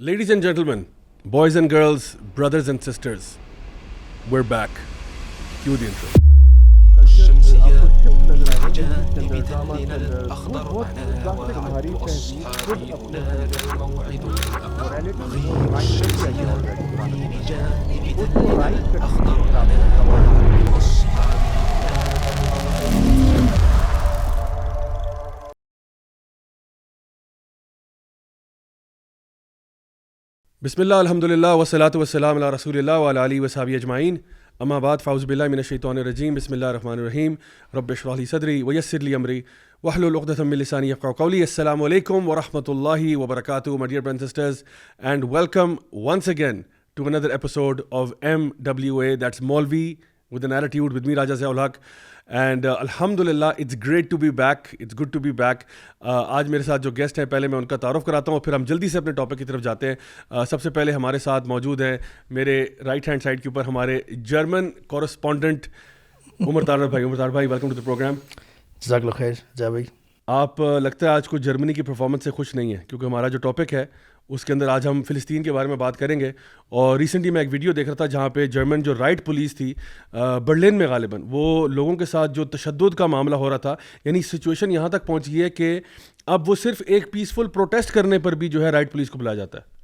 Ladies and gentlemen, boys and girls, brothers and sisters, we're back. Cue the intro. Bismillah, alhamdulillah, wassalatu wassalamu ala rasulillah wa ala alihi wa sahbihi ajma'in. Amma ba'd, fa'uz billahi minash shaitanir rajim. Bismillahir rahmanir rahim. Rabbi shrah li sadri wa yassir li amri wahlul 'uqdatam min lisani yafqahu qawli. Assalamu alaikum wa rahmatullahi wa barakatuh, my dear brothers and sisters, and welcome once again to another episode of MWA, that's Maulvi with an attitude, with me Raja Ziaul Haq. And alhamdulillah, it's great to be back. It's good to be back. آج میرے ساتھ جو guest ہیں پہلے میں ان کا تعارف کراتا ہوں، پھر ہم جلدی سے اپنے ٹاپک کی طرف جاتے ہیں. سب سے پہلے ہمارے ساتھ موجود ہیں میرے رائٹ ہینڈ سائڈ کے اوپر ہمارے جرمن کورسپونڈنٹ عمر طارق بھائی. عمر طارق بھائی، ویلکم ٹو دا پروگرام. جزاک اللہ خیر. جا بھائی، آپ لگتا ہے آج کو جرمنی کی پرفارمنس سے خوش نہیں ہیں، کیونکہ ہمارا جو ٹاپک ہے اس کے اندر آج ہم فلسطین کے بارے میں بات کریں گے. اور ریسنٹلی میں ایک ویڈیو دیکھ رہا تھا جہاں پہ جرمن جو رائٹ پولیس تھی برلن میں غالباً، وہ لوگوں کے ساتھ جو تشدد کا معاملہ ہو رہا تھا، یعنی سچویشن یہاں تک پہنچ گئی ہے کہ اب وہ صرف ایک پیسفل پروٹیسٹ کرنے پر بھی جو ہے رائٹ پولیس کو بلایا جاتا ہے.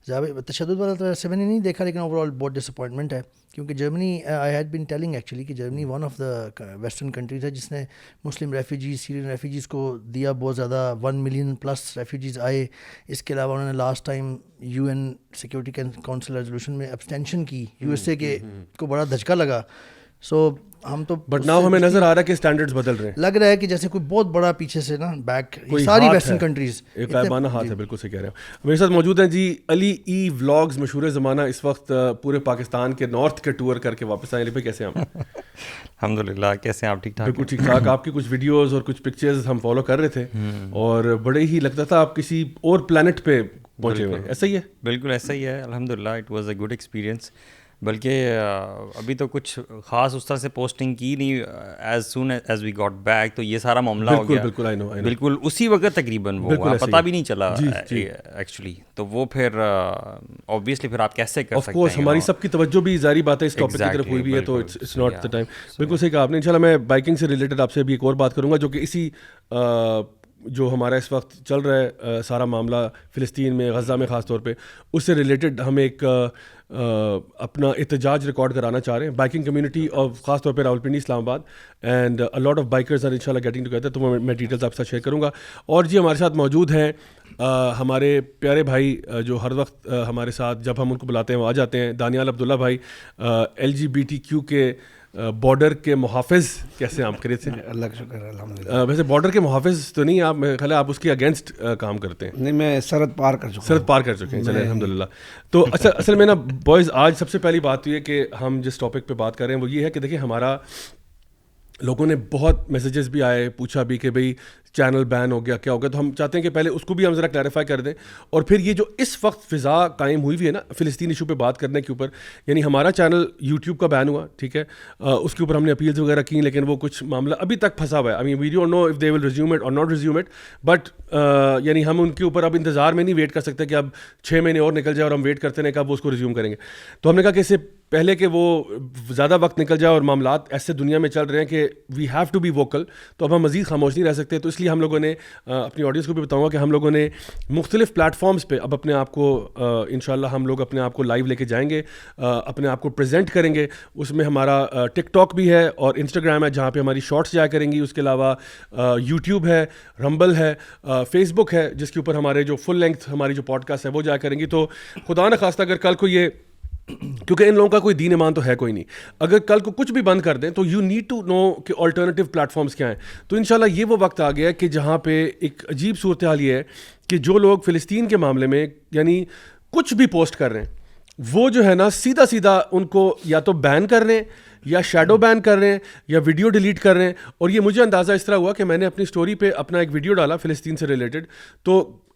جا بھائی، تشدد والا تو ایسے میں نے نہیں دیکھا، لیکن اوور آل بہت ڈس اپوائنٹمنٹ ہے، کیونکہ Germany I had been telling actually کہ Germany one of the western countries ہے جس نے مسلم ریفیوجیز، سیرین ریفیوجیز کو دیا بہت زیادہ. 1 ملین پلس ریفیوجیز آئے. اس کے علاوہ انہوں نے last time UN security council resolution میں ابسٹینشن کی. USA کے کو بڑا دھچکا لگا. سو ہم تو بٹ ناؤ ہمیں نظر آ رہا ہے کہ اسٹینڈرڈز بدل رہے ہیں. لگ رہا ہے کہ جیسے کوئی بہت بڑا پیچھے سے نا بیک ساری ویسٹرن کنٹریز ایک غائبانہ ہاتھ ہے. بالکل صحیح کہہ رہے ہیں. میرے ساتھ موجود ہیں جی علی ای ولاگز، مشہور زمانہ، اس وقت پورے پاکستان کے نارتھ کے ٹور کر کے واپس آئے. علی بھائی کیسے ہیں آپ؟ الحمدللہ. کیسے ہیں آپ؟ ٹھیک ٹھاک. بالکل ٹھیک ٹھاک. آپ کی کچھ ویڈیوز اور کچھ پکچرز ہم فالو کر رہے تھے اور بڑے ہی لگتا تھا آپ کسی اور پلانٹ پہ پہنچے ہوئے ہیں. ایسا ہی ہے؟ بالکل ایسا ہی ہے الحمدللہ. It was a good experience. بلکہ ابھی تو کچھ خاص اس طرح سے پوسٹنگ کی نہیں. As soon as we got back تو یہ سارا معاملہ ہو گیا. بالکل اسی وقت تقریباً وہ پتہ بھی نہیں چلا ایکچولی. تو وہ پھر آبویسلی پھر آپ کیسے کر سکتے ہیں. ہماری سب کی توجہ بھی ظاہری بات ہے اس ٹاپک کی طرف ہوئی بھی ہے، تو اٹس ناٹ دا ٹائم. بالکل صحیح کہا آپ نے. انشاءاللہ میں بائکنگ سے ریلیٹڈ آپ سے بھی ایک اور بات کروں گا، جو کہ اسی جو ہمارا اس وقت چل رہا ہے سارا معاملہ فلسطین میں، غزہ میں خاص طور پہ، اس سے ریلیٹڈ ہم ایک اپنا احتجاج ریکارڈ کرانا چاہ رہے ہیں. بائکنگ کمیونٹی اور خاص طور پہ Rawalpindi, Islamabad, and a lot of bikers are انشاءاللہ گیٹنگ ٹوگیدر. تو میں ڈیٹیلز آپ کے ساتھ شیئر کروں گا. اور جی ہمارے ساتھ موجود ہیں ہمارے پیارے بھائی جو ہر وقت ہمارے ساتھ جب ہم ان کو بلاتے ہیں وہ آ جاتے ہیں. دانیال عبداللہ بھائی، LGBTQ کے بارڈر کے محافظ. کیسے ہیں آپ؟ خیریت سے؟ اللہ کا شکر ہے الحمدللہ. ویسے بارڈر کے محافظ تو نہیں آپ، میرے خیال ہے آپ اس کے اگینسٹ کام کرتے ہیں. نہیں، میں سرحد پار کر چکا ہوں. سرحد پار کر چکے ہیں. چلے الحمدللہ. تو اصل میں نا بوائز، آج سب سے پہلی بات یہ ہے کہ ہم جس ٹاپک پہ بات کر رہے ہیں وہ یہ ہے کہ دیکھیں، ہمارا لوگوں نے بہت میسیجز بھی آئے، پوچھا بھی کہ بھئی چینل بین ہو گیا، کیا ہو گیا. تو ہم چاہتے ہیں کہ پہلے اس کو بھی ہم ذرا کلیریفائی کر دیں، اور پھر یہ جو اس وقت فضا قائم ہوئی ہوئی ہے نا فلسطین ایشو پہ بات کرنے کے اوپر، یعنی ہمارا چینل یوٹیوب کا بین ہوا، ٹھیک ہے، اس کے اوپر ہم نے اپیلز وغیرہ کی، لیکن وہ کچھ معاملہ ابھی تک پھنسا ہوا ہے. I mean we don't know if they will resume it or not resume it, but یعنی ہم ان کے اوپر اب انتظار میں نہیں ویٹ کر سکتے کہ اب 6 مہینے اور نکل جائے اور ہم ویٹ کرتے ہیں کب وہ اس کو ریزیوم کریں گے. تو ہم نے کہا کہ اس سے پہلے کہ وہ زیادہ وقت نکل جائے اور معاملات ایسے دنیا میں چل رہے ہیں کہ we have to be vocal, تو اب ہم مزید خاموش نہیں رہ سکتے. تو اس لیے ہم لوگوں نے اپنی آڈینس کو بھی بتاؤں گا کہ ہم لوگوں نے مختلف پلیٹ فارمز پہ اب اپنے آپ کو انشاءاللہ ہم لوگ اپنے آپ کو لائیو لے کے جائیں گے، اپنے آپ کو پریزنٹ کریں گے. اس میں ہمارا ٹک ٹاک بھی ہے اور انسٹاگرام ہے جہاں پہ ہماری شارٹس جایا کریں گی. اس کے علاوہ یوٹیوب ہے، رمبل ہے، فیس بک ہے جس کے اوپر ہمارے جو فل لینتھ ہماری جو پوڈ کاسٹ ہے وہ جایا کریں گی. تو خدا نہ خواستہ اگر کل کو یہ، کیونکہ ان لوگوں کا کوئی دین ایمان تو ہے کوئی نہیں، اگر کل کو کچھ بھی بند کر دیں تو یو نیڈ ٹو نو کہ آلٹرنیٹیو پلیٹ فارمس کیا ہیں. تو انشاءاللہ یہ وہ وقت آ گیا ہے کہ جہاں پہ ایک عجیب صورتحال یہ ہے کہ جو لوگ فلسطین کے معاملے میں یعنی کچھ بھی پوسٹ کر رہے ہیں، وہ جو ہے نا سیدھا سیدھا ان کو یا تو بین کر رہے ہیں یا شیڈو بین کر رہے ہیں یا ویڈیو ڈیلیٹ کر رہے ہیں. اور یہ مجھے اندازہ اس طرح ہوا کہ میں نے اپنی سٹوری پہ اپنا ایک ویڈیو ڈالا فلسطین سے ریلیٹڈ، تو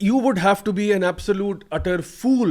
you would have to be an absolute utter fool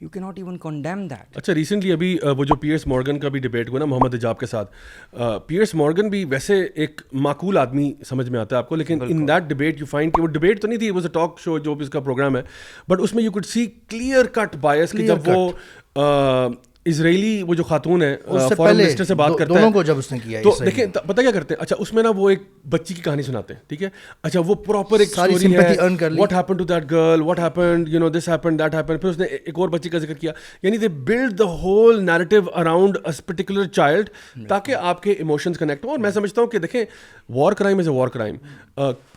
you cannot even condemn that. اچھا ریسنٹلی ابھی وہ جو پیئرس مورگن کا بھی ڈبیٹ ہوا نا محمد حجاب کے ساتھ, پیئرس مورگن بھی ویسے ایک معقول آدمی سمجھ میں آتا ہے آپ کو, لیکن in that debate you find کہ وہ ڈبیٹ تو نہیں تھی, واز اے ٹاک شو جو اس کا پروگرام ہے, بٹ اس میں you could see clear cut bias کہ جب وہ اسرائیلی وہ جو خاتون ہے فارن منسٹر سے بات کرتا ہے, جب اس نے کیا تو دیکھیں پتہ کیا کرتے ہیں, اچھا اس میں نا وہ ایک بچی کی کہانی سناتے ہیں, ٹھیک ہے, اچھا وہ پراپر ایک اسٹوری ہے, what happen to that girl, what happened, you know this happen that happen, پھر اس نے ایک اور بچی کا ذکر کیا, یعنی دے build the whole narrative around a particular child تاکہ آپ کے ایموشنز کنیکٹ ہوں. اور میں سمجھتا ہوں کہ دیکھیں war crime is a war crime,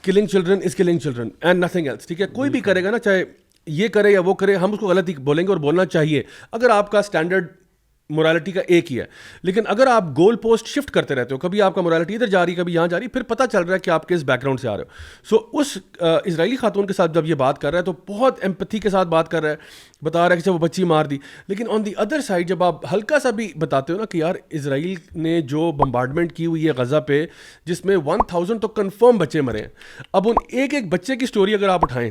killing children is killing children and nothing else, ٹھیک ہے, کوئی بھی کرے گا نا, چاہے یہ کرے یا وہ کرے, ہم اس کو غلط ہی بولیں گے اور بولنا چاہیے اگر آپ کا اسٹینڈرڈ مورالٹی کا ایک ہی ہے. لیکن اگر آپ گول پوسٹ شفٹ کرتے رہتے ہو, کبھی آپ کا مورالٹی ادھر جا رہی, کبھی یہاں جا رہی, پھر پتہ چل رہا ہے کہ آپ کس بیک گراؤنڈ سے آ رہے ہو. سو اس اسرائیلی خاتون کے ساتھ جب یہ بات کر رہا ہے تو بہت ایمپتھی کے ساتھ بات کر رہا ہے, بتا رہا ہے کہ وہ بچی مار دی, لیکن آن دی ادر سائڈ جب آپ ہلکا سا بھی بتاتے ہو نا کہ یار اسرائیل نے جو بمبارڈمنٹ کی ہوئی ہے غزہ پہ, جس میں 1000 تو کنفرم بچے مرے ہیں, اب ان ایک ایک بچے کی سٹوری اگر آپ اٹھائیں,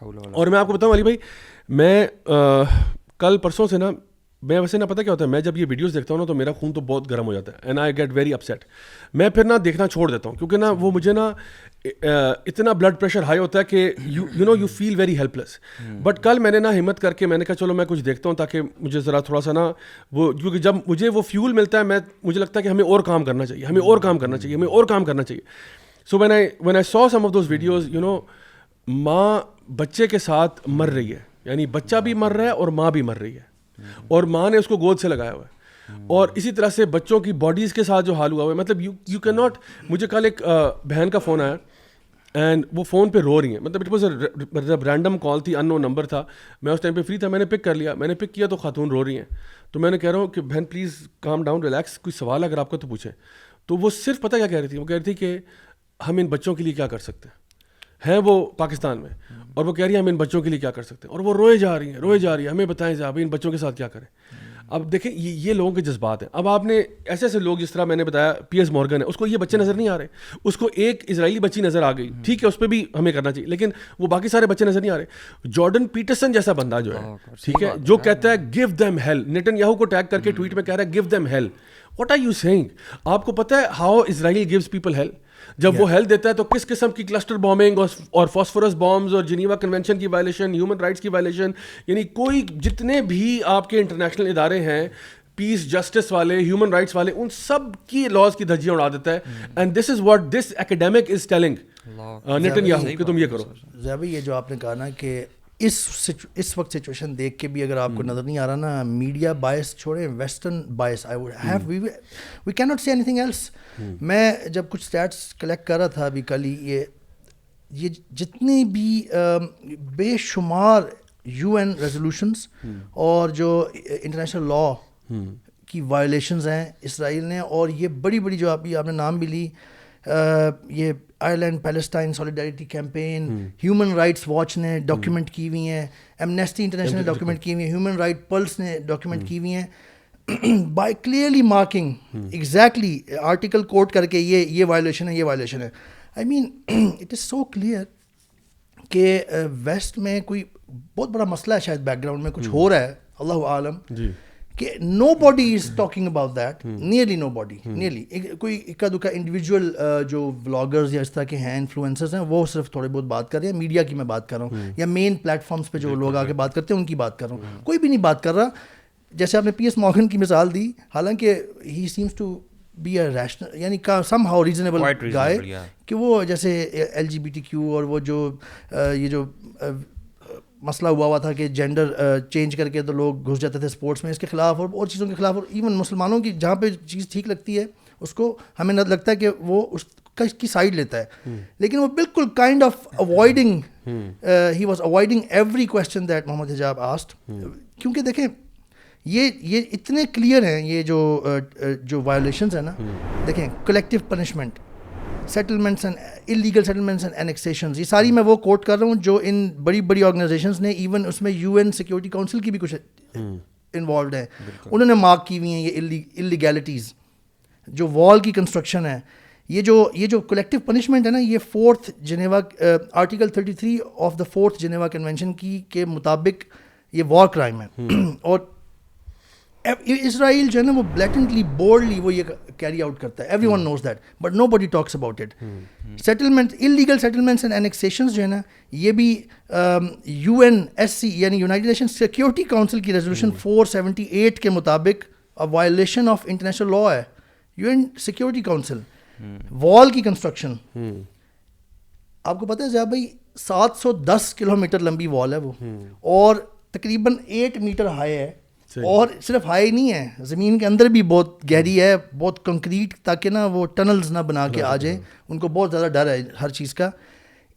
اور میں آپ کو بتاؤں علی بھائی, میں کل پرسوں سے نا, میں ویسے نہ پتہ کیا ہوتا ہے, میں جب یہ ویڈیوز دیکھتا ہوں نا تو میرا خون تو بہت گرم ہو جاتا ہے, and I get very upset. میں پھر نہ دیکھنا چھوڑ دیتا ہوں, کیونکہ نا وہ مجھے نا اتنا بلڈ پریشر ہائی ہوتا ہے کہ you know you feel very helpless. But کل میں نے نا ہمت کر کے میں نے کہا چلو میں کچھ دیکھتا ہوں تاکہ مجھے ذرا تھوڑا سا نا وہ, کیونکہ جب مجھے وہ فیول ملتا ہے مجھے لگتا ہے کہ ہمیں اور کام کرنا چاہیے, ہمیں اور کام کرنا چاہیے, ہمیں اور کام کرنا چاہیے. So when I saw some of those videos, you know, ماں بچے کے ساتھ مر رہی ہے, یعنی بچہ بھی مر رہا ہے اور ماں بھی مر رہی ہے, اور ماں نے اس کو گود سے لگایا ہوا ہے, اور اسی طرح سے بچوں کی باڈیز کے ساتھ جو حال ہوا ہوا ہے, مطلب یو کین ناٹ. مجھے کل ایک بہن کا فون آیا اینڈ وہ فون پہ رو رہی ہیں, مطلب اٹ واز اے رینڈم کال تھی, ان نون نمبر تھا, میں اس ٹائم پہ فری تھا, میں نے پک کر لیا, میں نے پک کیا تو خاتون رو رہی ہیں. تو میں نے کہہ رہا ہوں کہ بہن پلیز کام ڈاؤن, ریلیکس, کوئی سوال اگر آپ کو تو پوچھیں. تو وہ صرف پتہ کیا کہہ رہی تھی, وہ کہہ رہی تھی کہ ہم ان بچوں کے لیے کیا کر سکتے ہیں وہ پاکستان میں, اور وہ کہہ رہی ہیں ہم ان بچوں کے لیے کیا کر سکتے ہیں, اور وہ روئے جا رہی ہیں, ہمیں بتائیں صاحب ان بچوں کے ساتھ کیا کریں. اب دیکھیں یہ لوگوں کے جذبات ہیں. اب آپ نے ایسے لوگ, جس طرح میں نے بتایا پی ایس مورگن ہے, اس کو یہ بچے نظر نہیں آ رہے, اس کو ایک اسرائیلی بچی نظر آ گئی, ٹھیک ہے, اس پہ بھی ہمیں کرنا چاہیے, لیکن وہ باقی سارے بچے نظر نہیں آ رہے. جارڈن پیٹرسن جیسا بندہ جو ہے, ٹھیک ہے, جو کہتا ہے give them hell, Netanyahu کو ٹیگ کر کے ٹویٹ میں کہہ رہا ہے give them hell. What are you seeing? آپ کو پتہ ہے how Israel gives people hell? جب وہ ہیلتھ دیتا ہے تو کس قسم کی کلسٹر بامبنگ اور فاسفورس بامبز اور جنیوا کنونشن کی وائلیشن, ہیومن رائٹس کی وائلیشن, یعنی کوئی جتنے بھی آپ کے انٹرنیشنل ادارے ہیں, پیس, جسٹس والے, ہیومن رائٹس والے, ان سب کی لاز کی دھجیاں اڑا دیتا ہے. And this is what this academic is telling Nitin Yahoo کہ تم یہ کرو. زیبی یہ جو آپ نے کہا نا کہ اس وقت سچویشن دیکھ کے بھی اگر آپ کو نظر نہیں آ رہا نا, میڈیا بائس چھوڑیں, western bias, we can not see anything else. میں جب کچھ اسٹیٹس کلیکٹ کر رہا تھا ابھی کل ہی, یہ جتنی بھی بے شمار یو این ریزولوشنس اور جو انٹرنیشنل لا کی وائلیشنز ہیں اسرائیل نے, اور یہ بڑی بڑی جو آپ نے نام بھی لی, یہ Ireland Palestine Solidarity Campaign, Human Rights Watch نے ڈاکیومنٹ کی ہوئی ہیں, ایمنیسٹی انٹرنیشنل ڈاکیومنٹ کی ہوئی ہیں, ہیومن رائٹ پلس نے ڈاکیومنٹ کی ہوئی ہیں, by clearly marking exactly article quote کر کے یہ وائلیشن ہے, یہ وائلیشن ہے. I mean it is so clear کہ ویسٹ میں کوئی بہت بڑا مسئلہ ہے, شاید بیک گراؤنڈ میں کچھ ہو رہا ہے, اللہ عالم, کہ nobody is talking about that, nearly nobody, nearly. کوئی اکا دکا انڈیویجول جو ولاگرز یا اس طرح کے ہیں, انفلوئنسرز ہیں, وہ صرف تھوڑے بہت بات کر رہے ہیں, میڈیا کی میں بات کر رہا ہوں, یا مین پلیٹ فارمس پہ جو لوگ آ کے بات کرتے ہیں ان کی بات کر رہا ہوں. کوئی بھی نہیں بات کر رہا. جیسے آپ نے پی ایس مورگن کی مثال دی, حالانکہ he seems to be a rational, یعنی سم ہاؤ ریزنیبل گائے, کہ وہ جیسے L G B T Q اور وہ جو یہ جو مسئلہ ہوا تھا کہ جینڈر چینج کر کے تو لوگ گھس جاتے تھے اسپورٹس میں, اس کے خلاف اور چیزوں کے خلاف, اور ایون مسلمانوں کی جہاں پہ چیز ٹھیک لگتی ہے اس کو ہمیں لگتا ہے کہ وہ اس کی سائڈ لیتا ہے, لیکن وہ بالکل kind of avoiding, he was avoiding every question that Muhammad Hijab asked. کیونکہ دیکھیں یہ اتنے کلیئر ہیں, یہ جو وائلیشنز ہیں نا, دیکھیں collective punishment, settlements and illegal settlements and annexations, یہ ساری میں وہ کوٹ کر رہا ہوں جو ان بڑی بڑی آرگنائزیشنز نے, ایون اس میں یو این سیکورٹی کاؤنسل کی بھی کچھ انوالوڈ ہیں, انہوں نے مارک کی ہوئی ہیں یہ انلیگیلٹیز. جو وال کی کنسٹرکشن ہے, یہ جو کلیکٹیو پنشمنٹ ہے نا, یہ 4th Geneva article 33 of the 4th Geneva convention کی کے مطابق یہ وار کرائم ہے. اور اسرائیل جو ہے نا وہ بلیٹنٹلی بولڈلی وہ یہ کیری آؤٹ کرتا ہے. Everyone knows that but nobody talks about it. Settlement illegal settlements and annexations جو ہے نا یہ بھی UNSC یعنی یونائٹڈ نیشن سیکورٹی کاؤنسل کی ریزولوشن 478 کے مطابق وائلیشن آف انٹرنیشنل لا ہے. UN سیکورٹی کاؤنسل وال کی کنسٹرکشن, آپ کو پتہ ہے ضیاء بھائی 710 کلومیٹر لمبی وال ہے وہ, اور تقریباً 8 میٹر ہائی ہے. اور صرف ہائی نہیں ہے, زمین کے اندر بھی بہت گہری ہے, بہت کنکریٹ, تاکہ نا وہ ٹنلز نہ بنا کے آ جائیں. ان کو بہت زیادہ ڈر ہے ہر چیز کا.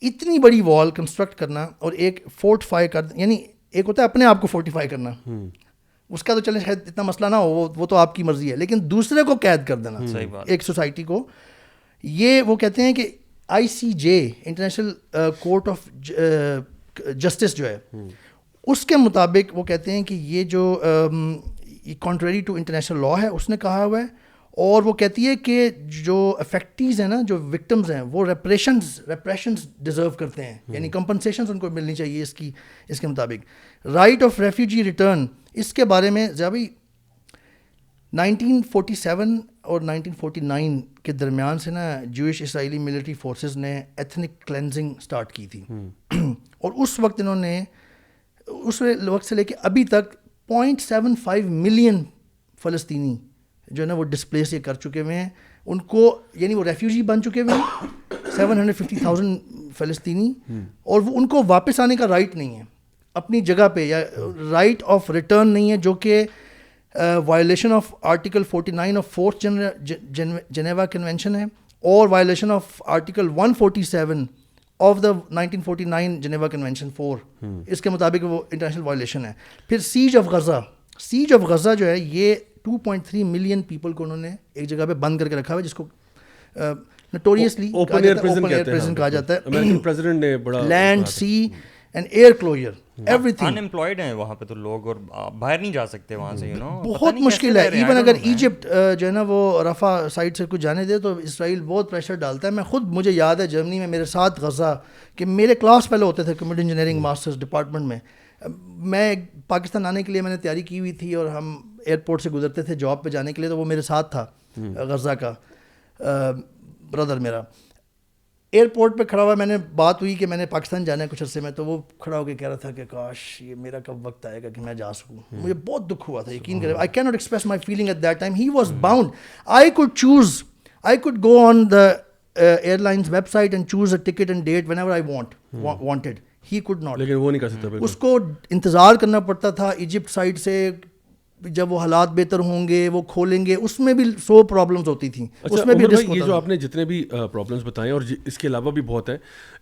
اتنی بڑی وال کنسٹرکٹ کرنا اور ایک فورٹیفائی کر, یعنی ایک ہوتا ہے اپنے آپ کو فورٹیفائی کرنا, اس کا تو چلے شاید اتنا مسئلہ نہ ہو, وہ تو آپ کی مرضی ہے, لیکن دوسرے کو قید کر دینا ایک سوسائٹی کو, یہ وہ کہتے ہیں کہ ICJ international court of justice جو ہے اس کے مطابق وہ کہتے ہیں کہ یہ جو کانٹریری ٹو انٹرنیشنل لا ہے اس نے کہا ہوا ہے. اور وہ کہتی ہے کہ جو افیکٹیز ہیں نا, جو وکٹمز ہیں, وہ ریپریشنز ڈیزرو کرتے ہیں, یعنی کمپنسیشنز ان کو ملنی چاہیے اس کے مطابق. رائٹ آف ریفیوجی ریٹرن, اس کے بارے میں ضیاء 1947 اور 1949 کے درمیان سے نا جوئش اسرائیلی ملٹری فورسز نے ایتھنک کلینزنگ سٹارٹ کی تھی, اور اس وقت انہوں نے اس وقت سے لے کے ابھی تک 0.75 ملین فلسطینی جو ہے نا وہ ڈسپلیس یہ کر چکے ہوئے ہیں. ان کو یعنی وہ ریفیوجی بن چکے ہوئے ہیں 750,000 فلسطینی, اور وہ ان کو واپس آنے کا رائٹ نہیں ہے اپنی جگہ پہ, یا رائٹ آف ریٹرن نہیں ہے, جو کہ violation of article 49 of 4th Geneva convention ہے, اور violation of article 147 of the 1949 Geneva convention 4, اس کے مطابق وہ انٹرنیشنل وائلیشن ہے. پھر سیج آف غزہ جو ہے یہ 2.3 ملین پیپل کو انہوں نے ایک جگہ پہ بند کر کے رکھا ہوا ہے, جس کو نوٹوریسلی اوپن ایئر پریزن کہا جاتا ہے. امریکن پریزیڈنٹ نے بڑا land, sea and air closure, everything. ان امپلائڈ ہیں وہاں پہ تو لوگ, اور باہر نہیں جا سکتے وہاں سے, بہت مشکل ہے. ایون اگر ایجپٹ جو ہے نا وہ رفح سائڈ سے کچھ جانے دے تو اسرائیل بہت پریشر ڈالتا ہے. میں خود, مجھے یاد ہے جرمنی میں میرے ساتھ غزہ کہ میرے کلاس پہلے ہوتے تھے کمپیوٹر انجینئرنگ ماسٹرز ڈپارٹمنٹ میں. میں پاکستان آنے کے لیے میں نے تیاری کی ہوئی تھی, اور ہم ایئرپورٹ سے گزرتے تھے جاب پہ جانے کے لیے, تو وہ میرے ساتھ تھا غزہ کا بردر میرا. ایئرپورٹ پہ کھڑا ہوا, میں نے بات ہوئی کہ میں نے پاکستان جانا ہے کچھ عرصے میں, تو وہ کھڑا ہو کے کہہ رہا تھا کہ کاش یہ میرا کب وقت آئے گا کہ میں جا سکوں. مجھے بہت دکھ ہوا تھا, یقین کریں. I can not express my feeling at that time. He was bound. I could go on the airline's website and choose a ticket and date whenever I wanted. He could not. لیکن وہ نہیں کر سکتا. اس کو انتظار کرنا پڑتا تھا ایجپٹ سائڈ سے, جب وہ حالات بہتر ہوں گے وہ کھولیں گے. اس میں بھی 100 پرابلمس ہوتی تھیں, اس میں بھی رسک ہوتا. یہ جو آپ نے جتنے بھی پرابلمس بتائے, اور اس کے علاوہ بھی بہت ہیں.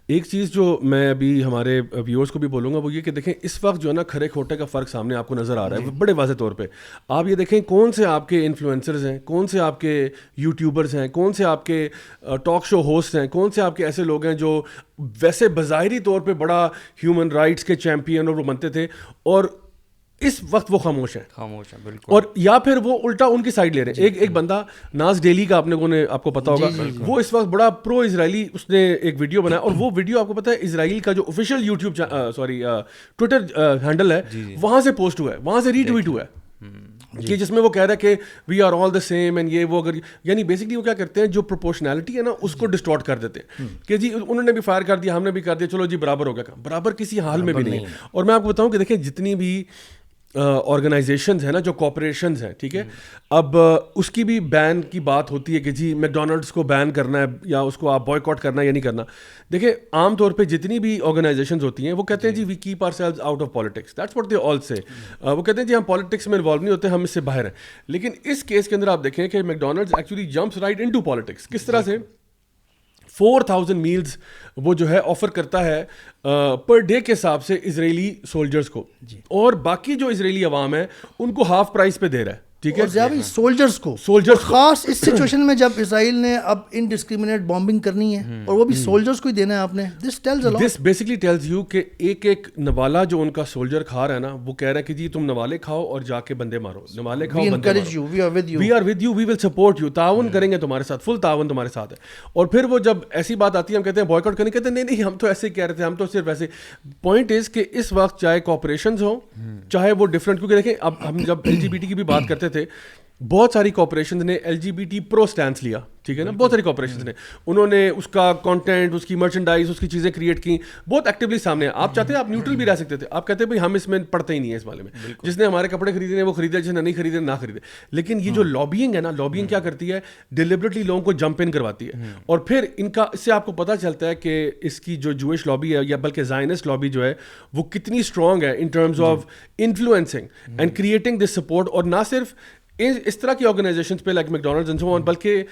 ایک چیز جو میں ابھی ہمارے ویورز کو بھی بولوں گا وہ یہ کہ دیکھیں اس وقت جو ہے نا کھرے کھوٹے کا فرق سامنے آپ کو نظر آ رہا ہے بڑے واضح طور پہ. آپ یہ دیکھیں کون سے آپ کے انفلوئنسرز ہیں, کون سے آپ کے یوٹیوبرز ہیں, کون سے آپ کے ٹاک شو ہوسٹ ہیں, کون سے آپ کے ایسے لوگ ہیں جو ویسے بظاہری طور پہ بڑا ہیومن رائٹس کے چیمپئن اور وہ بنتے تھے, اور اس وقت وہ خاموش ہیں بالکل. اور یا پھر وہ الٹا ان کی سائڈ لے رہے ہیں. ایک بندہ ناز ڈیلی کا آپ کو پتا ہوگا, وہ اس وقت بڑا پرو اسرائیلی, اس نے ایک ویڈیو بنایا, اور وہ ویڈیو آپ کو پتا ہے اسرائیل کا جو آفیشیل یوٹیوب ٹویٹر ہینڈل ہے وہاں سے پوسٹ ہوا ہے, وہاں سے ری ٹویٹ ہوا ہے, کہ جس میں وہ کہہ رہا ہے کہ we are all the same and یہ وہ. اگر یعنی بیسکلی وہ کیا کرتے ہیں, جو پروپورشنالٹی ہے نا اس کو ڈسٹارٹ کر دیتے ہیں کہ جی انہوں نے بھی فائر کر دیا, ہم نے بھی کر دیا, چلو جی برابر ہو گیا کام. برابر کسی حال میں بھی نہیں. اور میں آپ کو بتاؤں کہ دیکھیں جتنی بھی آرگنائزیشنز ہیں نا, جو کارپوریشنز ہیں, ٹھیک ہے, اب اس کی بھی بین کی بات ہوتی ہے کہ جی میکڈونلڈس کو بین کرنا ہے یا اس کو آپ بوائے کاٹ کرنا ہے یا نہیں کرنا. دیکھیں عام طور پہ جتنی بھی آرگنائزیشنز ہوتی ہیں وہ کہتے ہیں جی we keep ourselves out of politics, that's what they all say. وہ کہتے ہیں جی ہم پالیٹکس میں انوالو نہیں ہوتے, ہم اس سے باہر ہیں. لیکن اس کیس کے اندر آپ دیکھیں کہ McDonald's actually jumps right into politics. کس طرح سے 4,000 میلز وہ جو ہے آفر کرتا ہے پر ڈے کے حساب سے اسرائیلی سولجرز کو, اور باقی جو اسرائیلی عوام ہے ان کو ہاف پرائز پہ دے رہا ہے. ٹھیک ہے, سولجرز کو, خاص اس سچویشن میں جب اسرائیل نے اب انڈسکریمنیٹ بامبنگ کرنی ہے اور وہ بھی سولجرز کو ہی دینا ہے آپ نے. دس بیسکلی ٹیلز یو کہ ایک نوالا جو ان کا سولجر کھا رہا ہے نا, وہ کہہ رہا ہے کہ جی تم نوالے کھاؤ اور جا کے بندے مارو, نوالے کھاؤ بندے مارو, we are with you, we will support you, تعاون کریں گے تمہارے ساتھ, فل تعاون تمہارے ساتھ ہے. اور پھر وہ جب ایسی بات آتی ہے ہم کہتے ہیں بوائکاٹ کرنے, کہتے ہیں نہیں ہم تو ایسے ہی کہہ رہے تھے, ہم تو صرف ایسے. پوائنٹ از کہ اس وقت چاہے کوآپریشنز ہوں چاہے وہ ڈفرینٹ, کیونکہ دیکھیں اب ہم جب LGBT کی بھی بات کرتے تھے, بہت ساری کارپوریشنز نے LGBT پرو سٹینس لیا, ٹھیک ہے نا, بہت ساری کارپوریشنز نے, انہوں نے اس کا کانٹینٹ, اس کی مرچنڈائز, اس کی چیزیں کریٹ کی, بہت ایکٹیولی سامنے. آپ چاہتے ہیں آپ نیوٹرل بھی رہ سکتے تھے, آپ کہتے ہیں بھائی ہم اس میں پڑھتے ہی نہیں ہیں اس بارے میں, جس نے ہمارے کپڑے خریدے وہ خریدے, جس نے نہیں خریدے نہ خریدے. لیکن یہ جو لابینگ ہے نا, لابینگ کیا کرتی ہے, ڈیلیبریٹلی لوگوں کو جمپ ان کرواتی ہے. اور پھر ان کا اس سے آپ کو پتہ چلتا ہے کہ اس کی جو جوئش لابی ہے یا بلکہ زائنسٹ لابی جو ہے وہ کتنی اسٹرانگ ہے in terms of influencing and creating this support. اور نہ صرف اس طرح کی آرگنائزیشنز پہ لائک میکڈونلڈز اینڈ سو آن, بلکہ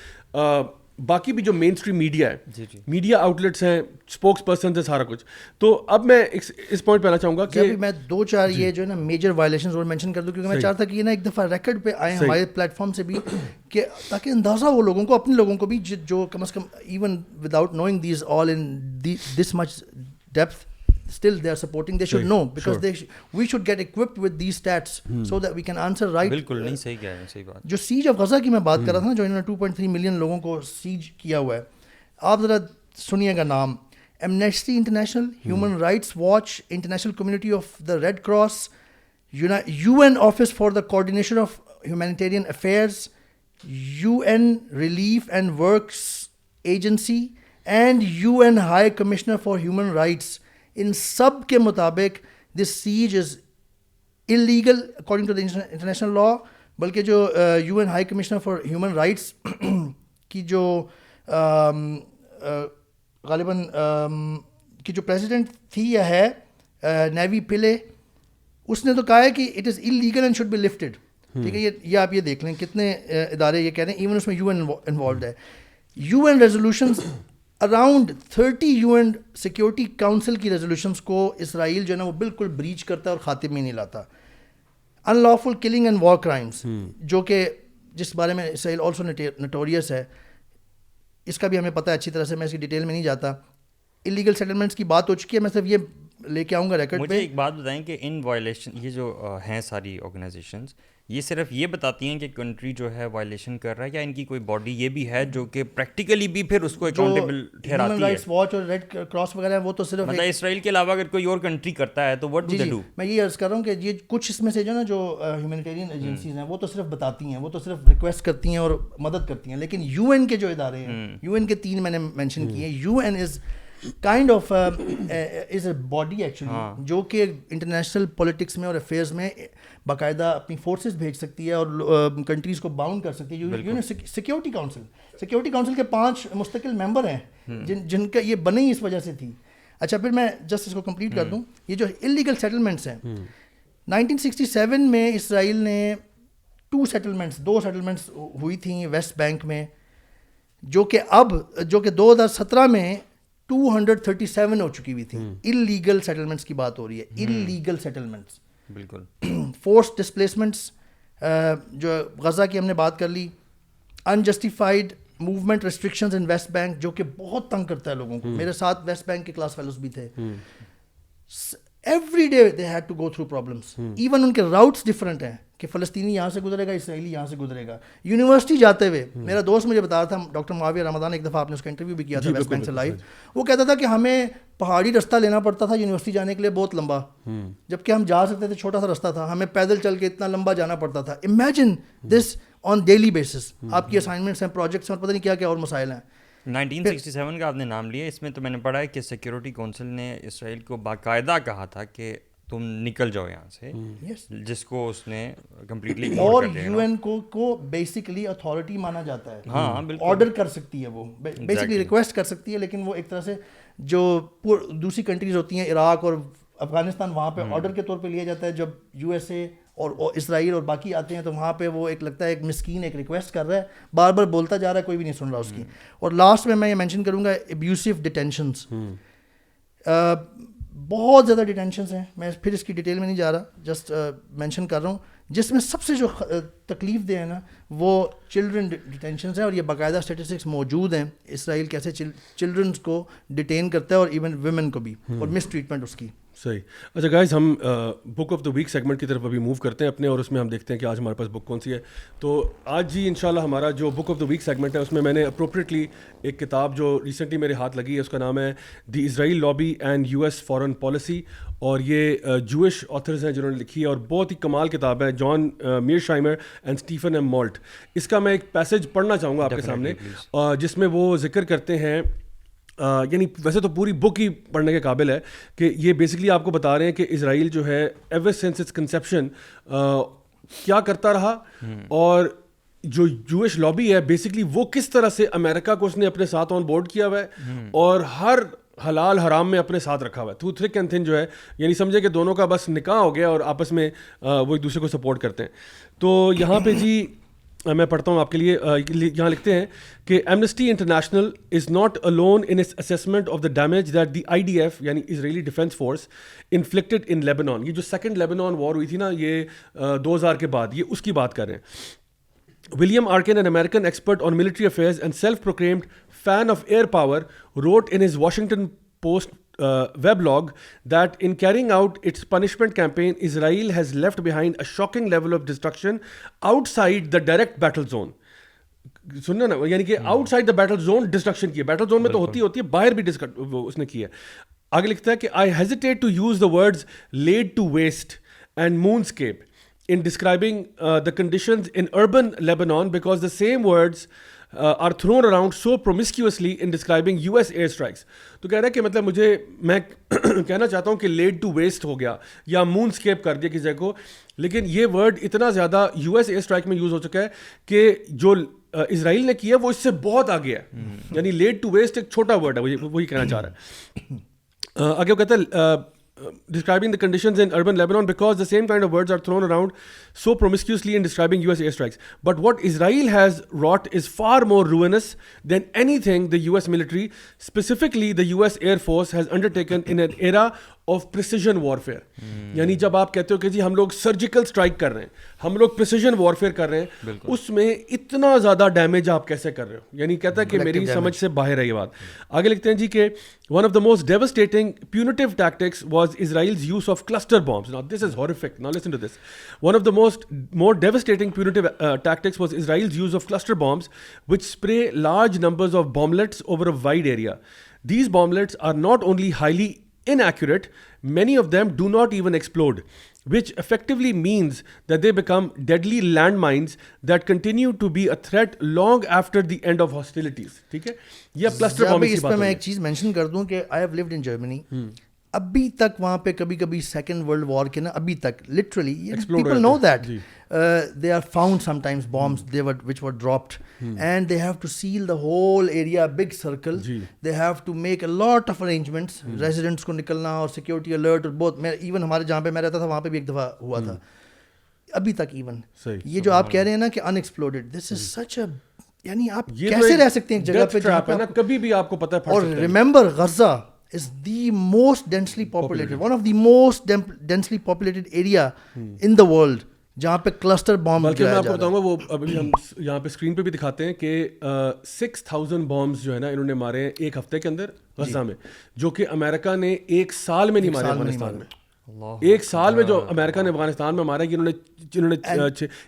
باقی بھی جو مین اسٹریم میڈیا ہے, میڈیا آؤٹلیٹس ہیں, اسپوکس پرسنز ہیں, سارا کچھ. تو اب میں اس پوائنٹ پہ آنا چاہوں گا کہ میں 2-4 یہ جو ہے نا میجر وائلیشنز اور مینشن کر دوں, کیونکہ میں چاہتا کہ یہ نا ایک دفعہ ریکارڈ پہ آئے ہمارے پلیٹ فارم سے بھی, کہ تاکہ اندازہ ہو لوگوں کو, اپنے لوگوں کو بھی, جو کم از کم even without knowing these all in this much depth still they are supporting, they should know, because we should get equipped with these stats so that we can answer right. بالکل نہیں, صحیح کہہ رہے ہیں, صحیح بات. جو سیج آف غزہ کی میں بات کر رہا تھا نا, جو انہوں نے 2.3 ملین لوگوں کو سیج کیا ہوا ہے, آپ ذرا سنیے گا نام: Amnesty International, Human Rights Watch, International Community of the Red Cross, UN Office for the Coordination of Humanitarian Affairs, UN Relief and Works Agency, and UN High Commissioner for Human Rights. ان سب کے مطابق دس سیج از illegal according to the international law. بلکہ جو UN High Commissioner for Human rights کی جو غالباً کی جو پریزیڈنٹ تھی یا ہے نیوی پلے, اس نے تو کہا ہے کہ it is illegal and should be lifted. ٹھیک ہے, یہ آپ یہ دیکھ لیں کتنے ادارے یہ کہہ رہے ہیں, ایون اس میں UN انوالوڈ ہے. UN resolutions around 30 UN security Council کی ریزولوشنس کو اسرائیل جو ہے نا وہ بالکل بریچ کرتا ہے اور خاتمے میں نہیں لاتا. Unlawful killing and war crimes, جو کہ جس بارے میں اسرائیل آلسو نوٹوریس ہے, اس کا بھی ہمیں پتہ ہے اچھی طرح سے, میں اس کی ڈیٹیل میں نہیں جاتا. انلیگل سیٹلمنٹس کی بات ہو چکی ہے, میں صرف یہ لے کے آؤں گا ریکارڈ پہ. مجھے ایک بات بتائیں کہ ان وائلیشن یہ جو ہیں ساری آرگنائزیشنز, یہ صرف یہ بتاتی ہیں کہ کنٹری جو ہے وائلیشن کر رہا ہے, یا ان کی کوئی باڈی یہ بھی ہے جو کہ پریکٹیکلی بھی پھر اس کو اکاؤنٹیبل ٹھہراتی ہے؟ ہیومن رائٹس واچ اور ریڈ کراس وغیرہ وہ تو صرف مطلب اسرائیل کے علاوہ اگر کوئی اور کنٹری کرتا ہے تو واٹ ڈو دے ڈو؟ میں یہ عرض کر رہا ہوں کہ یہ کچھ اس میں سے جو نا جو ہیومینیٹیرین ایجنسیز ہیں وہ تو صرف بتاتی ہیں, وہ تو صرف ریکویسٹ کرتی ہیں اور مدد کرتی ہیں. لیکن UN کے جو ادارے ہیں, UN کے 3 میں نے مینشن کیے ہیں. UN is kind of is a body actually, جو کہ انٹرنیشنل پولیٹکس میں اور افیئرز میں باقاعدہ اپنی فورسز بھیج سکتی ہے اور کنٹریز کو باؤنڈ کر سکتی ہے. سیکورٹی کاؤنسل کے 5 مستقل ممبر ہیں جن کا یہ بنے ہی اس وجہ سے تھی. اچھا, پھر میں جسٹ اس کو کمپلیٹ کر دوں. یہ جو انلیگل سیٹلمنٹس ہیں, 1967 میں اسرائیل نے 2 سیٹلمنٹس ہوئی تھیں ویسٹ بینک میں, جو کہ 2017 میں 237 ہو چکی ہوئی تھی. انلیگل سیٹلمنٹس کی بات ہو رہی ہے, انلیگل سیٹلمنٹس. بالکل. فورس ڈسپلیسمنٹس جو غزہ کی ہم نے بات کر لی, انجسٹیفائڈ موومنٹ ریسٹرکشنز ان ویسٹ بینک, جو کہ بہت تنگ کرتا ہے لوگوں کو. میرے ساتھ ویسٹ بینک کے کلاس فیلوز بھی تھے. Every day they had to go through problems. Even ان کے راؤٹس ڈفرینٹ ہیں کہ فلسطینی یہاں سے گزرے گا, اسرائیلی یہاں سے گزرے گا. یونیورسٹی جاتے ہوئے میرا دوست مجھے بتا رہا تھا, ڈاکٹر معاویہ رمضان, ایک دفعہ آپ نے اس کا انٹرویو بھی کیا تھا ویسٹ بینک سے لائیو, وہ کہتا تھا کہ ہمیں پہاڑی رستہ لینا پڑتا تھا یونیورسٹی جانے کے لیے, بہت لمبا, جبکہ ہم جا سکتے تھے, چھوٹا سا رستہ تھا, ہمیں پیدل چل کے اتنا لمبا جانا پڑتا تھا. Imagine this on daily basis. آپ کی اسائنمنٹس ہیں, پروجیکٹس ہیں, اور پتہ نہیں کیا کیا اور مسائل ہیں. 1967 کا آپ نے نام لیا, اس میں تو میں نے پڑھا ہے کہ سیکورٹی کونسل نے اسرائیل کو باقاعدہ کہا تھا کہ تم نکل جاؤ یہاں سے, جس کو اس نے کمپلیٹلی, اور UN کو بیسکلی اتھارٹی مانا جاتا ہے. ہاں بالکل, آرڈر کر سکتی ہے, وہ بیسکلی ریکویسٹ کر سکتی ہے, لیکن وہ ایک طرح سے جو دوسری کنٹریز ہوتی ہیں, عراق اور افغانستان, وہاں پہ آرڈر کے طور پہ لیا جاتا ہے. جب USA اور اسرائیل اور باقی آتے ہیں تو وہاں پہ وہ ایک لگتا ہے ایک مسکین ایک ریکویسٹ کر رہا ہے, بار بار بولتا جا رہا ہے, کوئی بھی نہیں سن رہا اس کی. اور لاسٹ میں یہ مینشن کروں گا ابیوسو ڈیٹینشنس. بہت زیادہ ڈیٹینشنس ہیں, میں پھر اس کی ڈیٹیل میں نہیں جا رہا, جسٹ مینشن کر رہا ہوں. جس میں سب سے جو تکلیف دہ ہے نا وہ چلڈرن ڈیٹینشنز ہیں, اور یہ باقاعدہ اسٹیٹسٹکس موجود ہیں اسرائیل کیسے چلڈرنس کو ڈیٹین کرتا ہے اور ایون ویمن کو بھی, اور مس ٹریٹمنٹ اس کی. صحیح. اچھا گائز, ہم book of the week segment کی طرف ابھی موو کرتے ہیں اپنے, اور اس میں ہم دیکھتے ہیں کہ آج ہمارے پاس بک کون سی ہے. تو آج جی انشاءاللہ ہمارا جو book of the week segment ہے اس میں نے اپروپریٹلی ایک کتاب جو ریسنٹلی میرے ہاتھ لگی ہے, اس کا نام ہے the Israel lobby and U S foreign policy, اور یہ جوئش آتھرز ہیں جنہوں نے لکھی ہے, اور بہت ہی کمال کتاب ہے, جان میئرشائمر اینڈ اسٹیفن ایم مالٹ. اس کا میں ایک پیسج پڑھنا چاہوں گا آپ کے سامنے, جس میں وہ ذکر کرتے ہیں, یعنی ویسے تو پوری بک ہی پڑھنے کے قابل ہے, کہ یہ بیسکلی آپ کو بتا رہے ہیں کہ اسرائیل جو ہے ایور سنس اٹس کنسیپشن کیا کرتا رہا, اور جو جوئش لابی ہے بیسکلی وہ کس طرح سے امریکہ کو اس نے اپنے ساتھ آن بورڈ کیا ہوا ہے, اور ہر حلال حرام میں اپنے ساتھ رکھا ہوا ہے, تھرو تھک اینڈ تھن جو ہے, یعنی سمجھے کہ دونوں کا بس نکاح ہو گیا اور آپس میں وہ ایک دوسرے کو سپورٹ کرتے ہیں. تو یہاں پہ جی میں پڑھتا ہوں آپ کے لیے, یہاں لکھتے ہیں کہ Amnesty international is not alone in its assessment of the damage that the IDF یعنی اسرائیلی ڈیفینس فورس انفلکٹڈ ان لیبنان. یہ جو سیکنڈ لیبنان وار ہوئی تھی نا, یہ 2000 کے بعد, یہ اس کی بات کر رہے ہیں. William Arkin, an American expert on military affairs and self-proclaimed fan of air power, wrote in his Washington Post weblog that in carrying out its punishment campaign, Israel has left behind a shocking level of destruction outside the direct battle zone. سننا نا, یعنی کہ out side the battle zone destruction کی ہے, battle zone میں تو ہوتی ہے, باہر بھی اس نے کی ہے. آگے لکھتا ہے کہ I hesitate to use the words laid to waste and moonscape in describing the conditions in urban Lebanon because the same words are thrown around so promiscuously in describing US airstrikes. تو کہہ رہا ہے کہ مطلب میں کہنا چاہتا ہوں کہ لیڈ ٹو ویسٹ ہو گیا یا مون اسکیپ کر دیا کسی جگہ کو, لیکن یہ ورڈ اتنا زیادہ US ایئر اسٹرائک میں یوز ہو چکا ہے کہ جو اسرائیل نے کیا وہ اس سے بہت آگے ہے, یعنی لیڈ ٹو ویسٹ ایک چھوٹا ورڈ ہے, وہی کہنا چاہ رہا ہے. آگے وہ کہتا ہے describing the conditions in urban Lebanon because the same kind of words are thrown around so promiscuously in describing US airstrikes. But what Israel has wrought is far more ruinous than anything the US military, specifically the US Air Force, has undertaken in an era of precision warfare. یعنی جب آپ کہتے ہو کہ جی ہم لوگ surgical strike کر رہے ہیں, ہم لوگ پریسیجن وارفیئر کر رہے ہیں, اس میں اتنا زیادہ ڈیمیج آپ کیسے کر رہے ہو, یعنی کہتا ہے کہ میری سمجھ سے باہر ہے یہ بات. آگے لکھتے ہیں جی کہ one of the most devastating punitive tactics was Israel's use of cluster bombs. Now this is horrific. Now listen to this. One of the more devastating punitive tactics was Israel's use of cluster bombs, which spray large numbers of bomblets over a wide area. These bomblets are not only highly inaccurate, many of them do not even explode, which effectively means that they become deadly landmines that continue to be a threat long after the end of hostilities. ٹھیک ہے, یہ cluster بام کی بات ہے. اس پہ میں ایک چیز مینشن کر دوں کہ I have lived in Germany. ابھی تک وہاں پہ کبھی کبھی سیکنڈ ورلڈ وار کے نا, ابھی تک literally people know that they are found sometimes bombs which were dropped and they have to seal the whole area, big circle. They have to make a lot of arrangements, residents کو نکلنا اور security alert اور بہت. میں even ہمارے جہاں پہ میں رہتا تھا وہاں پہ بھی ایک دفعہ ہوا تھا. ابھی تک ایون یہ جو آپ کہہ رہے ہیں نا کہ unexploded, this is such a, یعنی آپ کیسے رہ سکتے ہیں ایک جگہ پہ جہاں پہ کبھی بھی آپ کو پتہ ہے. اور remember Gaza is the most densely populated, one of the most densely populated area in the world, جہاں پہ کلسٹر بام. بلکہ میں آپ کو بتاؤں گا, وہ ابھی ہم یہاں پہ اسکرین پہ بھی دکھاتے ہیں کہ 6000 بامز جو ہے نا انہوں نے مارے ہیں ایک ہفتے کے اندر غزہ میں, جو کہ امریکہ نے ایک سال میں نہیں مارے افغانستان میں. ایک سال میں جو امریکہ نے افغانستان میں مارا ہے, جنہوں نے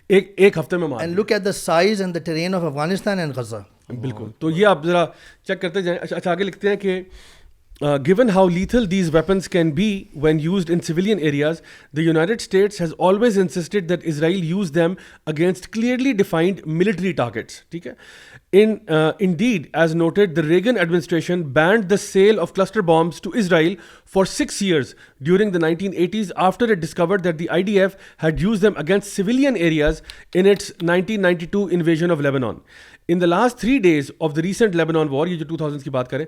ایک ہفتے میں مارا. And look at the size and the terrain of Afghanistan and Gaza. بالکل. تو یہ آپ ذرا چیک کرتے جائیں. اچھا آگے لکھتے ہیں کہ given how lethal these weapons can be when used in civilian areas, the United States has always insisted that Israel use them against clearly defined military targets. ٹھیک ہے. Indeed, as noted, the Reagan administration banned the sale of cluster bombs to Israel for 6 years during the 1980s after it discovered that the IDF had used them against civilian areas in its 1992 invasion of Lebanon. In the last 3 days of the recent Lebanon war, یہ جو 2000s کی بات کریں,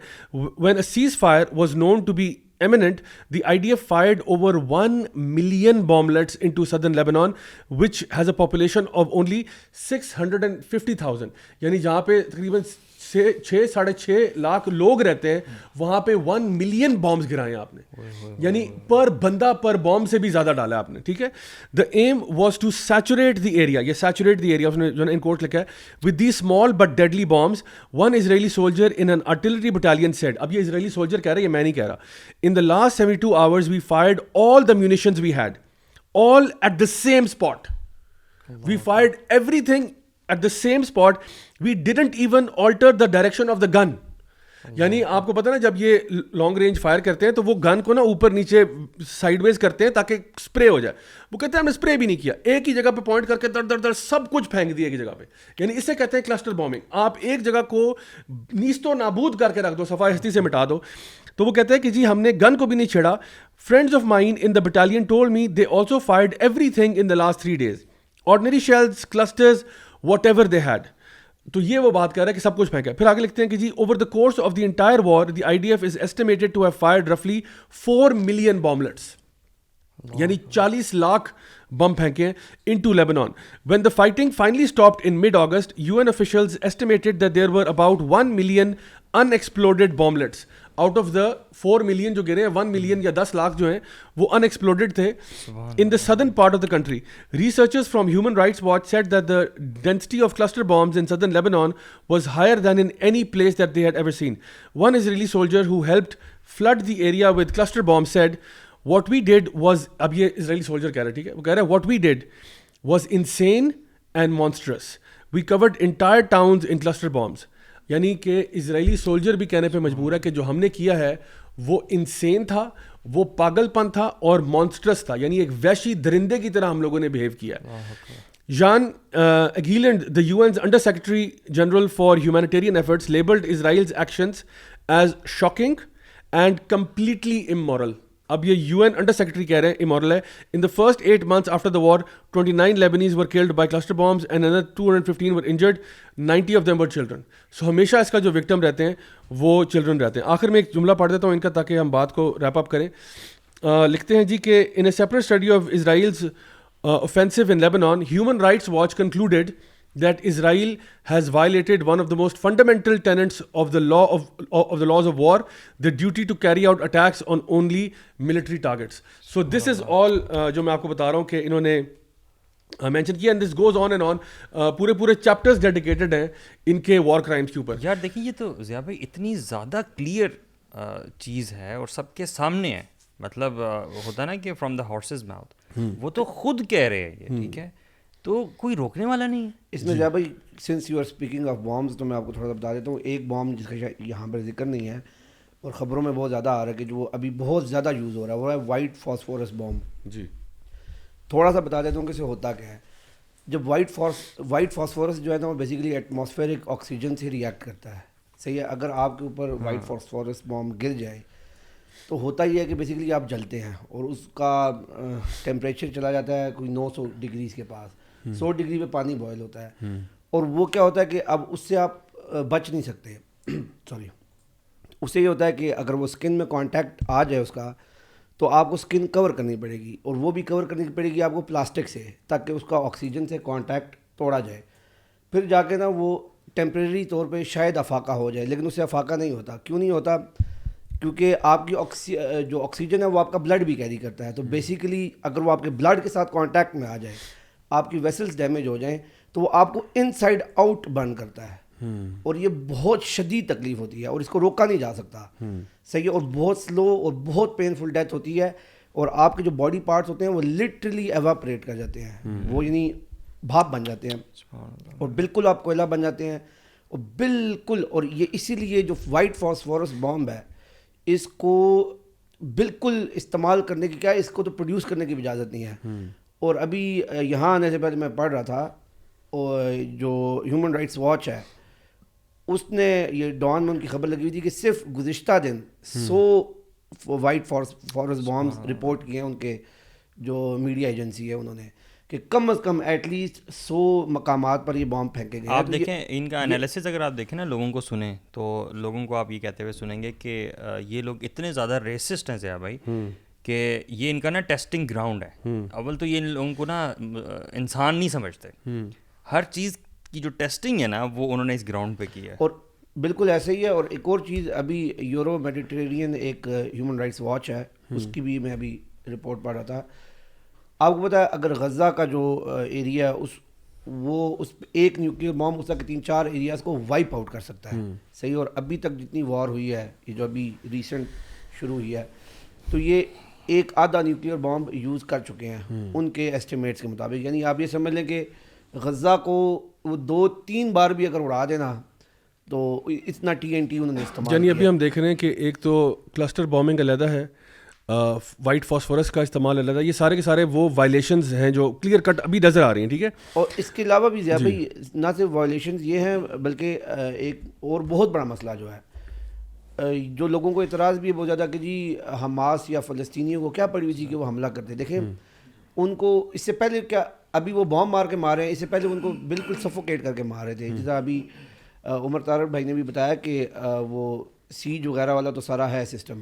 when a ceasefire was known to be imminent, the IDF fired over 1 million bomblets into southern Lebanon, which has a population of only 650,000. یعنی جہاں پہ تقریباً 6.5 لاکھ لوگ رہتے ہیں وہاں پہ 1 ملین بامبس گرائے آپ نے, یعنی پر بندہ پر بامب سے بھی زیادہ ڈالا آپ نے, ٹھیک ہے. The aim was to saturate the area, یہ سیچوریٹ دی ایریا اس نے جو ان کوٹ لکھا ہے, with the small but deadly bombs. One Israeli soldier in an artillery battalion said, اب یہ اسرائیلی سولجر کہہ رہا ہے, یہ میں نہیں کہہ رہا, in the last 72 hours we fired all the munitions we had, all at the same spot. We fired everything at the same spot. We didn't even alter the direction of the gun. یعنی آپ کو پتا نا جب یہ long range fire کرتے ہیں تو وہ گن کو نا اوپر نیچے سائڈ ویز کرتے ہیں تاکہ اسپرے ہو جائے. وہ کہتے ہیں ہم نے اسپرے بھی نہیں کیا, ایک ہی جگہ پہ پوائنٹ کر کے در در در سب کچھ پھینک دیا ایک جگہ پہ. یعنی اسے کہتے ہیں کلسٹر بامبنگ. آپ ایک جگہ کو نیست و نابود کر کے رکھ دو, صفائی ہستی سے مٹا دو. تو وہ کہتے ہیں کہ جی ہم نے گن کو بھی نہیں چھیڑا. Friends of mine in the battalion told me they also fired everything in the last 3 days. Ordinary shells, clusters, whatever they had. تو یہ وہ بات کر رہا ہے کہ سب کچھ پھینکا. پھر آگے لکھتے ہیں کہ جی over the course of the entire war the IDF is estimated to have fired رفلی 4 million bomblets, یعنی 40 لاکھ بم پھینکے into Lebanon. When the fighting finally stopped in mid-August, UN officials estimated that there were about 1 million unexploded bomblets. Out of the 4 million جو گرے ہیں, 1 million یا 10 لاکھ جو ہیں وہ unexploded تھے in the southern part of the country. Researchers from Human Rights Watch said that the density of cluster bombs in southern Lebanon was higher than in any place that they had ever seen. One Israeli soldier who helped flood the area with cluster bombs said, what we did was, اب یہ Israeli soldier کہہ رہا ہے, ٹھیک ہے, وہ کہہ رہا ہے what we did was insane and monstrous. We covered entire towns in cluster bombs. یعنی کہ اسرائیلی سولجر بھی کہنے پہ مجبور ہے کہ جو ہم نے کیا ہے وہ انسین تھا, وہ پاگل پن تھا اور مانسٹرس تھا, یعنی ایک وحشی درندے کی طرح ہم لوگوں نے بہیو کیا ہے. Jan Egeland, the UN's under secretary general for humanitarian efforts, labelled Israel's actions as shocking and completely immoral. اب یہ UN انڈر سیکرٹری کہہ رہے ہیں امورل ہے. In the first 8 months after the war 29 Lebanese were killed by cluster bombs and another 215 were injured. 90 of them were children. So ہمیشہ اس کا جو victim رہتے ہیں وہ چلڈرن رہتے ہیں. آخر میں ایک جملہ پڑھ دیتا ہوں ان کا تاکہ ہم بات کو ریپ اپ کریں. لکھتے ہیں جی کہ in a separate study of Israel's offensive in Lebanon, Human Rights Watch concluded that Israel has violated one of the most fundamental tenets of the law of the laws of war, the duty to carry out attacks on only military targets. So this is all جو میں آپ کو بتا رہا ہوں کہ انہوں نے مینشن کیا, and this goes on and on. پورے چیپٹرز ڈیڈیکیٹڈ ہیں ان کے وار کرائمس کے اوپر. یار دیکھیں یہ تو ضیاء بھائی اتنی زیادہ کلیئر چیز ہے اور سب کے سامنے ہے. مطلب ہوتا نا کہ فرام دا ہارسز ماؤتھ, وہ تو خود کہہ رہے ہیں یہ, ٹھیک ہے, تو کوئی روکنے والا نہیں ہے اس میں. جا بھائی sense you are speaking of bombs تو میں آپ کو تھوڑا سا بتا دیتا ہوں. ایک بام جس کا یہاں پر ذکر نہیں ہے اور خبروں میں بہت زیادہ آ رہا ہے کہ جو ابھی بہت زیادہ یوز ہو رہا ہے وہ ہے وائٹ فاسفورس بام. جی تھوڑا سا بتا دیتا ہوں کہ اسے ہوتا کیا ہے. جب وائٹ فاسفورس جو ہے نا وہ بیسیکلی ایٹماسفیرک آکسیجن سے ریئیکٹ کرتا ہے, صحیح ہے. اگر آپ کے اوپر وائٹ فاسفورس بام گر جائے تو ہوتا یہ ہے کہ بیسیکلی آپ جلتے ہیں اور اس کا ٹیمپریچر چلا جاتا ہے کوئی 900 ڈگریز کے پاس. 100 ڈگری پہ پانی بوائل ہوتا ہے اور وہ کیا ہوتا ہے کہ اب اس سے آپ بچ نہیں سکتے. سوری, اس سے یہ ہوتا ہے کہ اگر وہ اسکن میں کانٹیکٹ آ جائے اس کا تو آپ کو اسکن کور کرنی پڑے گی, اور وہ بھی کور کرنی پڑے گی آپ کو پلاسٹک سے, تاکہ اس کا آکسیجن سے کانٹیکٹ توڑا جائے. پھر جا کے نا وہ ٹیمپریری طور پہ شاید افاقہ ہو جائے, لیکن اس سے افاقہ نہیں ہوتا. کیوں نہیں ہوتا؟ کیونکہ آپ کی جو آکسیجن ہے وہ آپ کا بلڈ بھی کیری کرتا ہے. تو بیسیکلی اگر وہ آپ کے بلڈ کے ساتھ کانٹیکٹ میں آ جائے, آپ کی ویسلز ڈیمیج ہو جائیں, تو وہ آپ کو ان سائڈ آؤٹ برن کرتا ہے, اور یہ بہت شدید تکلیف ہوتی ہے اور اس کو روکا نہیں جا سکتا, صحیح ہے. اور بہت سلو اور بہت پینفل ڈیتھ ہوتی ہے, اور آپ کے جو باڈی پارٹس ہوتے ہیں وہ لٹرلی ایواپریٹ کر جاتے ہیں, وہ یعنی بھاپ بن جاتے ہیں اور بالکل آپ کوئلہ بن جاتے ہیں, اور بالکل. اور یہ اسی لیے جو وائٹ فاسفورس بامب ہے اس کو بالکل استعمال کرنے کی, کیا ہے, اس کو تو پروڈیوس کرنے کی اجازت نہیں ہے. اور ابھی یہاں آنے سے پہلے میں پڑھ رہا تھا, اور جو ہیومن رائٹس واچ ہے اس نے یہ ڈان میں ان کی خبر لگی ہوئی تھی کہ صرف گزشتہ دن 100 وائٹ فاسفورس بامبس رپورٹ کیے ہیں ان کے جو میڈیا ایجنسی ہے انہوں نے, کہ کہ کم از کم ایٹ لیسٹ 100 مقامات پر یہ بام پھینکے گئے. آپ دیکھیں ان کا انالیسس اگر آپ دیکھیں نا, لوگوں کو سنیں تو لوگوں کو آپ یہ کہتے ہوئے سنیں گے کہ یہ لوگ اتنے زیادہ ریسسٹ ہیں ضیاء بھائی کہ یہ ان کا نا ٹیسٹنگ گراؤنڈ ہے. اول تو یہ ان لوگوں کو نا انسان نہیں سمجھتے, ہر چیز کی جو ٹیسٹنگ ہے نا وہ انہوں نے اس گراؤنڈ پہ کی ہے. اور بالکل ایسے ہی ہے. اور ایک اور چیز, ابھی یورو میڈیٹرینین ایک ہیومن رائٹس واچ ہے, اس کی بھی میں ابھی رپورٹ پڑھ رہا تھا. آپ کو پتہ ہے اگر غزہ کا جو ایریا ہے اس ایک نیوکلیئر بام اس کے 3-4 ایریاز کو وائپ آؤٹ کر سکتا ہے. صحیح. اور ابھی تک جتنی وار ہوئی ہے, یہ جو ابھی ریسنٹ شروع ہوئی ہے, تو یہ 1/2 نیوکلیئر بام یوز کر چکے ہیں ان کے ایسٹیمیٹس کے مطابق. یعنی آپ یہ سمجھ لیں کہ غزہ کو وہ 2-3 بار بھی اگر اڑا دینا تو اتنا TNT انہوں نے استعمال. یعنی ابھی ہم دیکھ رہے ہیں کہ ایک تو کلسٹر بامنگ علیحدہ ہے, وائٹ فاسفورس کا استعمال علیحدہ, یہ سارے کے سارے وہ وائلیشنز ہیں جو کلیئر کٹ ابھی نظر آ رہی ہیں. ٹھیک ہے. اور اس کے علاوہ بھی ضیاء بھائی نہ صرف وائلیشنز یہ ہیں, بلکہ ایک اور بہت بڑا مسئلہ جو ہے, جو لوگوں کو اعتراض بھی ہے بہت زیادہ کہ جی حماس یا فلسطینیوں کو کیا پڑی ہوئی تھی کہ وہ حملہ کرتے. دیکھیں ان کو اس سے پہلے کیا, ابھی وہ بام مار کے مارے ہیں, اس سے پہلے ان کو بالکل سفوکیٹ کر کے مار رہے تھے. جیسا ابھی عمر طارق بھائی نے بھی بتایا کہ وہ سیج وغیرہ والا تو سارا ہے سسٹم,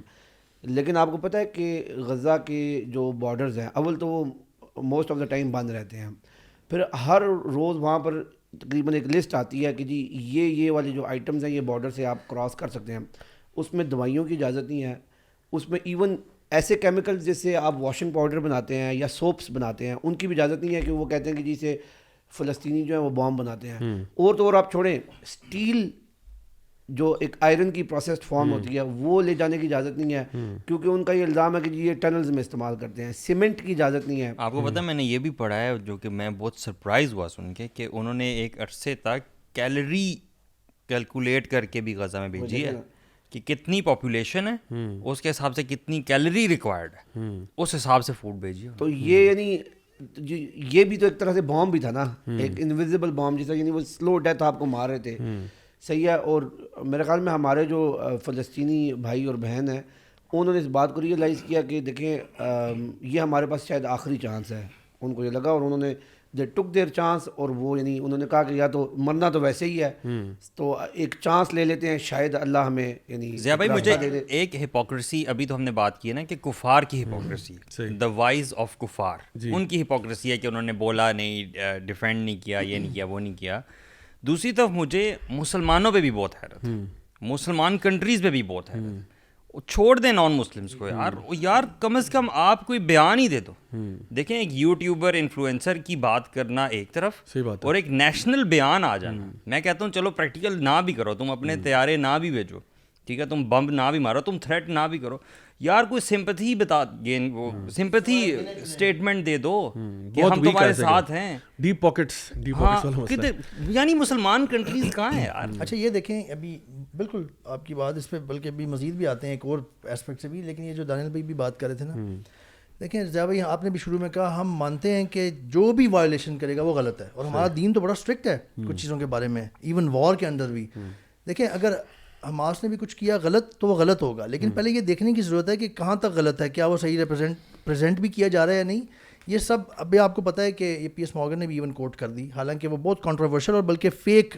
لیکن آپ کو پتہ ہے کہ غزہ کے جو بارڈرز ہیں اول تو وہ موسٹ آف دا ٹائم بند رہتے ہیں. پھر ہر روز وہاں پر تقریباً ایک لسٹ آتی ہے کہ جی یہ والے جو آئٹمز ہیں یہ بارڈر سے آپ کراس کر سکتے ہیں. اس میں دوائیوں کی اجازت نہیں ہے, اس میں ایون ایسے کیمیکلز جیسے آپ واشنگ پاؤڈر بناتے ہیں یا سوپس بناتے ہیں ان کی بھی اجازت نہیں ہے کہ وہ کہتے ہیں کہ جی سے فلسطینی جو ہیں وہ بام بناتے ہیں. اور تو اور آپ چھوڑیں, اسٹیل جو ایک آئرن کی پروسیسڈ فارم ہوتی ہے وہ لے جانے کی اجازت نہیں ہے, کیونکہ ان کا یہ الزام ہے کہ جی یہ ٹنلز میں استعمال کرتے ہیں. سیمنٹ کی اجازت نہیں ہے. آپ کو پتہ ہے میں نے یہ بھی پڑھا ہے جو کہ میں بہت سرپرائز ہوا سن کے, کہ انہوں نے ایک عرصے تک کیلری کیلکولیٹ کر کے بھی غزہ میں بھیجی ہے کہ کتنی پاپولیشن ہے, اس کے حساب سے کتنی کیلری ریکوائرڈ ہے, اس حساب سے فوڈ بھیجی. تو یہ یعنی یہ بھی تو ایک طرح سے بام بھی تھا نا, ایک انویزیبل بام جیسا, یعنی وہ سلو ڈیتھ آپ کو مار رہے تھے. صحیح ہے. اور میرے خیال میں ہمارے جو فلسطینی بھائی اور بہن ہیں انہوں نے اس بات کو ریئلائز کیا کہ دیکھیں یہ ہمارے پاس شاید آخری چانس ہے. ان کو یہ لگا اور انہوں نے دے ٹک دیر چانس, اور وہ یعنی انہوں نے کہا کہ یا تو مرنا تو ویسے ہی ہے تو ایک چانس لے لیتے ہیں, شاید اللہ ہمیں. یعنی ضیاء بھائی مجھے ایک ہپوکریسی, ابھی تو ہم نے بات کی ہے نا کہ کفار کی ہپوکریسی, دا وائز آف کفار, ان کی ہپوکریسی ہے کہ انہوں نے بولا نہیں, ڈیفینڈ نہیں کیا, یہ نہیں کیا, وہ نہیں کیا. دوسری طرف مجھے مسلمانوں پہ بھی بہت حیرت, مسلمان کنٹریز پہ بھی بہت حیرت. چھوڑ دیں نان مسلمس کو یار کم از کم آپ کوئی بیان ہی دے دو. دیکھیں ایک یوٹیوبر انفلوئنسر کی بات کرنا ایک طرف, اور ایک نیشنل بیان آ جانا. میں کہتا ہوں چلو پریکٹیکل نہ بھی کرو, تم اپنے طیارے نہ بھی بھیجو, ٹھیک ہے, تم بم نہ بھی مارو, تم تھریٹ نہ بھی کرو, یار کوئی سمپتھی بتا, وہ سمپتھی اسٹیٹمنٹ دے دو کہ ہم تمہارے ساتھ ہیں. ڈیپ پاکٹس یعنی مسلمان کنٹریز کہاں ہیں یار. اچھا یہ دیکھیں ابھی بالکل آپ کی بات اس پہ بلکہ ابھی مزید بھی آتے ہیں ایک اور اسپیکٹ سے بھی, لیکن یہ جو دانیل بھائی بھی بات کر رہے تھے نا, دیکھیں ضیاء بھائی آپ نے بھی شروع میں کہا ہم مانتے ہیں کہ جو بھی وائلیشن کرے گا وہ غلط ہے, اور ہمارا دین تو بڑا اسٹرکٹ ہے کچھ چیزوں کے بارے میں, ایون وار کے اندر بھی. دیکھیں اگر حماس نے بھی کچھ کیا غلط تو وہ غلط ہوگا, لیکن پہلے یہ دیکھنے کی ضرورت ہے کہ کہاں تک غلط ہے, کیا وہ صحیح پریزنٹ بھی کیا جا رہا ہے یا نہیں. یہ سب ابھی آپ کو پتہ ہے کہ یہ پی ایس مورگن نے بھی ایون کوٹ کر دی, حالانکہ وہ بہت کنٹروورشل اور بلکہ فیک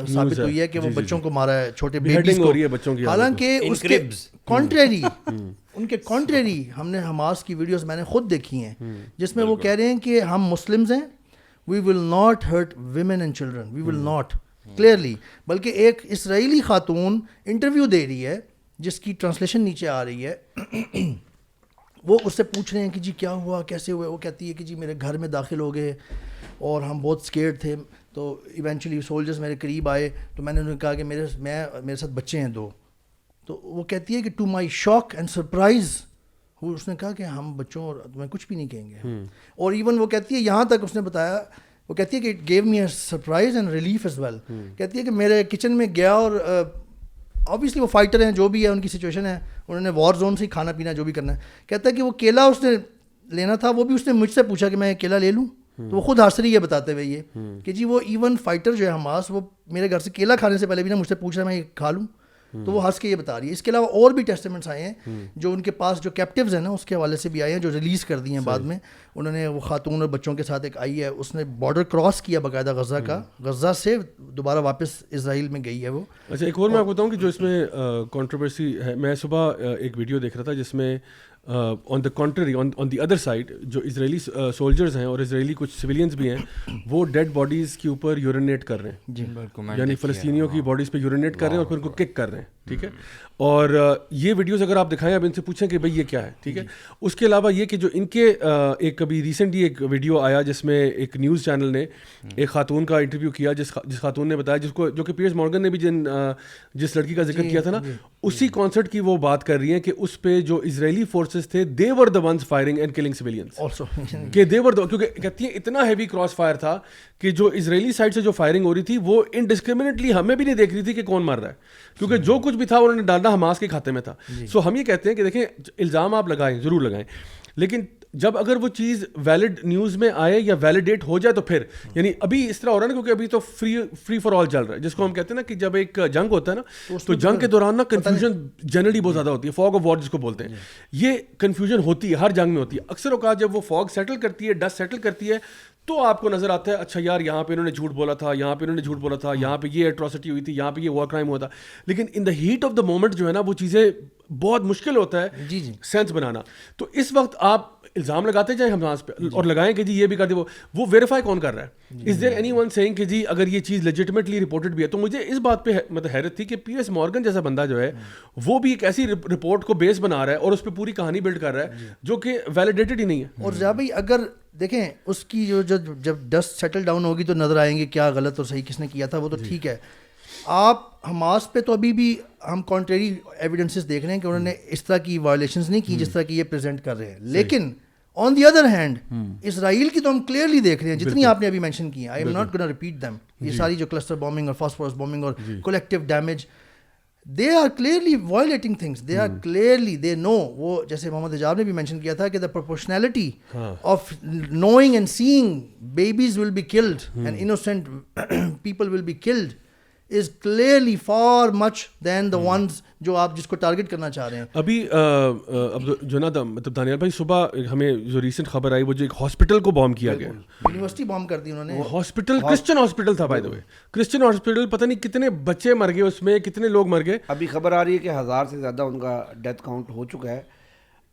ثابت ہوئی ہے کہ وہ بچوں کو مارا ہے, چھوٹے بیبیز کو, حالانکہ اس کے کانٹریری ان کے کانٹریری ہم نے حماس کی ویڈیوز میں نے خود دیکھی ہیں جس میں وہ کہہ رہے ہیں کہ ہم مسلمز ہیں, we will not hurt women and children, we will not, clearly. بلکہ ایک اسرائیلی خاتون انٹرویو دے رہی ہے جس کی ٹرانسلیشن نیچے آ رہی ہے, وہ اس سے پوچھ رہے ہیں کہ جی کیا ہوا, کیسے ہوئے. وہ کہتی ہے کہ جی میرے گھر میں داخل ہو گئے اور ہم بہت اسکیئرڈ تھے, تو ایونچولی سولجرز میرے قریب آئے, تو میں نے انہیں کہا کہ میرے ساتھ بچے ہیں 2. تو وہ کہتی ہے کہ to my shock and surprise, اس نے کہا کہ ہم بچوں اور تمہیں کچھ بھی نہیں کہیں گے. اور ایون وہ کہتی ہے یہاں تک اس نے بتایا, وہ کہتی ہے کہ it gave me a surprise and relief as well. کہتی ہے کہ میرے کچن میں گیا, اور آبویسلی وہ فائٹر ہیں, جو بھی ہے ان کی سچویشن ہے, انہوں نے وار زون سے ہی کھانا پینا جو بھی کرنا ہے. کہتا ہے کہ وہ کیلا اس نے لینا تھا, وہ بھی اس نے مجھ سے پوچھا کہ میں کیلا لے لوں. تو وہ خود ہنس رہی ہے بتاتے ہوئے یہ کہ جی وہ ایون فائٹر جو ہے حماس, وہ میرے گھر سے کیلا کھانے سے پہلے بھی نا مجھ سے پوچھ رہا ہے میں یہ کھا لوں. تو وہ ہنس کے یہ بتا رہی ہے. اس کے علاوہ اور بھی ٹیسٹیمنٹس آئے ہیں جو ان کے پاس جو کیپٹیوز ہیں نا اس کے حوالے سے بھی آئے ہیں, جو ریلیز کر دی ہیں بعد میں. انہوں نے وہ خاتون اور بچوں کے ساتھ ایک آئی ہے, اس نے بارڈر کراس کیا باقاعدہ غزہ کا, غزہ سے دوبارہ واپس اسرائیل میں گئی ہے وہ. اچھا ایک اور میں آپ کو بتاؤں کہ جو اس میں کنٹروورسی ہے, میں صبح ایک ویڈیو دیکھ رہا تھا جس میں on the country on the other side جو اسرائیلی سولجرز ہیں اور اسرائیلی کچھ سویلینس بھی ہیں وہ ڈیڈ باڈیز کے اوپر یورینیٹ کر رہے ہیں, یعنی فلسطینیوں کی باڈیز پہ یورینیٹ کر رہے ہیں اور پھر ان کو کک کر رہے ہیں. ٹھیک ہے, اور یہ ویڈیوز اگر آپ دکھائیں اب ان سے پوچھیں کہ بھائی یہ کیا ہے. ٹھیک ہے, اس کے علاوہ یہ کہ جو ان کے ایک کبھی ریسنٹلی ایک ویڈیو آیا جس میں ایک نیوز چینل نے ایک خاتون کا انٹرویو کیا جس خاتون نے بتایا, جس کو جو کہ پیئرس مورگن نے بھی جس لڑکی کا ذکر کیا تھا نا, اسی کانسرٹ کی وہ بات کر رہی ہیں کہ اس پہ جو اسرائیلی فورسز تھے they were the ones firing and killing civilians also کہ they were the, کیونکہ کہتی ہیں اتنا ہیوی کراس فائر تھا کہ جو اسرائیلی سائڈ سے جو فائرنگ ہو رہی تھی وہ انڈسکریمنیٹلی ہمیں بھی نہیں دیکھ رہی تھی کہ کون مار رہا ہے, کیونکہ جو کچھ بھی تھا انہوں نے ڈالنا حماس کے کھاتے میں تھا. سو ہم یہ کہتے ہیں کہ دیکھیں الزام آپ لگائیں ضرور لگائیں, لیکن جب اگر وہ چیز ویلڈ نیوز میں آئے یا ویلیڈیٹ ہو جائے تو پھر, یعنی ابھی اس طرح ہو رہا ہے نا کیونکہ ابھی تو فری فار آل چل رہا ہے, جس کو ہم کہتے ہیں نا کہ جب ایک جنگ ہوتا ہے نا تو جنگ کے دوران نا کنفیوژن جنرلی بہت زیادہ ہوتی ہے, فاگ آف وار جس کو بولتے ہیں. یہ کنفیوژن ہوتی ہے ہر جنگ میں ہوتی ہے. اکثر اوقات جب وہ فاگ سیٹل کرتی ہے, ڈسٹ سیٹل کرتی ہے, تو آپ کو نظر آتا ہے اچھا یار یہاں پہ انہوں نے جھوٹ بولا تھا, یہاں پہ انہوں نے جھوٹ بولا تھا, یہاں پہ یہ اٹراسٹی ہوئی تھی, یہاں پہ یہ وار کرائم ہوا تھا. لیکن in the heat of the moment جو ہے نا وہ چیزیں بہت مشکل ہوتا ہے سینس بنانا. تو اس وقت آپ الزام لگاتے جائیں حماس پہ اور لگائیں کہ جی یہ بھی کر دے, وہ ویریفائی کون کر رہا ہے؟ از دیر اینی ون سیئنگ کہ جی اگر یہ چیز لیجٹمیٹلی رپورٹڈ بھی ہے؟ تو مجھے اس بات پہ مطلب حیرت تھی کہ پی ایس مورگن جیسا بندہ جو ہے وہ بھی ایک ایسی رپورٹ کو بیس بنا رہا ہے اور اس پہ پوری کہانی بلڈ کر رہا ہے جو کہ ویلیڈیٹڈ ہی نہیں ہے. اور ضیاء بھائی اگر دیکھیں اس کی جو جب ڈسٹ سیٹل ڈاؤن ہوگی تو نظر آئیں گے کیا غلط اور صحیح کس نے کیا تھا, وہ تو ٹھیک ہے. آپ حماس پہ تو ابھی بھی ہم کانٹریری ایویڈنسز دیکھ رہے ہیں کہ انہوں نے اس طرح کی وائلیشنز نہیں کی جس طرح کی یہ پریزنٹ کر رہے ہیں. لیکن آن دی ادر ہینڈ اسرائیل کی تو ہم کلیئرلی دیکھ رہے ہیں جتنی آپ نے ابھی مینشن کی ہیں. I am not gonna repeat them. یہ ساری جو کلسٹر بامبنگ اور فاسفورس بامبنگ اور collective damage, they are clearly violating things. They are clearly, they know. وہ جیسے محمد حجاب نے بھی مینشن کیا تھا کہ the proportionality of knowing and seeing babies will be killed and innocent people will be killed is clearly far much than the ones جو آپ جس کو ٹارگٹ کرنا چاہ رہے ہیں. ابھی جو نا مطلب دانیال بھائی صبح ہمیں جو ریسنٹ خبر آئی وہ جو ایک ہاسپٹل کو بام کیا گیا, یونیورسٹی بام کر دی انہوں نے. ہاسپٹل کرسچن ہاسپٹل تھا by the way, Christian hospital, پتہ نہیں کتنے بچے مر گئے اس میں, کتنے لوگ مر گئے. ابھی خبر آ رہی ہے کہ 1000 سے زیادہ ان کا ڈیتھ کاؤنٹ ہو چکا ہے.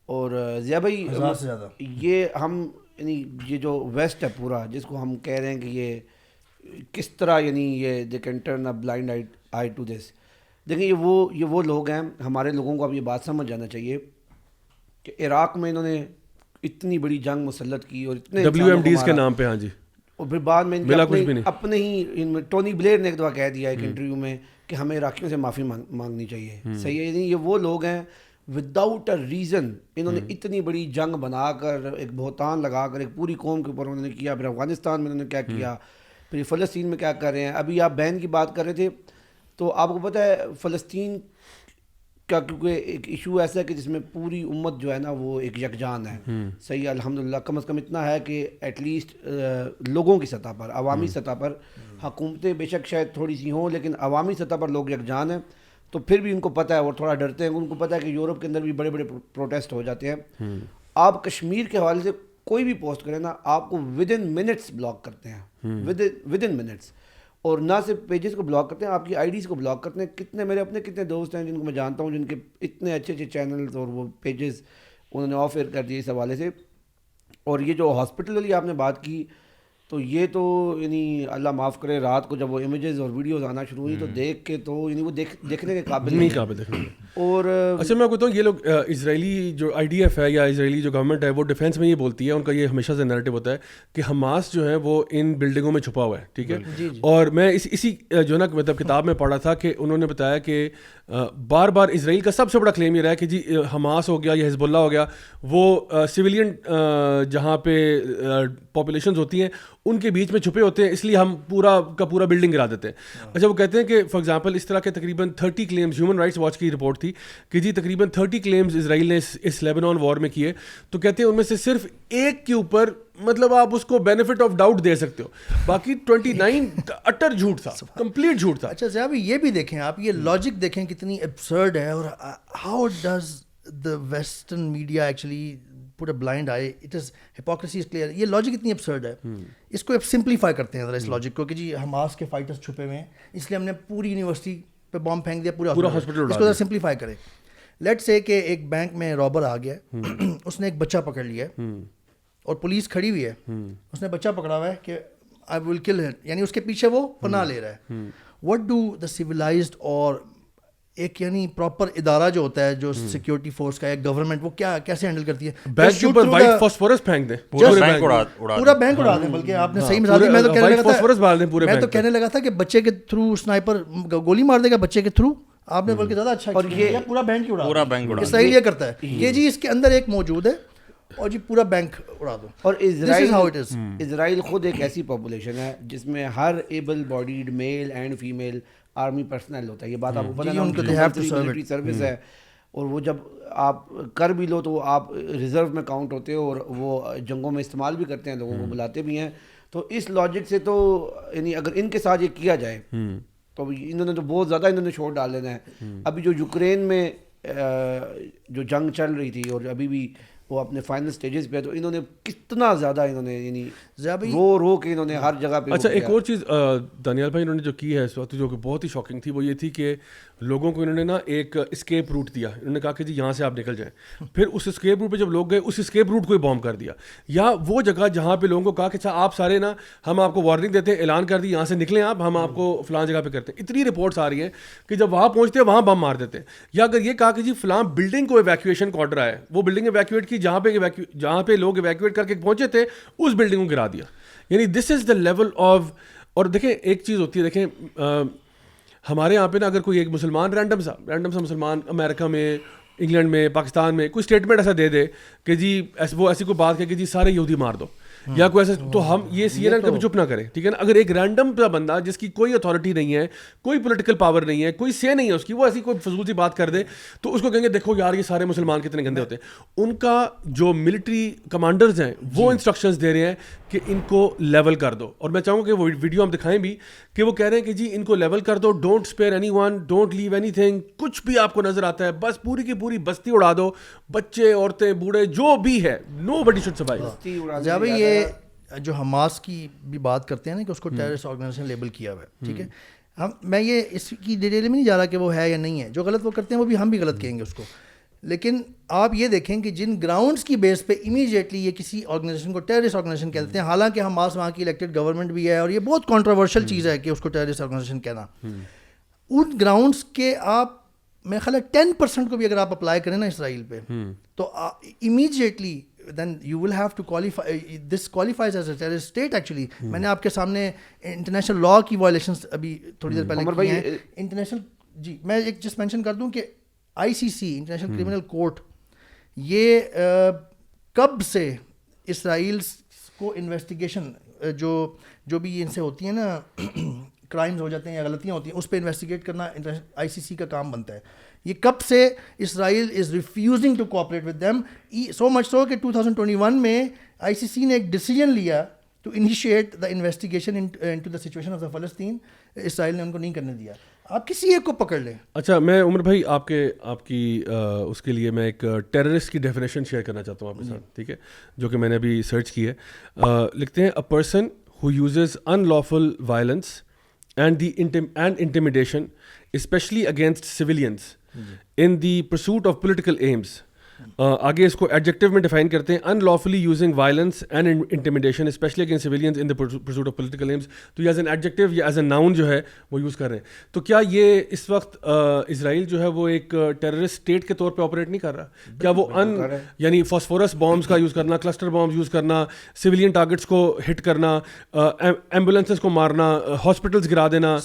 اور ضیاء بھائی 1000 سے زیادہ یہ ہم یعنی یہ جو ویسٹ ہے پورا جس کو ہم کہہ رہے ہیں کہ یہ کس طرح یعنی یہ they can turn a blind eye to this. دیکھیں یہ وہ لوگ ہیں, ہمارے لوگوں کو اب یہ بات سمجھ جانا چاہیے کہ عراق میں انہوں نے اتنی بڑی جنگ مسلط کی اور اتنے WMDs کے نام پہ, ہاں جی, اور پھر بعد میں اپنے ہی ٹونی بلیئر نے ایک دفعہ کہہ دیا ایک انٹرویو میں کہ ہمیں عراقیوں سے معافی مانگنی چاہیے. صحیح ہے, یعنی یہ وہ لوگ ہیں وداؤٹ اے ریزن انہوں نے اتنی بڑی جنگ بنا کر ایک بہتان لگا کر ایک پوری قوم کے اوپر انہوں نے کیا. پھر افغانستان میں انہوں نے کیا کیا, پھر فلسطین میں کیا کر رہے ہیں. ابھی آپ بین کی بات کر رہے تھے تو آپ کو پتہ ہے فلسطین کا کیونکہ ایک ایشو ایسا ہے کہ جس میں پوری امت جو ہے نا وہ ایک یکجان ہے. صحیح ہے, الحمدللہ کم از کم اتنا ہے کہ ایٹ لیسٹ لوگوں کی سطح پر, عوامی سطح پر, حکومتیں بے شک شاید تھوڑی سی ہوں لیکن عوامی سطح پر لوگ یکجان ہیں. تو پھر بھی ان کو پتہ ہے اور تھوڑا ڈرتے ہیں, ان کو پتہ ہے کہ یورپ کے اندر بھی بڑے بڑے پروٹیسٹ ہو جاتے ہیں. آپ کشمیر کے حوالے سے کوئی بھی پوسٹ کریں نا آپ کو ود ان منٹس بلاک کرتے ہیں, ود ان منٹس. اور نہ صرف پیجز کو بلاک کرتے ہیں, آپ کی آئی ڈیز کو بلاک کرتے ہیں. کتنے میرے اپنے کتنے دوست ہیں جن کو میں جانتا ہوں جن کے اتنے اچھے اچھے چینلز اور وہ پیجز انہوں نے آف ایئر کر دیے اس حوالے سے. اور یہ جو ہاسپٹل والی آپ نے بات کی تو یہ تو یعنی اللہ معاف کرے, رات کو جب وہ امیجز اور ویڈیوز آنا شروع ہوئی تو دیکھ کے تو یعنی وہ دیکھنے کے قابل نہیں قابل دیکھنے. اور اچھا میں کہتا ہوں یہ لوگ اسرائیلی جو IDF ہے یا اسرائیلی جو گورنمنٹ ہے وہ ڈیفینس میں یہ بولتی ہے, ان کا یہ ہمیشہ سے نیریٹو ہوتا ہے کہ حماس جو ہے وہ ان بلڈنگوں میں چھپا ہوا ہے. ٹھیک ہے, اور میں اسی جو ہے نا مطلب کتاب میں پڑھا تھا کہ انہوں نے بتایا کہ بار بار اسرائیل کا سب سے بڑا کلیم یہ رہا ہے کہ جی حماس ہو گیا یا حزب اللہ ہو گیا, وہ سویلین جہاں پہ پاپولیشنز ہوتی ہیں ان کے بیچ میں چھپے ہوتے ہیں, اس لیے ہم پورا کا پورا بلڈنگ گرا دیتے ہیں. اچھا وہ کہتے ہیں کہ فار ایگزامپل اس طرح کے تقریباً 30 کلیمز, ہیومن رائٹس واچ کی رپورٹ تھی کہ جی تقریباً 30 کلیمز اسرائیل نے اس لیبنان وار میں کیے, تو کہتے ہیں ان میں سے صرف ایک کے اوپر مطلب آپ اس کو بینیفٹ آف ڈاؤٹ دے سکتے ہو, باقی 29 اٹر جھوٹ تھا, کمپلیٹ جھوٹ تھا. اچھا ضیاء یہ بھی دیکھیں آپ, یہ لاجک دیکھیں کتنی ایبسرڈ ہے, اور how does the western media actually put a blind eye. It is hypocrisy is clear. یہ لاجک اتنی absurd ہے, اس کو سمپلیفائی کرتے ہیں ذرا اس لاجک کو کہ جی حماس کے فائٹرز چھپے ہوئے ہیں اس لیے ہم نے پوری یونیورسٹی پہ بامب پھینک دیا, پورا ہاسپٹل. اس کو ذرا سمپلیفائی کریں. لیٹ سے کہ ایک بینک میں رابر آ گیا, اس نے ایک بچہ پکڑ لیا اور پولیس کھڑی ہوئی ہے, اس نے بچہ پکڑا ہوا ہے کہ I will kill him, یعنی اس کے پیچھے وہ پناہ لے رہا ہے. What do the civilized اور ایک یعنی پراپر ادارہ جو ہوتا ہے جو سیکیورٹی فورس کا یا گورنمنٹ, وہ کیا کیسے ہینڈل کرتی ہے؟ بینک کے اوپر وائٹ فاسفورس پھینک دیں, پورا بینک اڑا دیں. بلکہ آپ نے صحیح مثال دی, میں تو کہنے لگا تھا کہ بچے کے تھرو سنائپر گولی مار دے گا بچے کے تھرو, آپ نے بلکہ زیادہ اچھا کیا, پورا بینک ہی اڑا دو. اسرائیل یہ کرتا ہے کہ جی اس کے اندر ایک موجود ہے اور جی پورا بینک اڑا دو. اور اسرائیل خود ایک ایسی پاپولیشن ہے جس میں ہر able bodied male and female army personnel ہوتا ہے. یہ بات آپ کو پتہ ہے, ان کو ملٹری سروس ہے, اور وہ جب آپ کر بھی لو تو آپ ریزرو میں کاؤنٹ ہوتے ہو, اور وہ جنگوں میں استعمال بھی کرتے ہیں, لوگوں کو بلاتے بھی ہیں. تو اس لاجک سے تو یعنی اگر ان کے ساتھ یہ کیا جائے تو انہوں نے تو بہت زیادہ انہوں نے شوٹ ڈال دینا ہے. ابھی جو یوکرین میں جو جنگ چل رہی تھی اور ابھی بھی وہ اپنے فائنل سٹیجز پہ, تو انہوں نے کتنا زیادہ انہوں نے یعنی رو کے انہوں نے ہر جگہ پہ. اچھا ایک اور چیز دانیال بھائی انہوں نے جو کی ہے اس وقت جو کہ بہت ہی شاکنگ تھی, وہ یہ تھی کہ لوگوں کو انہوں نے نا ایک اسکیپ روٹ دیا. انہوں نے کہا کہ جی یہاں سے آپ نکل جائیں. پھر اس اسکیپ روٹ پہ جب لوگ گئے, اس اسکیپ روٹ کو ہی بوم کر دیا. یا وہ جگہ جہاں پہ لوگوں کو کہا کہ اچھا آپ سارے نا ہم آپ کو وارننگ دیتے ہیں, اعلان کر دی یہاں سے نکلیں آپ, ہم آپ کو فلاں جگہ پہ کرتے ہیں. اتنی رپورٹس آ رہی ہیں کہ جب وہاں پہنچتے ہیں وہاں بم مار دیتے ہیں. یا اگر یہ کہا کہ جی فلاں بلڈنگ کو ایویکویشن کا آرڈر آیا, وہ بلڈنگ ایویکویٹ کی جہاں پہ لوگ ایویکویٹ کر کے پہنچے تھے, اس بلڈنگ کو گرا دیا. یعنی دس از دا لیول آف. اور دیکھیں ایک چیز ہوتی ہے, دیکھیں ہمارے یہاں پہ نا اگر کوئی ایک مسلمان رینڈم سا مسلمان امریکہ میں, انگلینڈ میں, پاکستان میں کوئی اسٹیٹمنٹ ایسا دے دے کہ جی وہ ایسی کوئی بات کہ جی سارے یہودی مار دو یا کوئی ایسا, تو ہم یہ سی این این کبھی چپ نہ کریں, ٹھیک ہے نا. اگر ایک رینڈم سا بندہ جس کی کوئی اتھارٹی نہیں ہے, کوئی پولیٹیکل پاور نہیں ہے, کوئی سے نہیں ہے اس کی, وہ ایسی کوئی فضول سی بات کر دے, تو اس کو کہیں گے دیکھو یار یہ سارے مسلمان کتنے گندے ہوتے ہیں. ان کا جو ملٹری کمانڈرز ہیں وہ انسٹرکشنز دے رہے ہیں کہ ان کو لیول کر دو. اور میں چاہوں گا کہ وہ ویڈیو ہم دکھائیں بھی کہ وہ کہہ رہے ہیں کہ جی ان کو لیول کر دو, don't spare anyone, don't leave anything, کچھ بھی آپ کو نظر آتا ہے بس پوری کی پوری بستی اڑا دو, بچے عورتیں بوڑھے جو بھی ہے, نو بڈی شوڈ سروائیو. جب یہ جو حماس کی بھی بات کرتے ہیں نا کہ اس کو ٹیررسٹ آرگنائزیشن لیبل کیا ہوا ہے, ٹھیک ہے, میں یہ اس کی ڈیٹیل میں نہیں جا رہا کہ وہ ہے یا نہیں ہے, جو غلط وہ کرتے ہیں وہ بھی ہم بھی غلط کہیں گے اس کو. لیکن آپ یہ دیکھیں کہ جن گراؤنڈس کی بیس پہ امیجیٹلی یہ کسی آرگنائزیشن کو ٹیررسٹ آرگنائزیشن کہتے ہیں, حالانکہ حماس وہاں کی الیکٹڈ گورنمنٹ بھی ہے, اور یہ بہت کنٹروورشل چیز ہے کہ اس کو ٹیررسٹ آرگنائزیشن کہنا. ان گراؤنڈس کے آپ میرے خیال ہے 10% کو بھی اگر آپ اپلائی کریں نا اسرائیل پہ, تو immediately then you will have to qualify, this qualifies as a terrorist state actually. میں نے آپ کے سامنے انٹرنیشنل لا کی وائلیشنز ابھی تھوڑی دیر پہلے کی ہیں. انٹرنیشنل جی میں ایک جسٹ مینشن کر دوں کہ ICC انٹرنیشنل کرمنل کورٹ یہ کب سے اسرائیل کو انویسٹیگیشن جو بھی ان سے ہوتی ہیں نا کرائمز ہو جاتے ہیں یا غلطیاں ہوتی ہیں اس پہ انویسٹیگیٹ کرنا ICC کا کام بنتا ہے. یہ کب سے Israel is refusing to cooperate with them, so much so کہ 2021 میں ICC نے ایک ڈیسیجن لیا to initiate the investigation into the situation of the Palestine. Israel نے ان کو نہیں کرنے دیا. آپ کسی ایک کو پکڑ لیں. اچھا میں عمر بھائی آپ کی اس کے لیے میں ایک ٹیررسٹ کی ڈیفینیشن شیئر کرنا چاہتا ہوں آپ کے ساتھ, ٹھیک ہے, جو کہ میں نے ابھی سرچ کی ہے. لکھتے ہیں a person who uses unlawful violence and intimidation especially against civilians in the pursuit of political aims. آگے اس کو ایڈجیکٹو میں ڈیفائن کرتے ہیں, unlawfully using violence and intimidation especially against civilians in the pursuit of political aims. تو یہ as an adjective یا as a noun جو ہے وہ یوز کر رہے ہیں. تو کیا یہ اس وقت اسرائیل جو ہے وہ ایک ٹیررسٹ اسٹیٹ کے طور پہ آپریٹ نہیں کر رہا؟ کیا وہ یعنی فاسفورس بامبس کا یوز کرنا, کلسٹر بامبس یوز کرنا, سویلین ٹارگیٹس کو ہٹ کرنا, ایمبولینسز کو مارنا, ہاسپٹلس گرا دینا,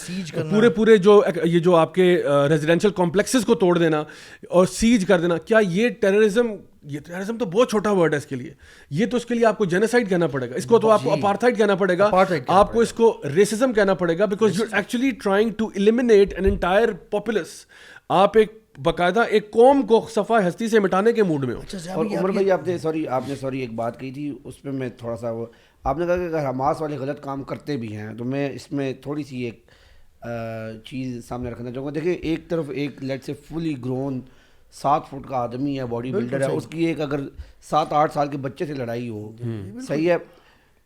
پورے جو آپ کے ریزیڈینشیل کمپلیکسز کو توڑ دینا اور سیج کر دینا, کیا یہ ٹیرر ٹیررزم تو بہت چھوٹا ورڈ ہے اس کے لیے. یہ تو اس کے لیے آپ کو جینوسائڈ کہنا پڑے گا, اس کو تو آپ کو اپارتھائڈ کہنا پڑے گا, آپ کو اس کو ریسزم کہنا پڑے گا, because you are actually trying to eliminate an entire populace. آپ ایک باقاعدہ ایک قوم کو صفحہ ہستی سے مٹانے کے موڈ میں ہو. اور عمر بھائی آپ نے ایک بات کہی تھی, اس پہ میں تھوڑا سا آپ نے کہا کہ اگر حماس والے غلط کام کرتے بھی ہیں تو میں اس میں تھوڑی سی ایک چیز سامنے رکھنا چاہوں گا. دیکھیں ایک طرف ایک لیٹ سے فلی گرون 7 فٹ کا آدمی ہے, باڈی بلڈر ہے, اس کی ایک اگر 7-8 سال کے بچے سے لڑائی ہو, صحیح ہے,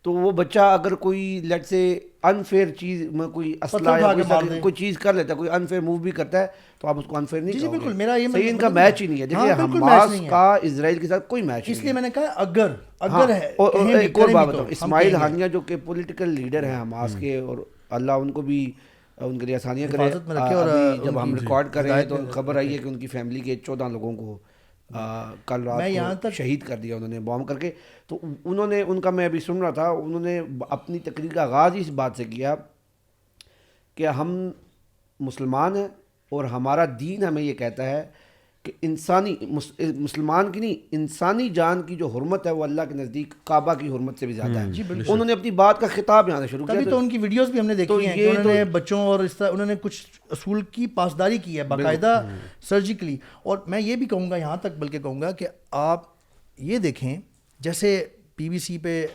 تو وہ بچہ اگر کوئی لیٹ سے انفیئر چیز میں کوئی اسلحہ یا کوئی چیز کر لیتا ہے, کوئی انفیئر موو بھی کرتا ہے, تو آپ اس کو انفیئر نہیں کہو گے. صحیح, ان کا میچ ہی نہیں ہے. دیکھیے حماس کا اسرائیل کے ساتھ کوئی میچ نہیں, اس لیے میں نے کہا اگر ہے. اور ایک اور بات بتاؤں, اسماعیل ہانیہ جو کہ پولیٹیکل لیڈر ہیں حماس کے, اور اللہ ان کو بھی ان کے لیے آسانیاں کرے. جب ہم ریکارڈ کر رہے ہیں تو خبر آئی ہے کہ ان کی فیملی کے 14 لوگوں کو کل رات کو شہید کر دیا انہوں نے بام کر کے. تو انہوں نے, ان کا میں ابھی سن رہا تھا, انہوں نے اپنی تقریر کا آغاز ہی اس بات سے کیا کہ ہم مسلمان ہیں اور ہمارا دین ہمیں یہ کہتا ہے کہ انسانی مسلمان کی نہیں, انسانی جان کی جو حرمت ہے وہ اللہ کے نزدیک کعبہ کی حرمت سے بھی زیادہ ہے. انہوں نے اپنی بات کا خطاب یہاں سے شروع کیا. تو ان کی ویڈیوز بھی ہم نے دیکھی ہیں, انہوں نے بچوں اور اس طرح انہوں نے کچھ اصول کی پاسداری کی ہے باقاعدہ سرجیکلی. اور میں یہ بھی کہوں گا, یہاں تک بلکہ کہوں گا کہ آپ یہ دیکھیں, جیسے BBC پہ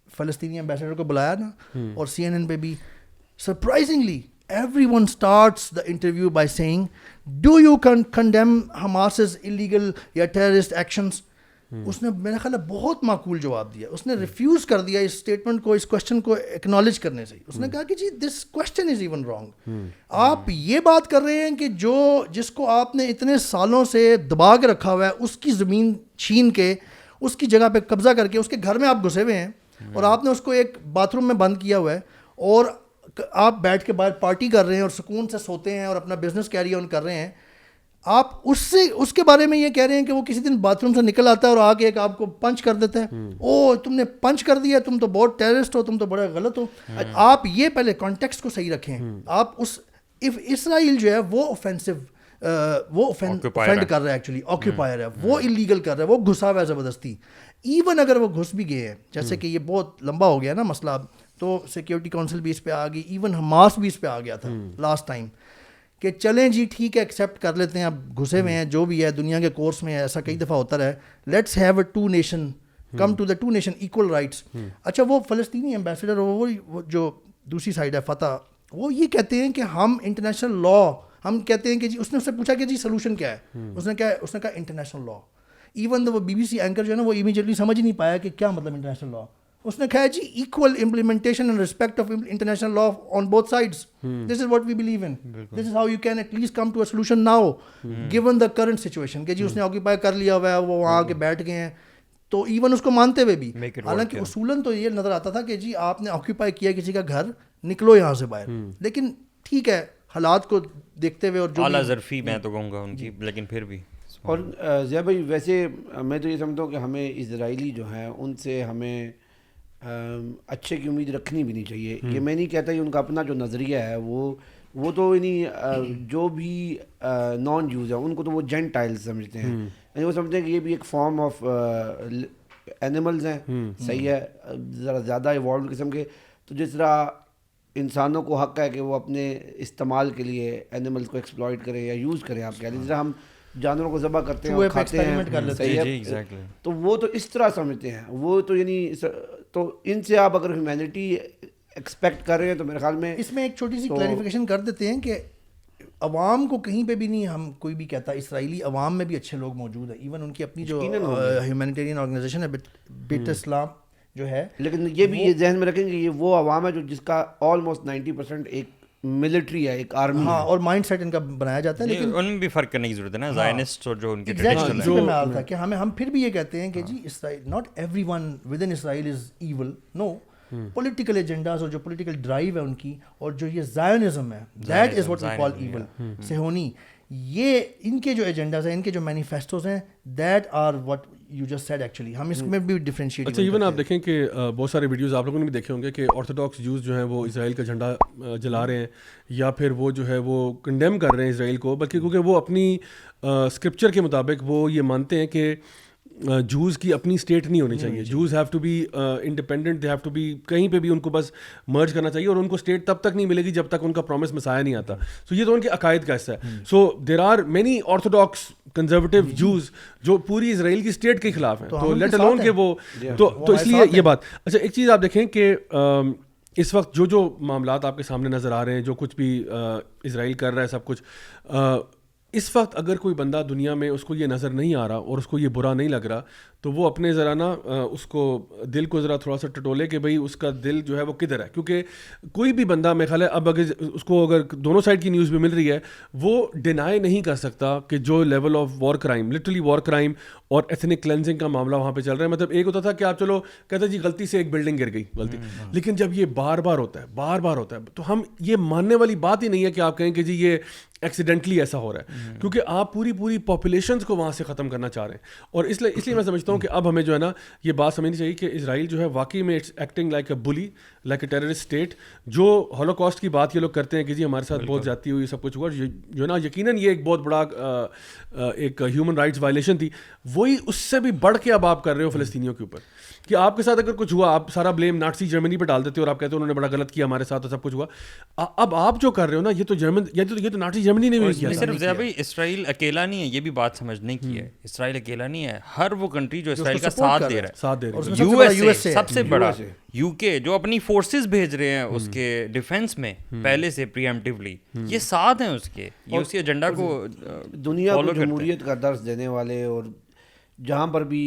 فلسطینی ایمبیسڈر کو بلایا نا, اور CNN پہ بھی, surprisingly everyone starts the interview by saying, do you condemn Hamas's illegal یا terrorist actions? اس نے میرا خیال ہے بہت معقول جواب دیا. اس نے ریفیوز کر دیا اس اسٹیٹمنٹ کو, اس کوشچن کو ایکنالج کرنے سے. اس نے کہا کہ جی this question is even wrong. آپ یہ بات کر رہے ہیں کہ جس کو آپ نے اتنے سالوں سے دبا کے رکھا ہوا ہے, اس کی زمین چھین کے, اس کی جگہ پہ قبضہ کر کے, اس کے گھر میں آپ گھسے ہوئے ہیں, اور آپ نے اس کو ایک باتھ روم میں بند کیا ہوا ہے, اور آپ بیٹھ کے باہر پارٹی کر رہے ہیں اور سکون سے سوتے ہیں اور اپنا بزنس کیری آن کر رہے ہیں. آپ اس کے بارے میں یہ کہہ رہے ہیں کہ وہ کسی دن باتھ روم سے نکل آتا ہے اور آ کے ایک آپ کو پنچ کر دیتا ہے. او تم نے پنچ کر دیا, تم تو بہت ٹیررسٹ ہو, تم تو بڑا غلط ہو. آپ یہ پہلے کانٹیکسٹ کو صحیح رکھیں. آپ اسرائیل جو ہے وہ اوفینڈ کر رہا ہے, ایکچولی آکیوپائر ہے, وہ اللیگل کر رہا ہے, وہ گھسا ہوا ہے زبردستی. ایون اگر وہ گھس بھی گئے ہیں, جیسے کہ یہ بہت لمبا ہو گیا نا مسئلہ, تو سیکیورٹی کونسل بھی اس پہ آ گئی, ایون حماس بھی اس پہ آ گیا تھا لاسٹ ٹائم, کہ چلیں جی ٹھیک ہے ایکسیپٹ کر لیتے ہیں, اب گھسے ہوئے ہیں, جو بھی ہے دنیا کے کورس میں ایسا کئی دفعہ ہوتا رہا ہے, let's have a 2 nation, come to the 2 nation equal rights. اچھا, وہ فلسطینی ایمبیسڈر, وہ جو دوسری سائڈ ہے فتح, وہ یہ کہتے ہیں کہ ہم انٹرنیشنل لا, ہم کہتے ہیں کہ جی, اس نے اس سے پوچھا کہ جی سولوشن کیا ہے, اس نے کہا انٹرنیشنل لا. ایون وہ BBC اینکر جو ہے نا, وہ امیجیٹلی سمجھ ہی نہیں پایا کہ کیا مطلب انٹرنیشنل لا. اس نے کہا جی equal implementation and respect of international law on both sides, this is what we believe in, this is how you can at least come to a solution now given the current situation. کہ جی اس نے occupy کر لیا ہوا ہے, وہ وہاں آ کے بیٹھ گئے ہیں, تو ایون اس کو مانتے ہوئے بھی, حالانکہ اصولاً تو یہ نظر آتا تھا کہ جی آپ نے آکیوپائی کیا کسی کا گھر, نکلو یہاں سے باہر. لیکن ٹھیک ہے, حالات کو دیکھتے ہوئے, اور جو اعلیٰ ظرفی میں تو کہوں گا ان کی, لیکن پھر بھی. اور ضیاء بھائی ویسے میں تو یہ سمجھتا ہوں کہ ہمیں اسرائیلی جو ہیں ان سے ہمیں اچھے کی امید رکھنی بھی نہیں چاہیے. یہ میں نہیں کہتا کہ ان کا اپنا جو نظریہ ہے وہ تو نہیں, جو بھی نان جوز ہیں ان کو تو وہ جینٹائل سمجھتے ہیں, یعنی وہ سمجھتے ہیں کہ یہ بھی ایک فارم آف اینیملز ہیں, صحیح ہے, ذرا زیادہ ایوالوڈ قسم کے. تو جس طرح انسانوں کو حق ہے کہ وہ اپنے استعمال کے لیے اینیملز کو ایکسپلائٹ کریں یا یوز کریں, آپ کہہ لیں, جس طرح ہم جانوروں کو ذبح کرتے ہیں اور کھاتے ہیں, صحیح ہے, تو وہ تو اس طرح سمجھتے ہیں. وہ تو یعنی تو ان سے آپ اگر ہیومینٹی ایکسپیکٹ کر رہے ہیں تو میرے خیال میں اس میں ایک چھوٹی سی کلیریفیکیشن کر دیتے ہیں کہ عوام کو کہیں پہ بھی نہیں ہم کوئی بھی کہتا, اسرائیلی عوام میں بھی اچھے لوگ موجود ہیں. ایون ان کی اپنی جو ہیومینیٹیرین آرگنائزیشن ہے بیت اسلام جو ہے, لیکن یہ بھی یہ ذہن میں رکھیں کہ یہ وہ عوام ہے جو جس کا آلموسٹ 90% ایک ملٹری ہے, ایک آرمی, ہاں, اور مائنڈ سیٹ ان کا بنایا جاتا ہے. لیکن ان میں بھی فرق کرنے کی ضرورت ہے نا, زائنسٹ اور جو ان کے ٹریڈیشنل جو میں آتا ہے کہ ہم پھر بھی یہ کہتے ہیں کہ جی Israel, not everyone within Israel is evil, no, political agendas اور جو پولیٹیکل ڈرائیو ہے ان کی, اور جو یہ زائنزم ہے, that is what we call evil. صہیونی, یہ ان کے جو ایجنڈاز ہیں, ان کے جو مینیفیسٹوز ہیں, that are what you just said actually. ہم اس میں بھی ڈفرینشیٹ. اچھا ایون آپ دیکھیں کہ بہت سارے ویڈیوز آپ لوگوں نے بھی دیکھے ہوں گے کہ آرتھوڈاکس جوز جو ہیں وہ اسرائیل کا جھنڈا جلا رہے ہیں, یا پھر وہ جو ہے وہ کنڈیم کر رہے ہیں اسرائیل کو, بلکہ کیونکہ وہ اپنی اسکرپچر کے مطابق وہ یہ مانتے ہیں کہ جوز کی اپنی اسٹیٹ نہیں ہونی چاہیے. Jews have to be independent, they have to be, کہیں پہ بھی ان کو بس مرج کرنا چاہیے, اور ان کو اسٹیٹ تب تک نہیں ملے گی جب تک ان کا پرومس مسایا نہیں آتا. سو یہ تو ان کے عقائد کا حصہ ہے. So there are many orthodox conservative Jews جو پوری اسرائیل کی اسٹیٹ کے خلاف ہیں, تو لیٹ الون کہ وہ تو اس لیے یہ بات. اچھا ایک چیز آپ دیکھیں کہ اس وقت جو معاملات آپ کے سامنے نظر آ رہے ہیں, جو کچھ بھی اسرائیل کر رہا ہے سب کچھ, اس وقت اگر کوئی بندہ دنیا میں اس کو یہ نظر نہیں آ رہا اور اس کو یہ برا نہیں لگ رہا, تو وہ اپنے ذرا نا اس کو دل کو ذرا تھوڑا سا ٹٹولے کہ بھائی اس کا دل جو ہے وہ کدھر ہے. کیونکہ کوئی بھی بندہ میرا خیال ہے اب اگر اس کو اگر دونوں سائڈ کی نیوز بھی مل رہی ہے, وہ ڈینائی نہیں کر سکتا کہ جو level of war crime, literally war crime اور ایتھنک کلینزنگ کا معاملہ وہاں پہ چل رہا ہے. مطلب ایک ہوتا تھا کہ آپ چلو کہتے جی غلطی سے ایک بلڈنگ گر گئی غلطی, لیکن جب یہ بار بار ہوتا ہے تو ہم یہ ماننے والی بات ہی نہیں ہے کہ آپ کہیں کہ جی یہ ایکسیڈنٹلی ایسا ہو رہا ہے, کیونکہ آپ پوری پاپولیشنز کو وہاں سے ختم کرنا چاہ رہے ہیں. اور اس لیے میں سمجھتا ہوں کہ اب ہمیں جو ہے نا یہ بات سمجھنی چاہیے کہ اسرائیل جو ہے واقعی میں اٹس ایکٹنگ لائک اے بلی, لائک اے ٹیررسٹ اسٹیٹ. جو ہولوکاسٹ کی بات یہ لوگ کرتے ہیں کہ جی ہمارے ساتھ بہت زیادتی ہوئی, سب کچھ ہوا, جو ہے نا یقیناً یہ ایک بہت بڑا ایک ہیومن رائٹس وائلیشن تھی. وہی اس سے بھی بڑھ کے اب آپ کر رہے ہو فلسطینیوں کے اوپر, کہ آپ کے ساتھ اگر کچھ ہوا آپ سارا بلیم نازی جرمنی پہ ڈال دیتے اور آپ کہتے ہو انہوں نے بڑا غلط کیا ہمارے ساتھ اور سب کچھ ہوا. اب آپ جو کر رہے ہو نا, یہ تو نازی جرمنی نے بھی کیا. صرف بھائی اسرائیل اکیلا نہیں ہے, یہ بھی بات سمجھنے کی ہے. اسرائیل اکیلا نہیں ہے, ہر وہ کنٹری جو اسرائیل کا ساتھ دے رہا ہے, یو ایس اے سب سے بڑا, یو کے جو اپنی فورسز بھیج رہے ہیں اس کے ڈیفینس میں پہلے سے پریمپٹیولی, یہ ساتھ ہیں اس کے, یہ اسی ایجنڈا کو دنیا کو جمہوریت کا درس دینے والے. اور جہاں پر بھی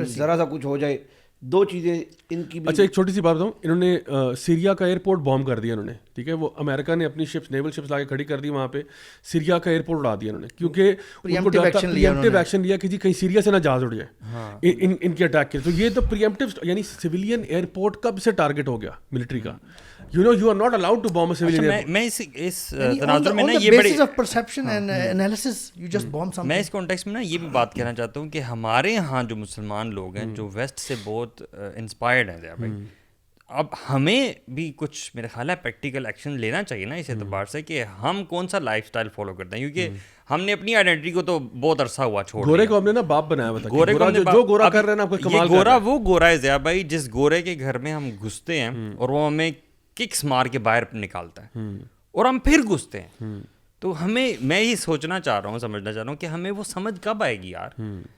ذرا سا کچھ ہو جائے, دو چیزیں ان کی. اچھا ایک چھوٹی سی بات بتاؤں, انہوں نے سیریا کا ایئرپورٹ بام کر دیا انہوں نے, ٹھیک ہے, وہ امریکہ نے اپنی شپس نیول شپس لا کے کھڑی کر دی وہاں پہ, سیریا کا ایئرپورٹ اڑا دیا انہوں نے, کیونکہ پریمپٹیو ایکشن لیا کہ جی کہیں سیریا سے نہ جہاز اڑ جائے ان کے اٹیک کے. تو یہ تو پریمپٹیو یعنی سویلین ایئرپورٹ کب سے ٹارگیٹ ہو گیا ملٹری کا. You are not allowed to bomb a civilian airport. میں اس تناظر میں نا یہ بڑی perception and analysis you just bomb something. میں اس کانٹیکسٹ میں نا یہ بھی بات کہنا چاہتا ہوں کہ ہمارے ہاں جو مسلمان لوگ ہیں جو ویسٹ سے بہت انسپائرڈ ہیں بھائی, اب ہمیں بھی کچھ میرے خیال ہے پریکٹیکل ایکشن لینا چاہیے نا اس اعتبار سے کہ ہم کون سا لائف اسٹائل فالو کرتے ہیں, کیونکہ ہم نے اپنی آئیڈینٹی کو تو بہت عرصہ ہوا چھوڑ دیا. گورے کو ہم نے نا باپ بنایا ہوا تھا, گورے کو جو گورا کر رہے ہیں نا کوئی کمال. گورا وہ گورا ہے ضیاء بھائی جس گورے کے گھر میں ہم گھستے ہیں اور وہ ہمیں ککس مار کے باہر نکالتا ہے اور ہم پھر گھستے ہیں. تو ہمیں, میں یہ سوچنا چاہ رہا ہوں, سمجھنا چاہ رہا ہوں کہ ہمیں وہ سمجھ کب آئے گی یار,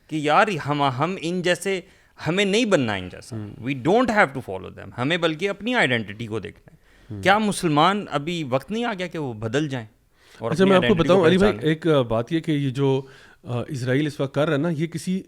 کہ یار ہم ان جیسے ہمیں نہیں بننا ان جیسا. We don't have to follow them, ہمیں بلکہ اپنی آئیڈینٹی کو دیکھنا ہے. کیا مسلمان ابھی وقت نہیں آ گیا کہ وہ بدل جائیں؟ اچھا میں آپ کو بتاؤں علی بھائی, ایک بات یہ کہ یہ جو اسرائیل اس وقت کر رہا ہے نا, یہ کسی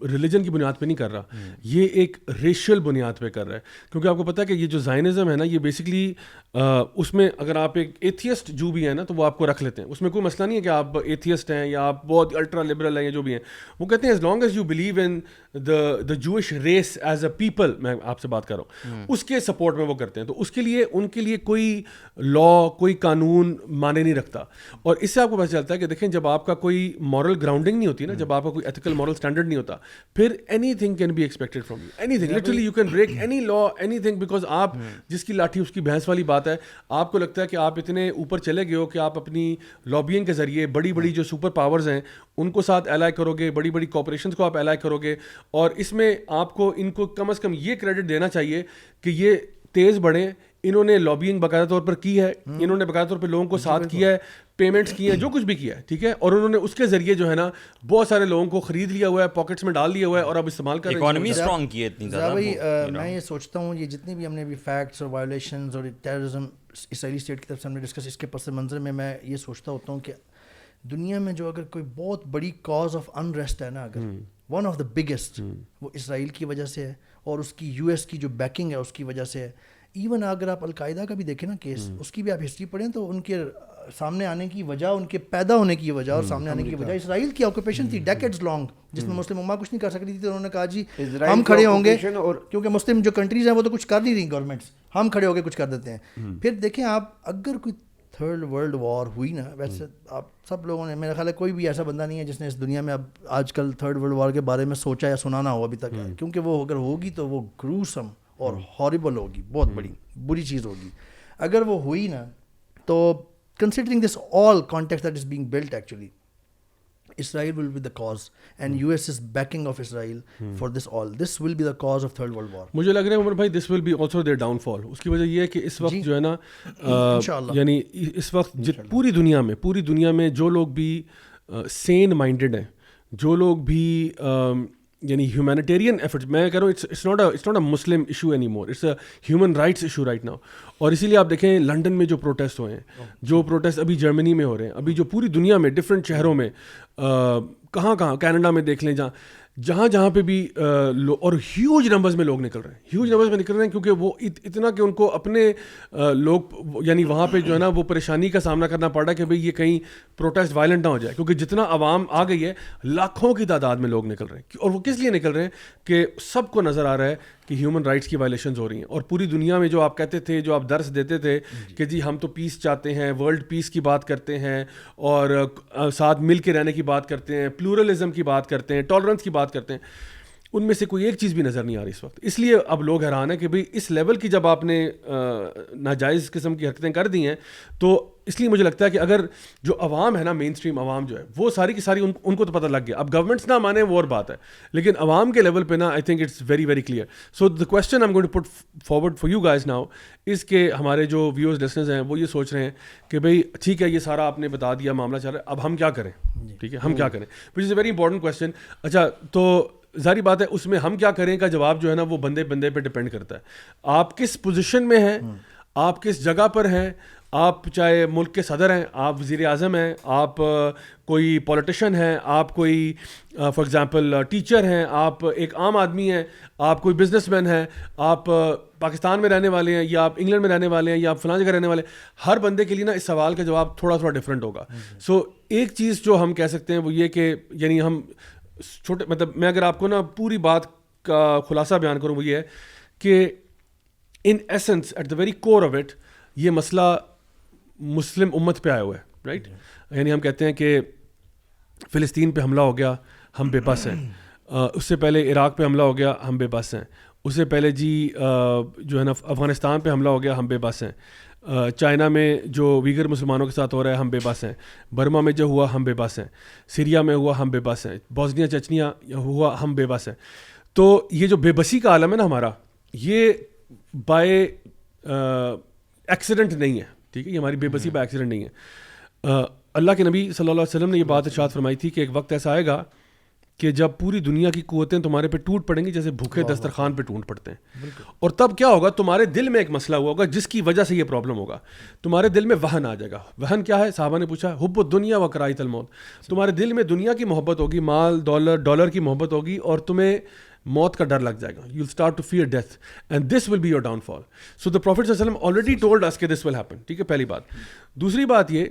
ریلیجن کی بنیاد پہ نہیں کر رہا, یہ ایک ریشل بنیاد پہ کر رہا ہے. کیونکہ آپ کو پتہ ہے کہ یہ جو زائنزم ہے نا, یہ بیسکلی اس میں اگر آپ ایک ایتھیسٹ جو بھی ہیں نا تو وہ آپ کو رکھ لیتے ہیں, اس میں کوئی مسئلہ نہیں ہے کہ آپ ایتھیسٹ ہیں یا آپ بہت الٹرا لبرل ہیں یا جو بھی ہیں. وہ کہتے ہیں as long as you believe in the Jewish race as a people, میں آپ سے بات کر رہا ہوں, اس کے سپورٹ میں وہ کرتے ہیں. تو اس کے لیے ان کے لیے کوئی لا کوئی قانون مانے نہیں رکھتا. اور اس سے آپ کو پتہ چلتا ہے کہ دیکھیں جب آپ کا کوئی مورل گراؤنڈنگ نہیں ہوتی نا, جب آپ کا کوئی ایتھیکل مورل اسٹینڈرڈ نہیں ہوتا, پھر anything can be expected from you, anything, literally you can break any law anything, because آپ جس کی لاٹھی اس کی بھینس والی بات ہے. آپ کو لگتا ہے کہ آپ اتنے اوپر چلے گئے ہو کہ آپ اپنی لابینگ کے ذریعے بڑی بڑی جو سپر پاورز ہیں ان کو ساتھ الائی کرو گے, بڑی بڑی کارپوریشنز کو آپ الائی کرو گے, اور اس میں آپ کو ان کو کم از کم یہ کریڈٹ دینا چاہیے کہ یہ تیز بڑھیں, انہوں نے لابینگ باقاعدہ طور پر کی ہے, انہوں نے باقاعدہ طور پہ لوگوں کو ساتھ کیا ہے, پیمنٹس کی ہیں, جو کچھ بھی کیا ہے, ٹھیک ہے, اور انہوں نے اس کے ذریعے جو ہے نا بہت سارے لوگوں کو خرید لیا ہوا ہے, پاکٹس میں ڈال لیا ہوا ہے, اور اب استعمال کر رہے ہیں. اکانومی اسٹرانگ کی ہے اتنی زیادہ. میں یہ سوچتا ہوں یہ جتنے بھی ہم نے ابھی فیکٹس اور وائلیشنز اور ٹیررزم اسرائیلی اسٹیٹ کی طرف سے ہم نے ڈسکس, اس کے پس منظر میں یہ سوچتا ہوتا ہوں کہ دنیا میں جو اگر کوئی بہت بڑی کاز آف انریسٹ ہے نا, اگر ون آف دا بگیسٹ, وہ اسرائیل کی وجہ سے ہے, اور اس کی یو ایس کی جو بیکنگ ہے اس کی وجہ سے ہے. ایون اگر آپ القاعدہ کا بھی دیکھیں نا کیس, اس کی بھی آپ ہسٹری پڑھیں تو ان کے سامنے آنے کی وجہ, ان کے پیدا ہونے کی وجہ اور سامنے آنے کی وجہ اسرائیل کی آکوپیشن تھی ڈیکیڈز لانگ, جس میں مسلم امہ کچھ نہیں کر سکتی تھی. تو انہوں نے کہا جی ہم کھڑے ہوں گے, اور کیونکہ مسلم جو کنٹریز ہیں وہ تو کچھ کر نہیں رہی گورنمنٹس, ہم کھڑے ہو کے کچھ کر دیتے ہیں. پھر دیکھیں آپ اگر کوئی تھرڈ ورلڈ وار ہوئی نا, ویسے آپ سب لوگوں نے, میرا خیال ہے کوئی بھی ایسا بندہ نہیں ہے جس نے اس دنیا میں اب آج کل تھرڈ ورلڈ وار کے بارے میں سوچا یا سنا نہ ہو ابھی تک, کیونکہ وہ اگر ہوگی تو وہ گروسم اور ہارریبل ہوگی, بہت بڑی بری چیز ہوگی. اگر وہ ہوئی نا تو considering this all context that is being built, actually Israel will be the cause and US is backing of Israel for this all. This will be the cause of third world war. مجھے لگ رہا ہے عمر بھائی this will be also their downfall. اس کی وجہ یہ ہے کہ اس وقت جو ہے نا یعنی اس وقت پوری دنیا میں جو لوگ بھی سین مائنڈیڈ ہیں, جو لوگ بھی یعنی ہیومینیٹیرین ایفرٹس, میں کہہ رہا ہوں it's not a Muslim issue anymore, it's a human rights issue right now. اور اسی لیے آپ دیکھیں لنڈن میں جو پروٹیسٹ ہوئے ہیں, جو پروٹیسٹ ابھی جرمنی میں ہو رہے ہیں, ابھی جو پوری دنیا میں ڈفرینٹ شہروں میں, کہاں کینیڈا میں دیکھ لیں, جہاں پہ بھی اور ہیوج نمبرز میں لوگ نکل رہے ہیں کیونکہ وہ اتنا کہ ان کو اپنے لوگ یعنی وہاں پہ جو ہے نا وہ پریشانی کا سامنا کرنا پڑ رہا ہے کہ بھئی یہ کہیں پروٹیسٹ وائلنٹ نہ ہو جائے, کیونکہ جتنا عوام آ گئی ہے لاکھوں کی تعداد میں لوگ نکل رہے ہیں. اور وہ کس لیے نکل رہے ہیں کہ سب کو نظر آ رہا ہے کہ ہیومن رائٹس کی وائلیشنز ہو رہی ہیں. اور پوری دنیا میں جو آپ کہتے تھے, جو آپ درس دیتے تھے کہ جی ہم تو پیس چاہتے ہیں, ورلڈ پیس کی بات کرتے ہیں, اور ساتھ مل کے رہنے کی بات کرتے ہیں, پلورلزم کی بات کرتے ہیں, ٹالرنس کی بات کرتے ہیں, ان میں سے کوئی ایک چیز بھی نظر نہیں آ رہی اس وقت. اس لیے اب لوگ حیران ہیں کہ بھئی اس لیول کی جب آپ نے ناجائز قسم کی حرکتیں کر دی ہیں, تو اس لیے مجھے لگتا ہے کہ اگر جو عوام ہے نا, مین اسٹریم عوام جو ہے, وہ ساری کی ساری ان کو تو پتہ لگ گیا. اب گورنمنٹس نہ مانیں وہ اور بات ہے, لیکن عوام کے لیول پہ نا I think it's very very clear. So the question I am going to put forward for you guys now اس کے ہمارے جو ویورز لسنرز ہیں وہ یہ سوچ رہے ہیں کہ بھئی ٹھیک ہے یہ سارا آپ نے بتا دیا, معاملہ چل رہا ہے, اب ہم کیا کریں, ٹھیک ہے ہم کیا کریں, وچ از اے ویری امپورٹنٹ کوسچن. اچھا تو ظاہری بات ہے اس میں ہم کیا کریں کا جواب جو ہے نا وہ بندے پہ ڈپینڈ کرتا ہے. آپ کس پوزیشن میں ہیں, آپ کس جگہ پر ہیں, آپ چاہے ملک کے صدر ہیں, آپ وزیر اعظم ہیں, آپ کوئی پولیٹیشین ہیں, آپ کوئی فار ایگزامپل ٹیچر ہیں, آپ ایک عام آدمی ہیں, آپ کوئی بزنس مین ہیں, آپ پاکستان میں رہنے والے ہیں یا آپ انگلینڈ میں رہنے والے ہیں یا آپ فلاں جگہ رہنے والے ہیں, ہر بندے کے لیے نا اس سوال کا جواب تھوڑا ڈفرینٹ ہوگا. سو ایک چیز جو ہم کہہ سکتے ہیں وہ یہ کہ یعنی ہم چھوٹے مطلب میں اگر آپ کو نا پوری بات کا خلاصہ بیان کروں وہ یہ ہے کہ in essence at the very core of it یہ مسئلہ مسلم امت پہ آیا ہوا ہے, رائٹ. یعنی ہم کہتے ہیں کہ فلسطین پہ حملہ ہو گیا, ہم بے بس ہیں. اس سے پہلے عراق پہ حملہ ہو گیا, ہم بے بس ہیں. اس سے پہلے جی جو ہے نا افغانستان پہ حملہ ہو گیا, ہم بے بس ہیں. چائنا میں جو ویگر مسلمانوں کے ساتھ ہو رہا ہے, ہم بے بس ہیں. برما میں جو ہوا, ہم بے بس ہیں. سیریا میں ہوا, ہم بے بس ہیں. بوسنیا چچنیا ہوا, ہم بے بس ہیں. تو یہ جو بے بسی کا عالم ہے نا ہمارا, یہ بائی ایکسیڈنٹ نہیں ہے, ٹھیک ہے, یہ ہماری بے بسی بائی ایکسیڈنٹ نہیں ہے. اللہ کے نبی صلی اللہ علیہ وسلم نے یہ بات ارشاد فرمائی تھی کہ ایک وقت ایسا آئے گا کہ جب پوری دنیا کی قوتیں تمہارے پہ ٹوٹ پڑیں گی جیسے بھوکے دسترخوان پہ ٹوٹ پڑتے ہیں. اور تب کیا ہوگا, تمہارے دل میں ایک مسئلہ ہوا ہوگا جس کی وجہ سے یہ پرابلم ہوگا. تمہارے دل میں وہن آ جائے گا. وہن کیا ہے, صحابہ نے پوچھا, حب الدنیا و کراہیۃ الموت. تمہارے دل میں دنیا کی محبت ہوگی, مال ڈالر کی محبت ہوگی, اور تمہیں موت کا ڈر لگ جائے گا. You will start to fear death and this will be your downfall. So the prophet صلی اللہ علیہ وسلم آلریڈی ٹولڈ اس کہ دس ول ہیپن, ٹھیک ہے, پہلی بات. دوسری بات یہ,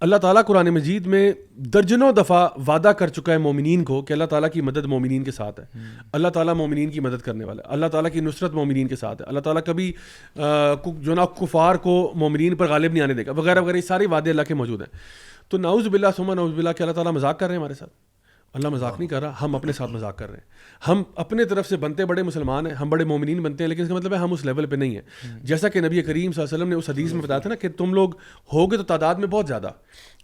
اللہ تعالیٰ قرآن مجید میں درجنوں دفعہ وعدہ کر چکا ہے مومنین کو کہ اللہ تعالیٰ کی مدد مومنین کے ساتھ ہے. اللہ تعالیٰ مومنین کی مدد کرنے والا ہے. اللہ تعالیٰ کی نصرت مومنین کے ساتھ ہے. اللہ تعالیٰ کبھی جو نا کفار کو مومنین پر غالب نہیں آنے دے گا, وغیرہ وغیرہ. یہ سارے وعدے اللہ کے موجود ہیں. تو نعوذ باللہ ثم نعوذ باللہ کہ اللہ تعالیٰ مذاق کر رہے ہیں ہمارے ساتھ. اللہ مذاق نہیں کر رہا, ہم اپنے ساتھ مذاق کر رہے ہیں. ہم اپنے طرف سے بنتے بڑے مسلمان ہیں, ہم بڑے مومنین بنتے ہیں, لیکن اس کا مطلب ہے ہم اس لیول پہ نہیں ہیں. جیسا کہ نبی کریم صلی اللہ علیہ وسلم نے اس حدیث میں بتایا تھا نا کہ تم لوگ ہوگے تو تعداد میں بہت زیادہ,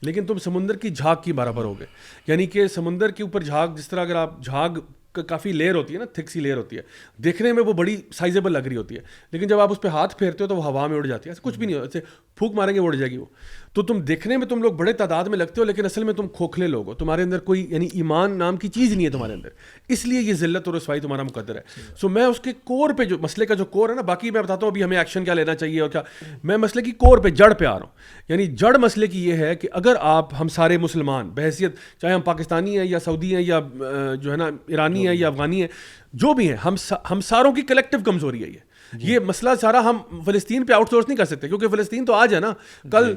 لیکن تم سمندر کی جھاگ کی برابر ہوگے. یعنی کہ سمندر کے اوپر جھاگ, جس طرح اگر آپ جھاگ کافی لیئر ہوتی ہے نا, تھک سی لیئر ہوتی ہے, دیکھنے میں وہ بڑی سائزیبل لگ رہی ہوتی ہے, لیکن جب آپ اس پہ ہاتھ پھیرتے ہو تو وہ ہوا میں اڑ جاتی ہے. کچھ بھی نہیں ہوتا, پھونک ماریں گے وہ اڑ جائے گی وہ. تو تم دیکھنے میں تم لوگ بڑے تعداد میں لگتے ہو, لیکن اصل میں تم کھوکھلے لوگ ہو. تمہارے اندر کوئی یعنی ایمان نام کی چیز نہیں ہے تمہارے اندر, اس لیے یہ ذلت اور رسوائی تمہارا مقدر ہے. سو میں اس کے کور پہ, جو مسئلے کا جو کور ہے نا, باقی میں بتاتا ہوں ابھی ہمیں ایکشن کیا لینا چاہیے اور کیا, میں مسئلے کی کور پہ, جڑ پہ آ رہا ہوں. یعنی جڑ مسئلے کی یہ ہے کہ اگر آپ, ہم سارے مسلمان بحیثیت, چاہے ہم پاکستانی ہیں یا سعودی ہیں یا جو ہے نا ایرانی ہیں یا افغانی ہیں, جو بھی ہیں, ہم ساروں کی کلیکٹیو کمزوری ہے یہ. یہ مسئلہ سارا ہم فلسطین پہ آؤٹ سورس نہیں کر سکتے, کیونکہ فلسطین تو آج ہے نا, کل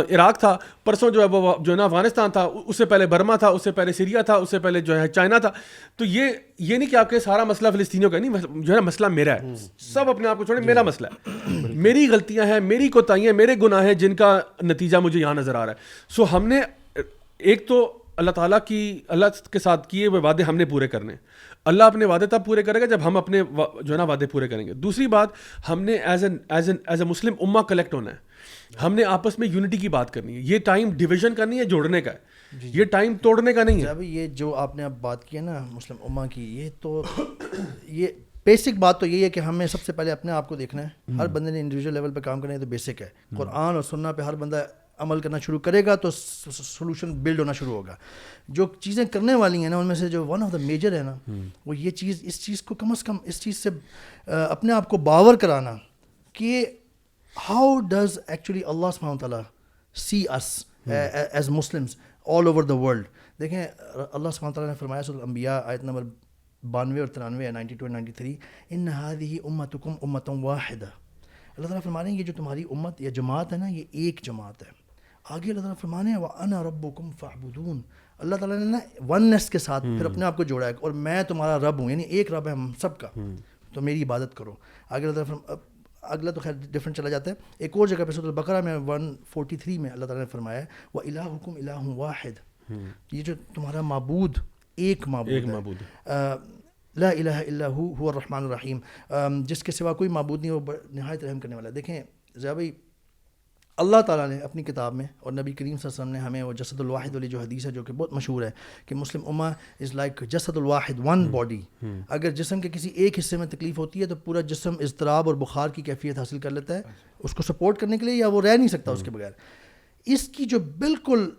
عراق تھا, پرسوں جو ہے وہ جو ہے نا افغانستان تھا, اس سے پہلے برما تھا, اس سے پہلے سیریا تھا, اس سے پہلے جو ہے چائنا تھا. تو یہ نہیں کہ آپ کے سارا مسئلہ فلسطینیوں کا نہیں, جو ہے مسئلہ میرا ہے. سب اپنے آپ کو چھوڑیں, میرا مسئلہ ہے, میری غلطیاں ہیں, میری کوتاہیاں, میرے گناہ ہیں, جن کا نتیجہ مجھے یہاں نظر آ رہا ہے. سو ہم نے ایک تو اللہ تعالیٰ کی, اللہ کے ساتھ کیے ہوئے وعدے ہم نے پورے کرنے. اللہ اپنے وعدے تب پورے کرے گا جب ہم اپنے جو ہے نا وعدے پورے کریں گے. دوسری بات, ہم نے ایز اے مسلم امہ کلیکٹ ہونا ہے. ہم نے آپس میں یونٹی کی بات کرنی ہے. یہ ٹائم ڈویژن کا نہیں ہے, جوڑنے کا ہے. یہ ٹائم توڑنے کا نہیں ہے. ابھی یہ جو آپ نے اب بات کی ہے نا مسلم امہ کی, یہ تو یہ بیسک بات تو یہی ہے کہ ہمیں سب سے پہلے اپنے آپ کو دیکھنا ہے. ہر بندے نے انڈیویجول لیول پہ کام کرنا ہے, تو بیسک ہے. قرآن اور سنہ پہ ہر بندہ عمل کرنا شروع کرے گا تو سولوشن بلڈ ہونا شروع ہوگا. جو چیزیں کرنے والی ہیں نا, ان میں سے جو ون آف دا میجر ہے نا, وہ یہ چیز, اس چیز کو کم از کم اس چیز سے اپنے آپ کو باور کرانا کہ ہاؤ ڈز ایکچولی اللہ سبحانہ وتعالیٰ see us as Muslims all over the world. دیکھیں اللہ سبحانہ وتعالیٰ نے فرمایا سورۃ الانبیاء آیت نمبر 92 اور 93 92 اور 93, ان هذه امتکم امۃ واحدہ. اللہ تعالیٰ فرما رہے ہیں یہ جو تمہاری امت یا جماعت ہے نا, یہ ایک جماعت ہے. آگے اللہ تعالیٰ فرمانے ہیں وَأَنَا رَبُّكُمْ فَاعْبُدُونَ. اللہ تعالیٰ نے نا وننس کے ساتھ پھر اپنے آپ کو جوڑا ہے, اور میں تمہارا رب ہوں, یعنی ایک رب ہے ہم سب کا, تو میری عبادت کرو. آگے اللہ تعالیٰ اگلا تو خیر ڈفرینٹ چلا جاتا ہے. ایک اور جگہ پہ سورۃ البقرہ میں 143 میں اللہ تعالیٰ نے فرمایا وَإِلَٰهُكُمْ إِلَٰهٌ وَاحِدٌ. یہ جو تمہارا معبود ایک معبود ہے, لا الہ الا هو الرحمن الرحیم, جس کے سوا کوئی معبود نہیں, وہ نہایت رحم کرنے والا ہے. دیکھیں ضیاء بھائی, اللہ تعالیٰ نے اپنی کتاب میں اور نبی کریم صلی اللہ علیہ وسلم نے ہمیں وہ جسد الواحد والی جو حدیث ہے, جو کہ بہت مشہور ہے کہ مسلم امہ از لائک جسد الواحد, ون باڈی. اگر جسم کے کسی ایک حصے میں تکلیف ہوتی ہے تو پورا جسم اضطراب اور بخار کی کیفیت حاصل کر لیتا ہے اس کو سپورٹ کرنے کے لیے, یا وہ رہ نہیں سکتا اس کے بغیر. اس کی جو بالکل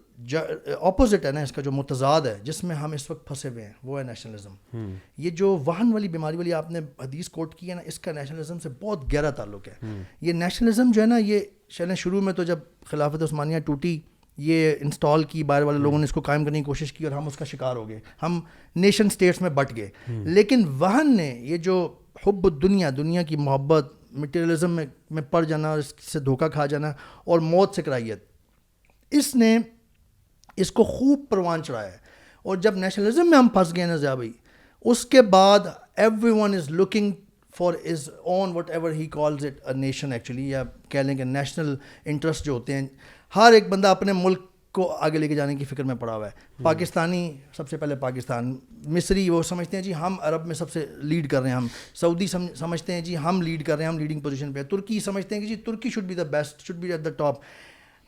اپوزٹ ہے نا, اس کا جو متضاد ہے جس میں ہم اس وقت پھنسے ہوئے ہیں, وہ ہے نیشنلزم. یہ جو وہن والی بیماری والی آپ نے حدیث کوٹ کی ہے نا, اس کا نیشنلزم سے بہت گہرا تعلق ہے. یہ نیشنلزم جو ہے نا, یہ شروع میں تو جب خلافت عثمانیہ ٹوٹی, یہ انسٹال کی, باہر والے لوگوں نے اس کو قائم کرنے کی کوشش کی اور ہم اس کا شکار ہو گئے, ہم نیشن سٹیٹس میں بٹ گئے. لیکن وہن نے یہ جو حب الدنیا, دنیا کی محبت, مٹیریلزم میں پڑ جانا, اس سے دھوکہ کھا جانا اور موت سے کراہیت, اس نے اس کو خوب پروان چڑھایا ہے. اور جب نیشنلزم میں ہم پھنس گئے نا ضیاء بھائی, اس کے بعد every one is looking for is own what ever he calls it a nation actually, یا کہہ لیں کہ نیشنل انٹرسٹ جو ہوتے ہیں, ہر ایک بندہ اپنے ملک کو آگے لے کے جانے کی فکر میں پڑا ہوا ہے. پاکستانی سب سے پہلے پاکستان, مصری وہ سمجھتے ہیں جی ہم عرب میں سب سے لیڈ کر رہے ہیں, ہم سعودی سمجھتے ہیں جی ہم لیڈ کر رہے ہیں, ہم لیڈنگ پوزیشن پہ. ترکی سمجھتے ہیں کہ جی Turkey should be the best, should be at the top.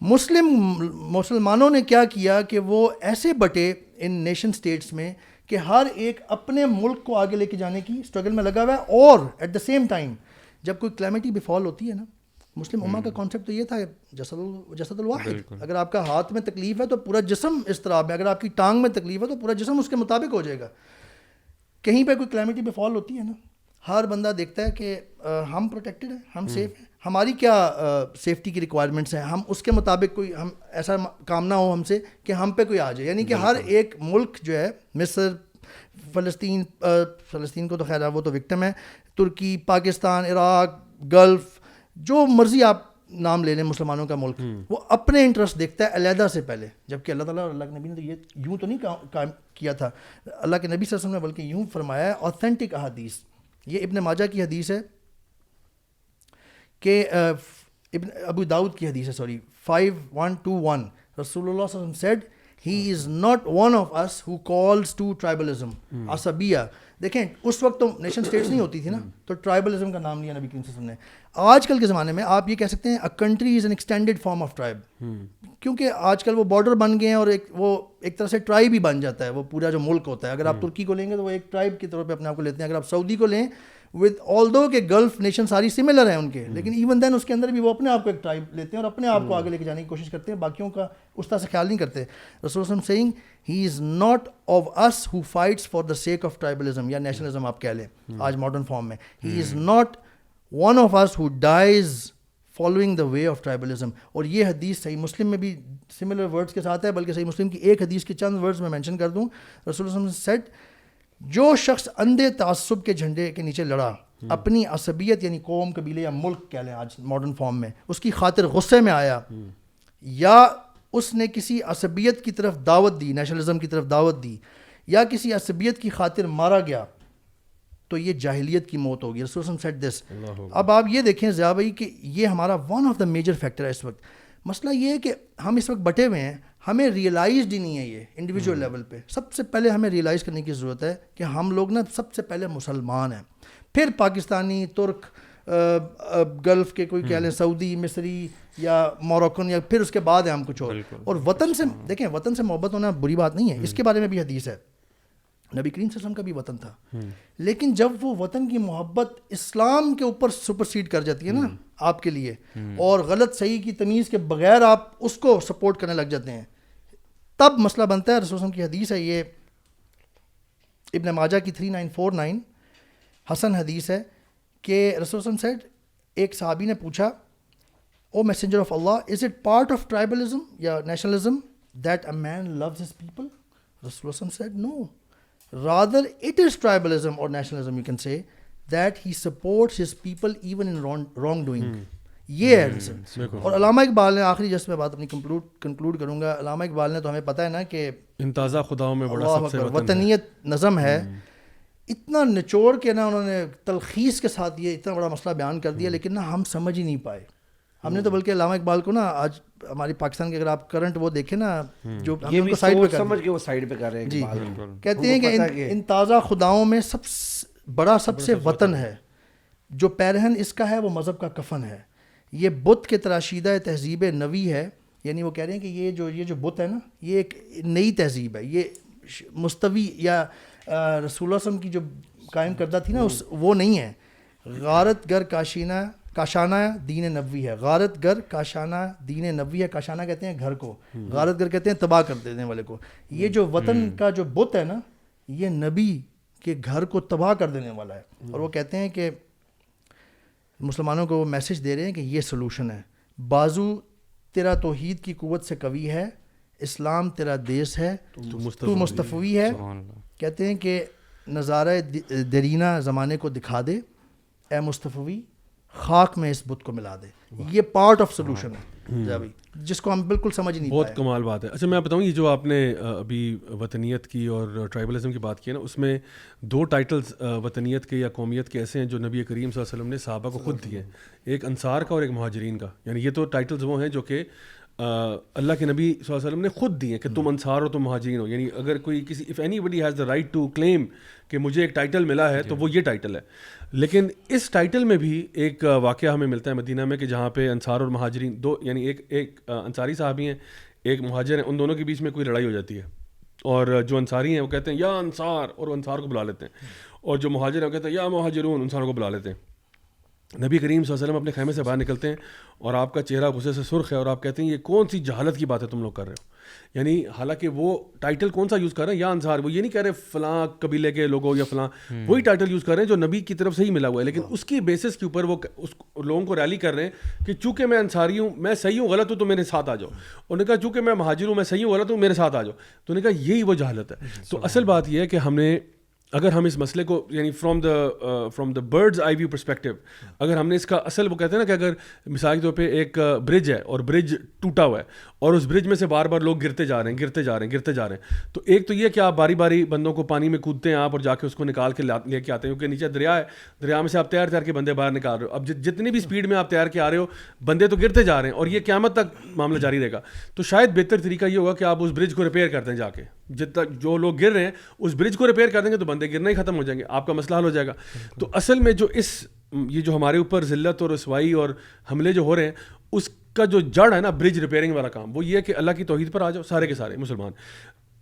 مسلمانوں نے کیا کیا کہ وہ ایسے بٹے ان نیشن سٹیٹس میں کہ ہر ایک اپنے ملک کو آگے لے کے جانے کی اسٹرگل میں لگا ہوا ہے. اور ایٹ دا سیم ٹائم جب کوئی کلیمٹی بفال ہوتی ہے نا, مسلم امہ کا کانسیپٹ تو یہ تھا جسد الواحد. اگر آپ کا ہاتھ میں تکلیف ہے تو پورا جسم اضطراب میں, اگر آپ کی ٹانگ میں تکلیف ہے تو پورا جسم اس کے مطابق ہو جائے گا. کہیں پہ کوئی کلیمٹی بفال ہوتی ہے نا, ہر بندہ دیکھتا ہے کہ ہم پروٹیکٹڈ ہیں, ہم سیف ہیں, ہماری کیا سیفٹی کی ریکوائرمنٹس ہیں, ہم اس کے مطابق کوئی ہم ایسا کام نہ ہو ہم سے کہ ہم پہ کوئی آ جائے. یعنی کہ ہر ایک ملک جو ہے, مصر, فلسطین کو تو خیر وہ تو وکٹم ہے, ترکی, پاکستان, عراق, گلف, جو مرضی آپ نام لے لیں مسلمانوں کا ملک, وہ اپنے انٹرسٹ دیکھتا ہے علیحدہ سے پہلے. جبکہ اللہ تعالیٰ اور اللہ کے نبی نے تو یہ یوں تو نہیں کام کیا تھا. اللہ کے نبی صلی اللہ علیہ وسلم نے بلکہ یوں فرمایا ہے, آتھینٹک احادیث, یہ ابن ماجہ کی حدیث ہے کہ ابن ابو داؤد کی حدیث ہے, 5121, رسول اللہ صلی اللہ علیہ وسلم said he is not one of us who calls to tribalism, عصبیہ. دیکھیں اس وقت تو نیشن سٹیٹس نہیں ہوتی تھی نا, تو ٹرائبلزم کا نام لیا نبی کریم صلی اللہ علیہ وسلم نے. آج کل کے زمانے میں آپ یہ کہہ سکتے ہیں a country is an extended form of tribe, کیونکہ آج کل وہ بارڈر بن گئے ہیں اور وہ ایک طرح سے ٹرائب ہی بن جاتا ہے, وہ پورا جو ملک ہوتا ہے. اگر آپ ترکی کو لیں گے تو وہ ایک ٹرائب کے طور پہ اپنے آپ کو لیتے ہیں. اگر آپ سعودی کو لیں, ود آل دو کہ گلف نیشن ساری سملر ہیں ان کے, لیکن ایون دین اس کے اندر بھی وہ اپنے آپ کو ایک ٹرائب لیتے ہیں اور اپنے آپ کو آگے لے کے جانے کی کوشش کرتے ہیں, باقیوں کا اس طرح سے خیال نہیں کرتے. رسول اللہ علیہ وسلم saying he is not of us who fights for the sake of tribalism یا نیشنلزم آپ کہہ لیں آج ماڈرن فارم میں, he is not one of us who dies following the way of tribalism. اور یہ حدیث صحیح مسلم میں بھی سملر ورڈس کے ساتھ ہے, بلکہ صحیح مسلم کی ایک حدیث کے چند ورڈز میں مینشن کر دوں. رسول اللہ علیہ وسلم نے سیڈ, جو شخص اندھے تعصب کے جھنڈے کے نیچے لڑا اپنی عصبیت یعنی قوم قبیلے یا ملک کہہ لیں آج ماڈرن فارم میں, اس کی خاطر غصے میں آیا یا اس نے کسی عصبیت کی طرف دعوت دی, نیشنلزم کی طرف دعوت دی, یا کسی عصبیت کی خاطر مارا گیا, تو یہ جاہلیت کی موت ہوگی. رسول اللہ سیڈ دس. اب آپ یہ دیکھیں ضیاء بھائی کہ یہ ہمارا one of the major factor ہے اس وقت. مسئلہ یہ ہے کہ ہم اس وقت بٹے ہوئے ہیں, ہمیں ریئلائزڈ ہی نہیں ہے یہ انڈیویجول لیول پہ. سب سے پہلے ہمیں ریئلائز کرنے کی ضرورت ہے کہ ہم لوگ نا سب سے پہلے مسلمان ہیں, پھر پاکستانی, ترک, گلف کے کوئی کہہ لیں, سعودی, مصری یا موروکن, یا پھر اس کے بعد ہے ہم کچھ اور. اور وطن سے دیکھیں, وطن سے محبت ہونا بری بات نہیں ہے, اس کے بارے میں بھی حدیث ہے. نبی کریم صلی اللہ علیہ وسلم کا بھی وطن تھا, لیکن جب وہ وطن کی محبت اسلام کے اوپر سپرسیڈ کر جاتی ہے نا آپ کے لیے, اور غلط صحیح کی تمیز کے بغیر آپ اس کو سپورٹ کرنے لگ جاتے ہیں, تب مسئلہ بنتا ہے. رسول اللہ کی حدیث ہے, یہ ابن ماجہ کی 3949 حسن حدیث ہے کہ رسول اللہ سیڈ, ایک صحابی نے پوچھا, او میسنجر آف اللہ, is it part of tribalism یا nationalism that a man loves his people? رسول اللہ said no, rather it is tribalism or nationalism you can say that he supports his people even in wrongdoing. یہ ہے reason. اور علامہ اقبال نے, آخری جس میں بات اپنی کنکلوڈ کروں گا, علامہ اقبال نے تو ہمیں پتہ ہے نا کہ انتازہ خداؤں میں بڑا سب سے وطنیت نظم ہے, اتنا نچوڑ کے نا انہوں نے تلخیص کے ساتھ یہ اتنا بڑا مسئلہ بیان کر دیا, لیکن نا ہم سمجھ ہی نہیں پائے. ہم نے تو بلکہ علامہ اقبال کو نا آج ہماری پاکستان کے اگر آپ کرنٹ وہ دیکھیں نا, جو ہم کو سائڈ پہ سمجھ کے وہ سائڈ پہ کر رہے ہیں, جی کہتے ہیں کہ ان تازہ خداؤں میں سب بڑا سب سے وطن ہے, جو پیرہن اس کا ہے وہ مذہب کا کفن ہے. یہ بت کے تراشیدہ تہذیب نوی ہے, یعنی وہ کہہ رہے ہیں کہ یہ جو بت ہے نا, یہ ایک نئی تہذیب ہے, یہ مستوی یا رسول اللہ صلی اللہ علیہ وسلم کی جو قائم کردہ تھی نا وہ نہیں ہے. غارت گر کاشانہ دین نبوی ہے, غارت گر کاشانہ دین نبوی ہے. کاشانہ کہتے ہیں گھر کو, غارت گر کہتے ہیں تباہ کر دینے والے کو. یہ جو وطن کا جو بت ہے نا, یہ نبی کے گھر کو تباہ کر دینے والا ہے. اور وہ کہتے ہیں کہ مسلمانوں کو وہ میسج دے رہے ہیں کہ یہ سلوشن ہے. بازو تیرا توحید کی قوت سے قوی ہے, اسلام تیرا دیس ہے, تو مصطفی ہے. کہتے ہیں کہ نظارہ درینہ زمانے کو دکھا دے, اے مصطفی خاک میں اس بت کو ملا دے. یہ پارٹ آف سولوشن ہے جس کو ہم بالکل سمجھ نہیں پائے. بہت کمال بات ہے. اچھا میں بتاؤں, یہ جو آپ نے ابھی وطنیت کی اور ٹرائبلزم کی بات کی ہے نا, اس میں 2 ٹائٹلز وطنیت کے یا قومیت کے ایسے ہیں جو نبی کریم صلی اللہ علیہ وسلم نے صحابہ کو خود دیے, ایک انصار کا اور ایک مہاجرین کا. یعنی یہ تو ٹائٹلز وہ ہیں جو کہ اللہ کے نبی صلی اللہ علیہ وسلم نے خود دی ہیں کہ تم انصار ہو, تم مہاجرین ہو. یعنی اگر کوئی کسی if anybody has the right to claim کہ مجھے ایک ٹائٹل ملا ہے تو وہ یہ ٹائٹل ہے. لیکن اس ٹائٹل میں بھی ایک واقعہ ہمیں ملتا ہے مدینہ میں کہ جہاں پہ انصار اور مہاجرین دو, یعنی ایک انصاری صحابی ہیں, ایک مہاجر ہیں, ان دونوں کے بیچ میں کوئی لڑائی ہو جاتی ہے. اور جو انصاری ہیں وہ کہتے ہیں یا انصار, اور وہ انصار کو بلا لیتے ہیں, اور جو مہاجر ہیں وہ کہتے ہیں یا مہاجرون, انصار کو بلا لیتے ہیں. نبی کریم صلی اللہ علیہ وسلم اپنے خیمے سے باہر نکلتے ہیں اور آپ کا چہرہ غصے سے سرخ ہے, اور آپ کہتے ہیں یہ کون سی جہالت کی بات ہے تم لوگ کر رہے ہو. یعنی حالانکہ وہ ٹائٹل کون سا یوز کر رہے ہیں, یا انصار, وہ یہ نہیں کہہ رہے فلاں قبیلے کے لوگوں یا فلاں, وہی ٹائٹل یوز کر رہے ہیں جو نبی کی طرف سے ہی ملا ہوا ہے. لیکن اس کی بیسس کے اوپر وہ اس لوگوں کو ریلی کر رہے ہیں کہ چونکہ میں انصاری ہوں, میں صحیح ہوں, غلط ہوں تو میرے ساتھ آ جاؤ. انہوں نے کہا چونکہ میں مہاجر ہوں, میں صحیح ہوں, غلط ہوں, میرے ساتھ آ جاؤ. تو انہوں نے کہا یہی وہ جہالت ہے. تو اصل بات یہ ہے کہ ہم نے اگر ہم اس مسئلے کو یعنی from the bird's eye view perspective, اگر ہم نے اس کا اصل, وہ کہتے ہیں نا کہ اگر مثال کے طور پہ ایک برج ہے اور برج ٹوٹا ہوا ہے اور اس برج میں سے بار بار لوگ گرتے جا رہے ہیں, تو ایک تو یہ کہ آپ باری باری بندوں کو پانی میں کودتے ہیں آپ اور جا کے اس کو نکال کے لے کے آتے ہیں, کیونکہ نیچے دریا ہے, دریا میں سے آپ تیار کے بندے باہر نکال رہے ہو. اب جتنی بھی اسپیڈ میں آپ تیار کے آ رہے ہو بندے تو گرتے جا رہے ہیں, اور یہ قیامت تک معاملہ جاری رہے گا. تو شاید بہتر طریقہ یہ ہوگا کہ آپ اس برج کو ریپیئر کر دیں, جا کے جتنا جو لوگ گر رہے ہیں اس برج کو ریپیئر کر دیں گے تو بندے گرنا ہی ختم ہو جائیں گے, آپ کا مسئلہ حل ہو جائے گا. تو اصل میں جو یہ جو ہمارے اوپر ذلت اور رسوائی اور حملے جو ہو رہے ہیں, اس کا جو جڑ ہے نا برج ریپیئرنگ والا کام, وہ یہ ہے کہ اللہ کی توحید پر آ جاؤ سارے کے سارے مسلمان,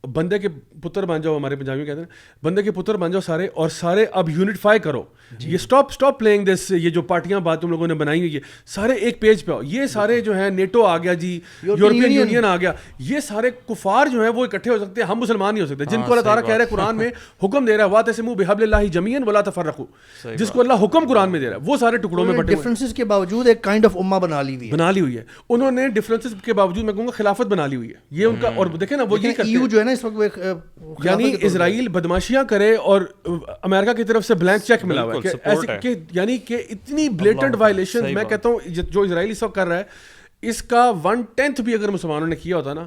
بندے کے پتر بن جاؤ, ہمارے پنجابی کہتے ہیں بندے کے پتر بن جاؤ سارے, اور سارے اب یونٹیفائی کرو. یہ اسٹاپ پلینگ دس, یہ جو پارٹیاں بات تم لوگوں نے بنائی ہوئی ہے, سارے ایک پیج پہ آؤ. یہ سارے جو ہیں نیٹو آ گیا جی, یورپین یونین آ گیا, یہ سارے کفار جو ہیں وہ اکٹھے ہو سکتے ہیں, ہم مسلمان نہیں ہو سکتے. جن کو اللہ تعالیٰ کہہ رہا ہے قرآن میں حکم دے رہا ہے واعتصموا بحبل اللہ جمیعا ولا تفرقوا, جس کو اللہ حکم قرآن میں دے رہا ہے, وہ سارے ٹکڑوں میں بٹے ہوئے ہیں. ڈفرینسز کے باوجود ایک کائنڈ آف امہ بنا لی ہوئی ہے. انہوں نے ڈفرینسز کے باوجود میں کہوں گا خلافت بنا لی ہوئی ہے یہ ان کا. اور دیکھیں نا وہ یہ ایو جو ہے نا اس وقت یعنی اسرائیل بدماشیاں کرے اور امریکہ کی طرف سے بلینک چیک ملا ہوا ہے ایسے کہ یعنی کہ اتنی بلیٹنٹ وائلیشن. میں کہتا ہوں جو اسرائیل اس وقت کر رہا ہے اس کا 1/10 بھی اگر مسلمانوں نے کیا ہوتا نا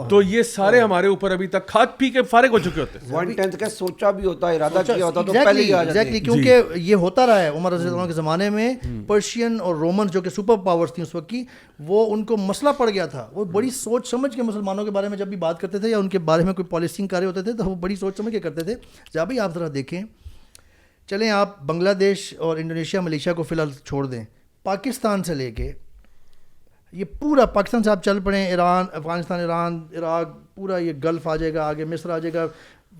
تو یہ سارے ہمارے اوپر ابھی تک کھاد پی کے فارغ ہو چکے ہوتے. 1/10 کا سوچا بھی ہوتا, ارادہ کیا ہوتا تو پہلے ہی آ جاتے. کیونکہ یہ ہوتا رہا ہے عمر رضی اللہ عنہ کے زمانے میں. پرشین اور رومن جو کہ سپر پاورز تھیں اس وقت کی, وہ ان کو مسئلہ پڑ گیا تھا. وہ بڑی سوچ سمجھ کے مسلمانوں کے بارے میں جب بھی بات کرتے تھے یا ان کے بارے میں کوئی پالیسنگ کر رہے ہوتے تھے تو وہ بڑی سوچ سمجھ کے کرتے تھے. جب بھی آپ ذرا دیکھیں, چلیں آپ بنگلہ دیش اور انڈونیشیا ملیشیا کو فی الحال چھوڑ دیں, پاکستان سے لے کے یہ پورا پاکستان سے آپ چل پڑیں, ایران, افغانستان, ایران, عراق, پورا یہ گلف آ جائے گا, آگے مصر آ جائے گا,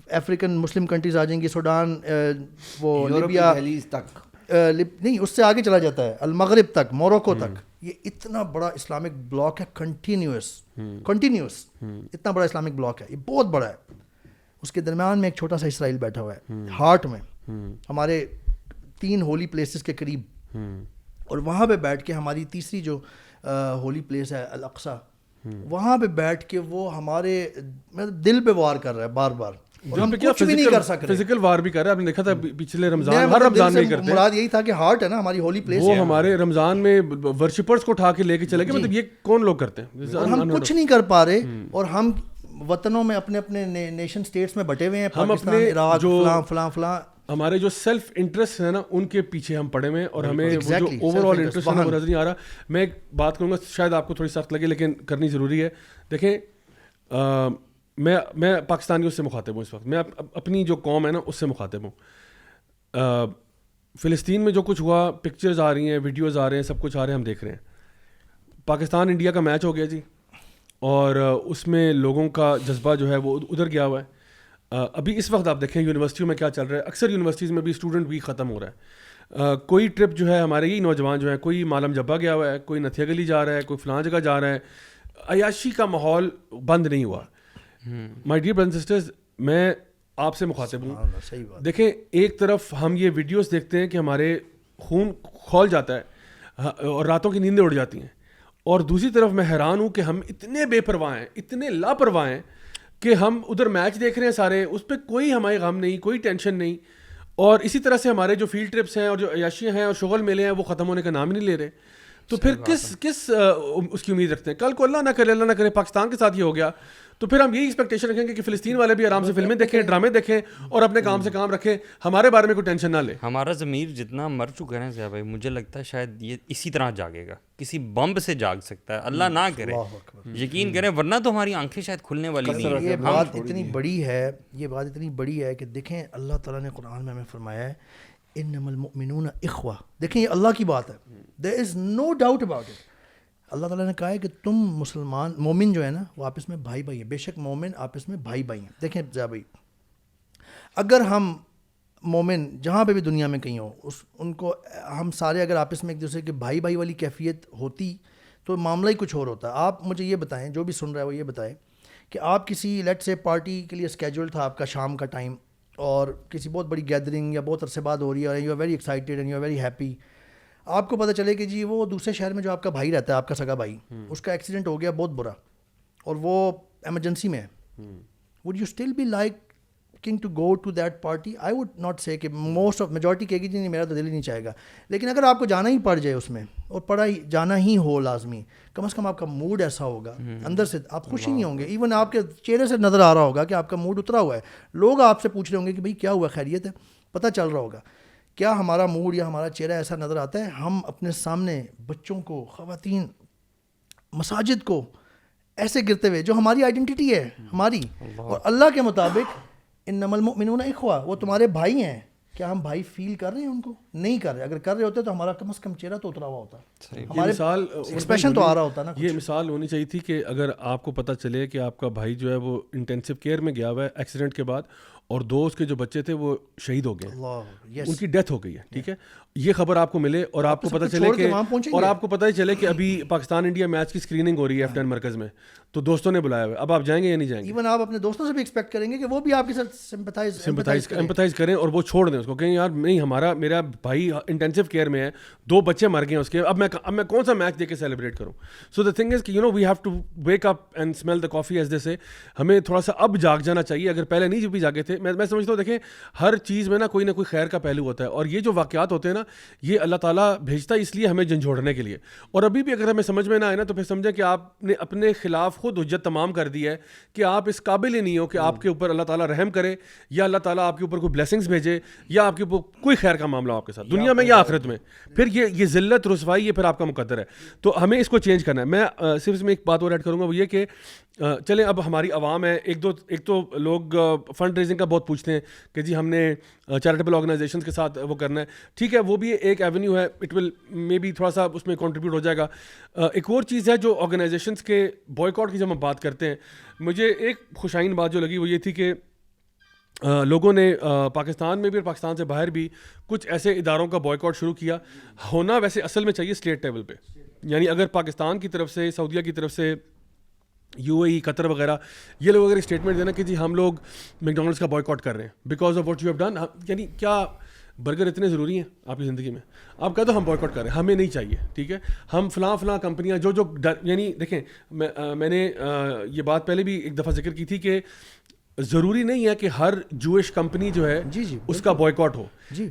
افریقن مسلم کنٹریز آ جائیں گی, سوڈان, وہ لیبیا تک, نہیں اس سے آگے چلا جاتا ہے, المغرب تک, موروکو تک. یہ اتنا بڑا اسلامک بلاک ہے, کنٹینیوس اتنا بڑا اسلامک بلاک ہے, یہ بہت بڑا ہے. اس کے درمیان میں ایک چھوٹا سا اسرائیل بیٹھا ہوا ہے, ہارٹ میں, ہمارے 3 ہولی پلیسز کے قریب, اور وہاں پہ بیٹھ کے ہماری تیسری جو ہولی پلیس ہے الاقصی, وہاں پہ بیٹھ کے وہ ہمارے دل پہ وار کر رہا ہے بار بار, اور ہم کچھ بھی نہیں کر سکتے. فزیکل وار بھی کر رہا ہے, آپ نے دیکھا تھا پچھلے رمضان, ہر رمضان میں کرتے ہیں. مراد یہی تھا کہ ہارٹ ہے نا ہماری ہولی پلیس, وہ ہمارے رمضان میں ورشپرز کو اٹھا کے لے کے چلے گئے. مطلب یہ کون لوگ کرتے ہیں, اور ہم کچھ نہیں کر پا رہے, اور ہم وطنوں میں اپنے اپنے نیشن سٹیٹس میں بٹے ہوئے ہیں, پاکستان, عراق, فلاں فلاں فلاں. ہمارے جو سیلف انٹرسٹ ہے نا ان کے پیچھے ہم پڑے ہوئے ہیں, اور ہمیں جو اوور آل انٹرسٹ ہے وہ نظر نہیں آ رہا. میں ایک بات کروں گا, شاید آپ کو تھوڑی سخت لگے لیکن کرنی ضروری ہے. دیکھیں, میں پاکستانیوں سے مخاطب ہوں اس وقت, میں اپنی جو قوم ہے نا اس سے مخاطب ہوں. فلسطین میں جو کچھ ہوا, پکچرز آ رہی ہیں, ویڈیوز آ رہے ہیں, سب کچھ آ رہے ہیں, ہم دیکھ رہے ہیں. پاکستان انڈیا کا میچ ہو گیا جی, اور اس میں لوگوں کا جذبہ جو ہے وہ ادھر گیا ہوا ہے. ابھی اس وقت آپ دیکھیں یونیورسٹیوں میں کیا چل رہا ہے, اکثر یونیورسٹیز میں بھی اسٹوڈنٹ ویک ختم ہو رہا ہے. کوئی ٹرپ جو ہے ہمارے یہی نوجوان جو ہیں, کوئی مالم جبہ گیا ہوا ہے, کوئی نتھیا گلی جا رہا ہے, کوئی فلاں جگہ جا رہا ہے. عیاشی کا ماحول بند نہیں ہوا. My dear brothers and sisters, میں آپ سے مخاطب ہوں. دیکھیں, ایک طرف ہم یہ ویڈیوز دیکھتے ہیں کہ ہمارے خون کھول جاتا ہے اور راتوں کی نیندیں اڑ جاتی ہیں, اور دوسری طرف میں حیران ہوں کہ ہم اتنے بے پرواہ ہیں, اتنے لاپرواہ ہیں کہ ہم ادھر میچ دیکھ رہے ہیں سارے, اس پہ کوئی ہمارے غم نہیں, کوئی ٹینشن نہیں. اور اسی طرح سے ہمارے جو فیلڈ ٹرپس ہیں اور جو عیاشیاں ہیں اور شغل میلے ہیں وہ ختم ہونے کا نام ہی نہیں لے رہے. تو پھر کس اس کی امید رکھتے ہیں؟ کل کو اللہ نہ کرے پاکستان کے ساتھ یہ ہو گیا تو پھر ہم یہی ایکسپیکٹیشن رکھیں گے کہ فلسطین والے بھی آرام سے فلمیں دیکھیں, ڈرامے دیکھیں, اور اپنے کام سے کام رکھیں, ہمارے بارے میں کوئی ٹینشن نہ لے. ہمارا ضمیر جتنا مر چکا ہے نا ضیاء بھائی, مجھے لگتا ہے شاید یہ اسی طرح جاگے گا, کسی بمب سے جاگ سکتا ہے, اللہ نہ کرے, یقین کریں, ورنہ تو ہماری آنکھیں شاید کھلنے والی نہیں. یہ بات اتنی بڑی ہے, یہ بات اتنی بڑی ہے کہ دیکھیں اللہ تعالیٰ نے قرآن میں ہمیں فرمایا ہے انما المؤمنون اخوہ. دیکھیں یہ اللہ کی بات ہے, there is no doubt about it. اللہ تعالیٰ نے کہا ہے کہ تم مسلمان مومن جو ہے نا وہ آپس میں بھائی بھائی ہیں, بے شک مومن آپس میں بھائی بھائی ہیں. دیکھیں ضیاء بھائی, اگر ہم مومن جہاں پہ بھی دنیا میں کہیں ہوں, ان کو ہم سارے اگر آپس میں ایک دوسرے کے بھائی بھائی والی کیفیت ہوتی تو معاملہ ہی کچھ اور ہوتا. آپ مجھے یہ بتائیں, جو بھی سن رہا ہے وہ یہ بتائیں کہ آپ کسی لیٹ سے پارٹی کے لیے اسکیجول تھا آپ کا شام کا ٹائم, اور کسی بہت بڑی گیدرنگ یا بہت عرصے بعد ہو رہی ہے, اور you are very excited and you are very happy. آپ کو پتہ چلے کہ جی وہ دوسرے شہر میں جو آپ کا بھائی رہتا ہے, آپ کا سگا بھائی, اس کا ایکسیڈنٹ ہو گیا بہت برا, اور وہ ایمرجنسی میں ہے. Would you still be liking to go to that party? I would not say کہ موسٹ آف میجورٹی کہے گی جی نہیں میرا تو دل ہی نہیں چاہے گا. لیکن اگر آپ کو جانا ہی پڑ جائے اس میں, اور پڑا ہی جانا ہی ہو لازمی, کم از کم آپ کا موڈ ایسا ہوگا اندر سے, آپ خوش ہی نہیں ہوں گے, ایون آپ کے چہرے سے نظر آ رہا ہوگا کہ آپ کا موڈ اترا ہوا ہے. لوگ آپ سے پوچھ رہے ہوں گے کہ بھائی کیا ہوا, خیریت ہے, پتہ چل رہا ہوگا. کیا ہمارا موڈ یا ہمارا چہرہ ایسا نظر آتا ہے؟ ہم اپنے سامنے بچوں کو, خواتین, مساجد کو ایسے گرتے ہوئے, جو ہماری آئیڈینٹی ہے ہماری, اور اللہ کے مطابق انما المؤمنون اخوہ, وہ تمہارے بھائی ہیں. کیا ہم بھائی فیل کر رہے ہیں ان کو؟ نہیں کر رہے. اگر کر رہے ہوتے تو ہمارا کم از کم چہرہ تو اترا ہوا ہوتا, ہمارے ایکسپریشن تو آ رہا ہوتا نا. یہ مثال ہونی چاہیے تھی کہ اگر آپ کو پتہ چلے کہ آپ کا بھائی جو ہے وہ انٹینسو کیئر میں گیا ہوا ہے ایکسیڈنٹ کے بعد, اور 2 اس کے جو بچے تھے وہ شہید ہو گئے, ان کی ڈیتھ ہو گئی ہے, ٹھیک ہے. یہ خبر آپ کو ملے اور آپ کو پتہ چلے کہ اور آپ کو پتہ ہی چلے کہ ابھی پاکستان انڈیا میچ کی اسکریننگ ہو رہی ہے F10 مرکز میں, تو دوستوں نے بلایا ہوا ہے. اب آپ جائیں گے یا نہیں جائیں گے؟ ایون آپ اپنے دوستوں سے بھی ایکسپیکٹ کریں گے کہ وہ بھی آپ کے ساتھ سمپتھائز کریں اور وہ چھوڑ دیں اس کو, کہیں یار نہیں میرا بھائی انٹینسو کیئر میں ہے, 2 بچے مر گئے اس کے, اب میں کون سا میچ دیکھ کے سیلیبریٹ کروں. سو دا تھنگ از کہ we have to wake up and smell the coffee as they say. ہمیں تھوڑا سا اب جاگ جانا چاہیے, اگر پہلے نہیں بھی جاگے تھے. میں سمجھتا ہوں دیکھیں ہر چیز میں نا کوئی نہ کوئی خیر کا پہلو ہوتا ہے, اور یہ جو واقعات ہوتے ہیں نا یہ اللہ تعالیٰ بھیجتا ہے اس لیے ہمیں جھنجھوڑنے کے لیے. اور ابھی بھی اگر ہمیں سمجھ میں نہ آئے نا تو پھر سمجھیں کہ آپ نے اپنے خلاف خود حجت تمام کر دی ہے کہ آپ اس قابل ہی نہیں ہو کہ آپ کے اوپر اللہ تعالیٰ رحم کرے, یا اللہ تعالیٰ آپ کے اوپر کوئی بلیسنگز بھیجے, یا آپ کے اوپر کوئی خیر کا معاملہ آپ کے ساتھ دنیا میں یا آخرت میں. پھر یہ ذلت رسوائی یہ پھر آپ کا مقدر ہے. تو ہمیں اس کو چینج کرنا ہے. میں صرف اس میں ایک بات اور ایڈ کروں گا, وہ یہ کہ چلیں اب ہماری عوام ہے, ایک تو لوگ فنڈ ریزنگ کا بہت پوچھتے ہیں کہ جی ہم نے چیریٹیبل آرگنائزیشنز کے ساتھ وہ کرنا ہے, ٹھیک ہے وہ بھی ایک ایونیو ہے, اٹ ول مے بی تھوڑا سا اس میں کنٹریبیوٹ ہو جائے گا. ایک اور چیز ہے جو آرگنائزیشنز کے بوائے کاٹ کی جب ہم بات کرتے ہیں, مجھے ایک خوشائن بات جو لگی وہ یہ تھی کہ لوگوں نے پاکستان میں بھی اور پاکستان سے باہر بھی کچھ ایسے اداروں کا بوائے کاٹ شروع کیا. ہونا ویسے اصل میں چاہیے اسٹیٹ لیول پہ, یعنی اگر پاکستان کی طرف سے, سعودیہ کی طرف سے, UAE, قطر وغیرہ, یہ لوگ اگر اسٹیٹمنٹ دینا کہ جی ہم لوگ میکڈونلڈس کا بوائے کاٹ کر رہے ہیں because of what you have done, یعنی کیا برگر اتنے ضروری ہیں آپ کی زندگی میں؟ آپ کہہ دو ہم بوائے کاٹ کر رہے ہیں, ہمیں نہیں چاہیے, ٹھیک ہے. ہم فلاں کمپنیاں جو یعنی دیکھیں میں نے یہ بات پہلے بھی ایک دفعہ ذکر کی تھی کہ ضروری نہیں ہے کہ ہر جوئش کمپنی جو ہے اس کا بوائے کاٹ ہو.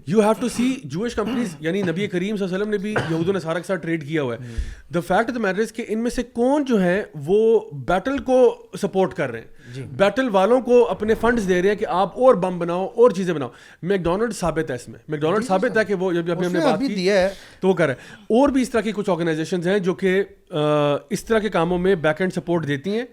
You have to see Jewish companies, یعنی نبی کریم صلی اللہ علیہ وسلم نے بھی یہود و نصارہ کے ساتھ ٹریڈ کیا ہوا ہے. The fact of the matter is کہ ان میں سے کون جو ہے وہ بیٹل کو سپورٹ کر رہے ہیں, بیٹل والوں کو اپنے فنڈز دے رہے ہیں کہ آپ اور بم بناؤ اور چیزیں بناؤ. میکڈونلڈ ثابت ہے اس میں, میکڈونلڈ ثابت ہے کہ وہ جب ہم نے بات کی تو وہ کر رہے ہیں. اور بھی اس طرح کی کچھ آرگنائزیشنز ہیں جو کہ اس طرح کے کاموں میں بیک اینڈ سپورٹ دیتی ہیں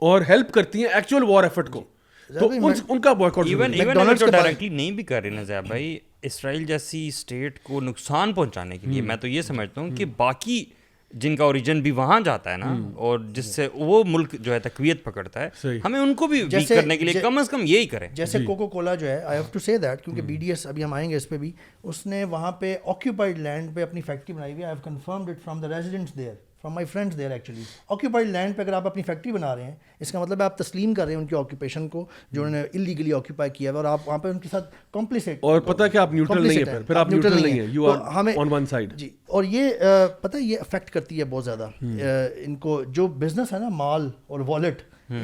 اور ہیلپ کرتی ہیں ایکچوئل وار ایفرٹ کو, تو ان کا بوائیکاٹ ایون جو ڈائریکٹلی نہیں بھی کر رہے نا زیاب بھائی, اسرائیل جیسی اسٹیٹ کو نقصان پہنچانے کے لیے میں تو یہ سمجھتا ہوں کہ باقی جن کا اوریجن بھی وہاں جاتا ہے نا اور جس سے وہ ملک جو ہے تقویت پکڑتا ہے, ہمیں ان کو بھی ویک کرنے کے لیے کم از کم یہی کریں. جیسے کوکو کولا جو ہے, آئی ہیو ٹو سے دیٹ, کیونکہ BDS ابھی ہم آئیں گے اس پہ بھی, اس نے وہاں پہ آکیوپائڈ لینڈ پہ اپنی فیکٹری بنائی ہوئی ہے. I have confirmed it from the residents there, from my friends there. Actually occupied land پہ اگر آپ اپنی فیکٹری بنا رہے ہیں, اس کا مطلب ہے آپ تسلیم کر رہے ہیں ان کی آکوپیشن کو جو انہوں نے انلیگلی آکیوپائی کیا ہے, اور آپ وہاں پہ ان کے ساتھ کمپلیسٹ. اور پتہ ہے کہ آپ نیوٹرل نہیں ہیں, پھر آپ نیوٹرل نہیں ہیں, you are on one side. جی, اور یہ پتہ ہے یہ افیکٹ کرتی ہے بہت زیادہ ان کو, جو بزنس ہے نا مال اور والیٹ,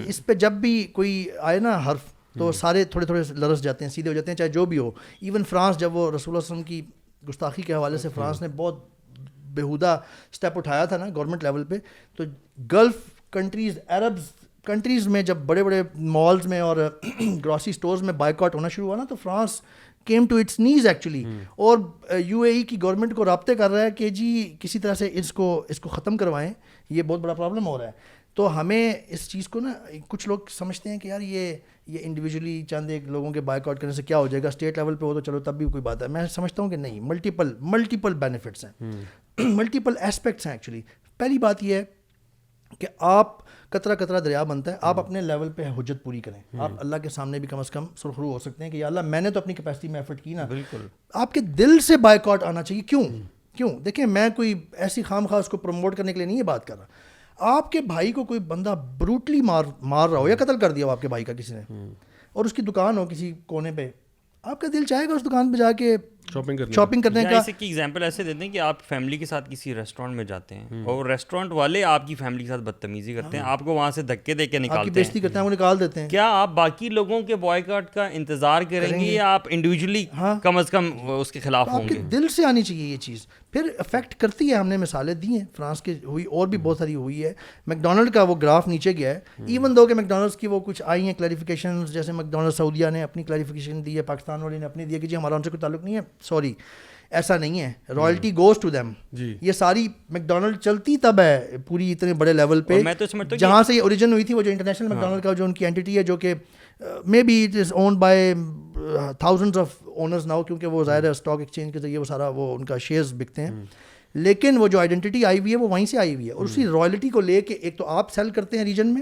اس پہ جب بھی کوئی آئے نا حرف تو سارے تھوڑے لرس جاتے ہیں, سیدھے ہو جاتے ہیں, چاہے جو بھی ہو. ایون فرانس, جب وہ رسول اللہ صلی اللہ علیہ وسلم کی گستاخی کے حوالے سے فرانس نے بہت بےہودہ اسٹیپ اٹھایا تھا نا گورنمنٹ لیول پہ, تو گلف کنٹریز, عربز کنٹریز میں جب بڑے بڑے مالز میں اور گروسری اسٹورز میں بائیکاٹ ہونا شروع ہوا نا, تو فرانس کیم ٹو اٹس نیز ایکچولی, اور UAE کی گورنمنٹ کو رابطے کر رہا ہے کہ جی کسی طرح سے اس کو ختم کروائیں, یہ بہت بڑا پرابلم ہو رہا ہے. تو ہمیں اس چیز کو نا, کچھ لوگ سمجھتے ہیں کہ یار یہ انڈیویجولی چند ایک لوگوں کے بائیک آؤٹ کرنے سے کیا ہو جائے گا, اسٹیٹ لیول پہ ہو تو چلو تب بھی کوئی بات ہے. میں سمجھتا ہوں کہ نہیں, ملٹیپل بینیفٹس ہیں, ملٹیپل ایسپیکٹس ہیں ایکچولی. پہلی بات یہ ہے کہ آپ قطرہ قطرہ دریا بنتا ہے, آپ اپنے لیول پہ حجت پوری کریں. آپ اللہ کے سامنے بھی کم از کم سرخرو ہو سکتے ہیں کہ یا اللہ میں نے تو اپنی کیپیسٹی میں ایفرٹ کی نا. بالکل آپ کے دل سے بائیک آؤٹ آنا چاہیے. کیوں دیکھیں, میں کوئی ایسی خام خواہ اس کو پروموٹ کرنے کے لیے نہیں یہ بات کر رہا. آپ کے بھائی کو کوئی بندہ بروٹلی مار رہا ہو یا قتل کر دیا ہو آپ کے بھائی کا کسی نے, اور اس کی دکان ہو کسی کونے پہ, آپ کا دل چاہے گا اس دکان پہ جا کے شاپنگ کرنے کا. ایسے کی ایگزامپل ایسے دیتے ہیں کہ آپ فیملی کے ساتھ کسی ریسٹورینٹ میں جاتے ہیں اور ریسٹورینٹ والے آپ کی فیملی کے ساتھ بدتمیزی کرتے ہیں, آپ کو وہاں سے دھکے دے کے نکالتے ہیں, بےزتی کرتے ہیں, وہ نکال دیتے ہیں. کیا آپ باقی لوگوں کے بوائیکاٹ کا انتظار کریں گے یا آپ انڈیویجولی کم از کم اس کے خلاف ہوں گے؟ آپ کے دل سے آنی چاہیے یہ چیز, پھر افیکٹ کرتی ہے. ہم نے مثالیں دی ہیں, فرانس کی ہوئی, اور بھی بہت ساری ہوئی ہے. میکڈونلڈ کا وہ گراف نیچے گیا ہے, ایون دو کہ میکڈونلڈس کی وہ کچھ آئی ہیں کلیریفیکیشن, جیسے میکڈونلڈ سعودیہ نے اپنی کلیریفیکیشن دی ہے, پاکستان والے نے اپنی دی ہے کہ جی ہمارا ان سے کوئی تعلق نہیں ہے. سوری, ایسا نہیں ہے, رائلٹی گوز ٹو دیم. یہ ساری میکڈونلڈ چلتی تب ہے پوری اتنے بڑے لیول پہ, جہاں سے یہ اوریجن ہوئی تھی. وہ جو انٹرنیشنل میکڈونلڈ کا جو ان کی اینٹی ہے, جو کہ maybe it is owned by thousands of owners now, کیونکہ وہ ظاہر ہے اسٹاک ایکسچینج کے ذریعے وہ سارا وہ ان کا شیئرز بکتے ہیں. لیکن وہ جو آئیڈینٹی آئی ہوئی ہے وہ وہیں سے آئی ہوئی ہے, اور اسی رائلٹی کو لے کے ایک تو آپ سیل کرتے ہیں ریجن میں,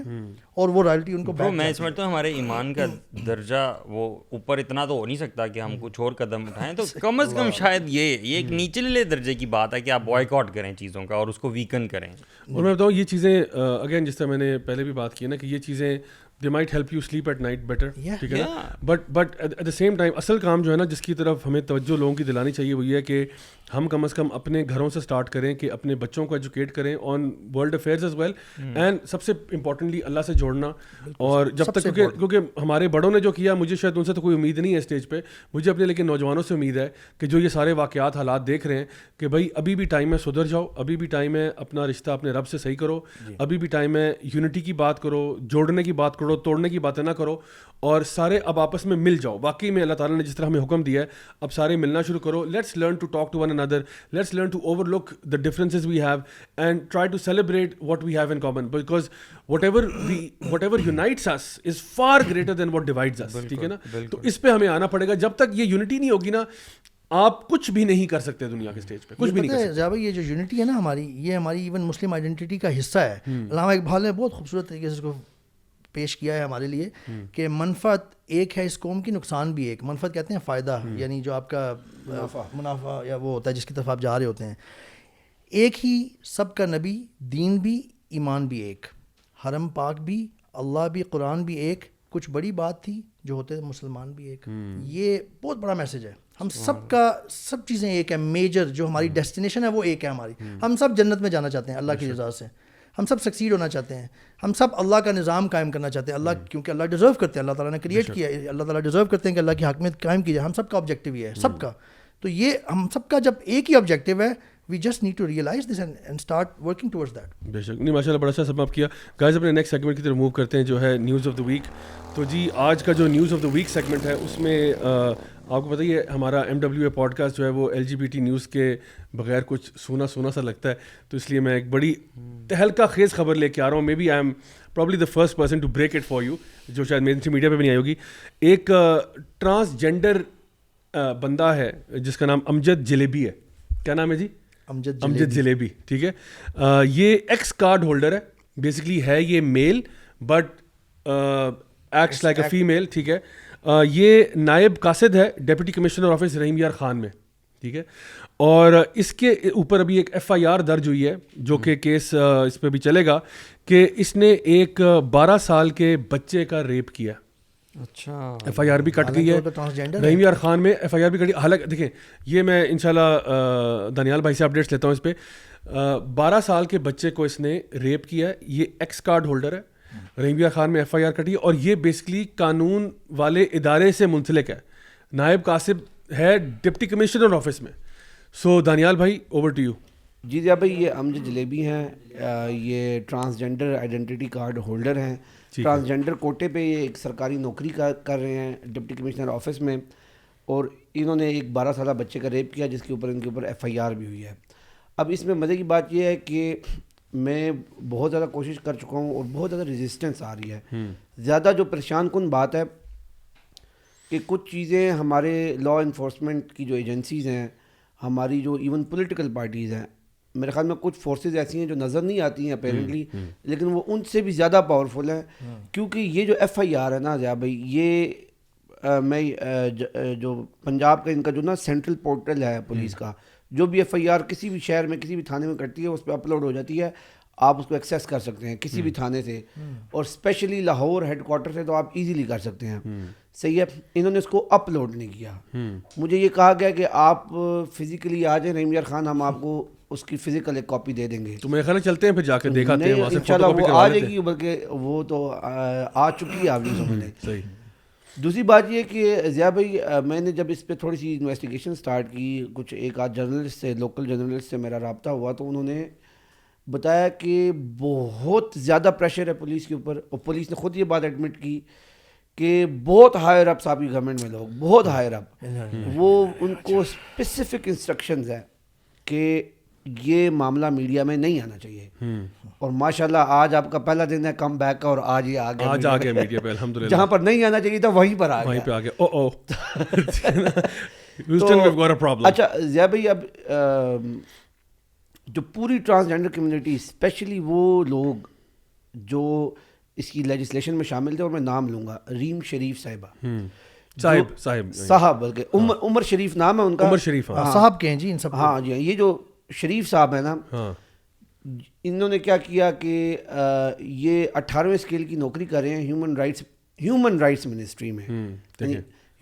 اور وہ رائلٹی ان کو میں سمجھتا ہوں ہمارے ایمان کا درجہ وہ اوپر اتنا تو ہو نہیں سکتا کہ ہم کچھ اور قدم اٹھائیں, تو کم از کم شاید یہ ایک نیچلے درجے کی بات ہے کہ آپ بوائیکاٹ کریں چیزوں کا اور اس کو ویکن کریں. اور میں بتاؤں یہ چیزیں اگین جس طرح میں نے پہلے بھی بات کی ہے نا کہ یہ چیزیں they might help you sleep at night better, ٹھیک ہے نا, but at the same time اصل کام جو ہے نا جس کی طرف ہمیں توجہ لوگوں کی دلانی چاہیے وہ یہ ہے کہ ہم کم از کم اپنے گھروں سے اسٹارٹ کریں کہ اپنے بچوں کو ایجوکیٹ کریں on world affairs as well, and سب سے امپورٹنٹلی اللہ سے جوڑنا. اور جب تک کیونکہ ہمارے بڑوں نے جو کیا, مجھے شاید ان سے تو کوئی امید نہیں ہے اسٹیج پہ, مجھے اپنے لیکن نوجوانوں سے امید ہے کہ جو یہ سارے واقعات حالات دیکھ رہے ہیں کہ بھائی ابھی بھی ٹائم ہے سدھر جاؤ, ابھی بھی ٹائم ہے اپنا رشتہ اپنے رب سے صحیح کرو, ابھی بھی ٹائم ہے یونٹی کی بات کرو, جوڑنے کی بات کرو, توڑنے کی باتیں نہ کرو, اور سارے اب آپس میں مل جاؤ. واقعی میں اللہ تعالیٰ نے جس طرح ہمیں حکم دیا ہے اب سارے ملنا شروع کرو. Let's learn to talk to one another, let's learn to overlook the differences we have and try to celebrate what we have in common, because whatever unites us is far greater than what divides us, ٹھیک ہے نا. تو اس پہ ہمیں آنا پڑے گا. جب تک یہ یونٹی نہیں ہوگی نا آپ کچھ بھی نہیں کر سکتے دنیا کے اسٹیج پہ, کچھ بھی نہیں کر سکتے. ضیاء بھائی یہ جو یونٹی ہے نا ہماری, یہ ہماری ایون مسلم آئیڈینٹی کا حصہ ہے. علامہ اقبال نے بہت خوبصورت طریقے سے اس کو پیش کیا ہے ہمارے لیے کہ منفعت ایک ہے اس قوم کی, نقصان بھی ایک. منفعت کہتے ہیں فائدہ, یعنی جو آپ کا منافع یا وہ ہوتا ہے جس کی طرف آپ جا رہے ہوتے ہیں. ایک ہی سب کا نبی, دین بھی, ایمان بھی ایک, حرم پاک بھی, اللہ بھی, قرآن بھی ایک, کچھ بڑی بات تھی جو ہوتے مسلمان بھی ایک. یہ بہت بڑا میسج ہے. ہم سب کا سب چیزیں ایک ہے, میجر جو ہماری ڈیسٹینیشن ہے وہ ایک ہے ہماری. ہم سب جنت میں جانا چاہتے ہیں اللہ کی رضا سے, ہم سب سکسیڈ ہونا چاہتے ہیں, ہم سب اللہ کا نظام قائم کرنا چاہتے ہیں. اللہ کیونکہ اللہ ڈیزرو کرتے ہیں, اللہ تعالیٰ نے کریٹ کیا ہے, اللہ تعالیٰ ڈیزرو کرتے ہیں کہ اللہ کی حاکمیت قائم کی جائے. ہم سب کا آبجیکٹیو یہ ہے, سب کا. تو یہ ہم سب کا جب ایک ہی آبجیکٹیو ہے, we just need to realise this and start working towards that. بے شک نہیں, ماشاء اللہ بڑا اچھا سب آپ کیا. گائز اپنے نیکسٹ سیگمنٹ کی طرف موو کرتے ہیں جو ہے نیوز آف دا ویک. تو جی آج کا جو news of the week segment ہے اس میں آپ کو بتائیے ہمارا MWA پوڈ کاسٹ جو ہے وہ LGBT نیوز کے بغیر کچھ سونا سونا سا لگتا ہے, تو اس لیے میں ایک بڑی تہلکہ خیز خبر لے کے آ رہا ہوں. Maybe I am probably the first person to break it for you, جو شاید مین اسٹریم میڈیا پہ بھی نہیں آئی ہوگی. ایک ٹرانسجینڈر بندہ ہے جس کا نام امجد جلیبی ہے. کیا نام ہے جی؟ امجد جلیبی, ٹھیک ہے. یہ ایکس کارڈ ہولڈر ہے, بیسکلی ہے یہ male but acts like a female, ٹھیک ہے. یہ نائب قاصد ہے ڈپٹی کمشنر آفس رحیم یار خان میں, ٹھیک ہے. اور اس کے اوپر ابھی ایک FIR درج ہوئی ہے جو کہ کیس اس پہ بھی چلے گا کہ اس نے ایک 12 سال کے بچے کا ریپ کیا. اچھا, FIR بھی کٹ گئی ہے رحیم یار خان میں, FIR بھی کٹی. حالانکہ دیکھیں یہ میں انشاءاللہ دانیال بھائی سے اپڈیٹس لیتا ہوں اس پہ. 12 سال کے بچے کو اس نے ریپ کیا ہے. یہ ایکس کارڈ ہولڈر ہے, رحیم یار خان میں FIR کٹی ہے, اور یہ بیسکلی قانون والے ادارے سے منسلک ہے. نائب قاصد ہے ڈپٹی کمشنر آفس میں. سو دانیال بھائی اوور ٹو یو. جی ضیاء بھائی, یہ امجد جلیبی ہیں, یہ ٹرانسجینڈر آئیڈینٹی کارڈ ہولڈر ہیں. ٹرانسجینڈر کوٹے پہ یہ ایک سرکاری نوکری کر رہے ہیں ڈپٹی کمشنر آفس میں, اور انہوں نے ایک 12 سالہ بچے کا ریپ کیا جس کے اوپر ان کے اوپر FIR بھی ہوئی ہے. اب اس میں مزے کی بات یہ ہے کہ میں بہت زیادہ کوشش کر چکا ہوں اور بہت زیادہ ریزسٹنس آ رہی ہے. زیادہ جو پریشان کن بات ہے کہ کچھ چیزیں ہمارے لا انفورسمنٹ کی جو ایجنسیز ہیں, ہماری جو ایون پولیٹیکل پارٹیز ہیں, میرے خیال میں کچھ فورسز ایسی ہیں جو نظر نہیں آتی ہیں اپیرنٹلی, لیکن وہ ان سے بھی زیادہ پاورفل ہیں. کیونکہ یہ جو FIR ہے نا ضیاء بھائی, یہ میں جو پنجاب کا ان کا جو نا سینٹرل پورٹل ہے پولیس کا, جو بھی FIR کسی بھی شہر میں کسی بھی تھانے میں کرتی ہے اس پہ اپلوڈ ہو جاتی ہے, آپ اس کو ایکسیس کر سکتے ہیں کسی بھی تھانے سے, اور اسپیشلی لاہور ہیڈ کوارٹر سے تو آپ ایزیلی کر سکتے ہیں. صحیح ہے, انہوں نے اس کو اپلوڈ نہیں کیا. مجھے یہ کہا گیا کہ آپ فزیکلی آ جائیں رحیم یار خان, ہم آپ کو اس کی فزیکل ایک کاپی دے دیں گے. تو میرے خیال میں چلتے ہیں پھر جا کے دیکھاتے ہیں وہاں سے, انشاءاللہ وہ آ جائے گی, بلکہ وہ تو آ چکی ہے, آپ یہ سمجھ لیں. صحیح. دوسری بات یہ کہ ضیاء بھائی میں نے جب اس پہ تھوڑی سی انویسٹیگیشن سٹارٹ کی, کچھ ایک آدھ جرنلسٹ سے, لوکل جرنلسٹ سے میرا رابطہ ہوا, تو انہوں نے بتایا کہ بہت زیادہ پریشر ہے پولیس کے اوپر, اور پولیس نے خود یہ بات ایڈمٹ کی کہ بہت ہائر اپس آپ کی گورنمنٹ میں لوگ, بہت ہائر اپ, وہ ان کو اسپیسیفک انسٹرکشنز ہیں کہ یہ معاملہ میڈیا میں نہیں آنا چاہیے. اور ماشاءاللہ آج آپ کا پہلا دن ہے کم بیک کا, اور آج یہ آ گیا, آج آ گیا میڈیا پہ الحمدللہ. جہاں پر نہیں آنا چاہیے تھا وہیں پر آ گیا, وہیں پہ آ گیا. اچھا ضیاء بھائی, اب جو پوری ٹرانسجینڈر کمیونٹی اسپیشلی وہ لوگ جو اس کی لیجسلیشن میں شامل تھے, اور میں نام لوں گا ریم شریف صاحب بلکہ عمر شریف نام ہے ان کا, عمر شریف صاحب کے ہیں جی ان سب. ہاں جی, یہ جو شریف صاحب ہیں نا, انہوں نے کیا کیا کہ یہ 18ویں اسکیل کی نوکری کر رہے ہیں ہیومن رائٹس منسٹری میں.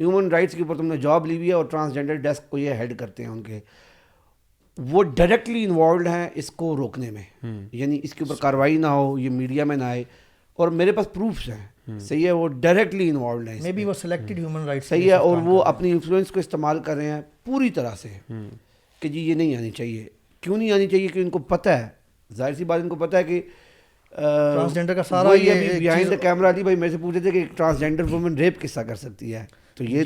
ہیومن رائٹس کے اوپر تم نے جاب لی ہوئی ہے, اور ٹرانسجینڈر ڈیسک کو یہ ہیڈ کرتے ہیں ان کے. وہ ڈائریکٹلی انوالوڈ ہیں اس کو روکنے میں, یعنی اس کے اوپر کارروائی نہ ہو, یہ میڈیا میں نہ آئے, اور میرے پاس پروفس ہیں. صحیح ہے, وہ ڈائریکٹلی انوالوڈ ہیں, مے بی وہ سلیکٹڈ ہیومن رائٹس. صحیح ہے, اور وہ اپنی انفلوئنس کو استعمال کر رہے ہیں پوری طرح سے کہ جی یہ نہیں آنی چاہیے. کیوں نہیں آنی چاہیے؟ کہ ان کو پتہ ہے, ظاہر سی بات ان کو پتہ ہے کہ ٹرانسجینڈر کا سارا یہ بیہائنڈ دا کیمرہ علی بھائی میرے سے پوچھے تھے کہ ٹرانسجینڈر وومن ریپ کس طرح کر سکتی ہے. تو یہ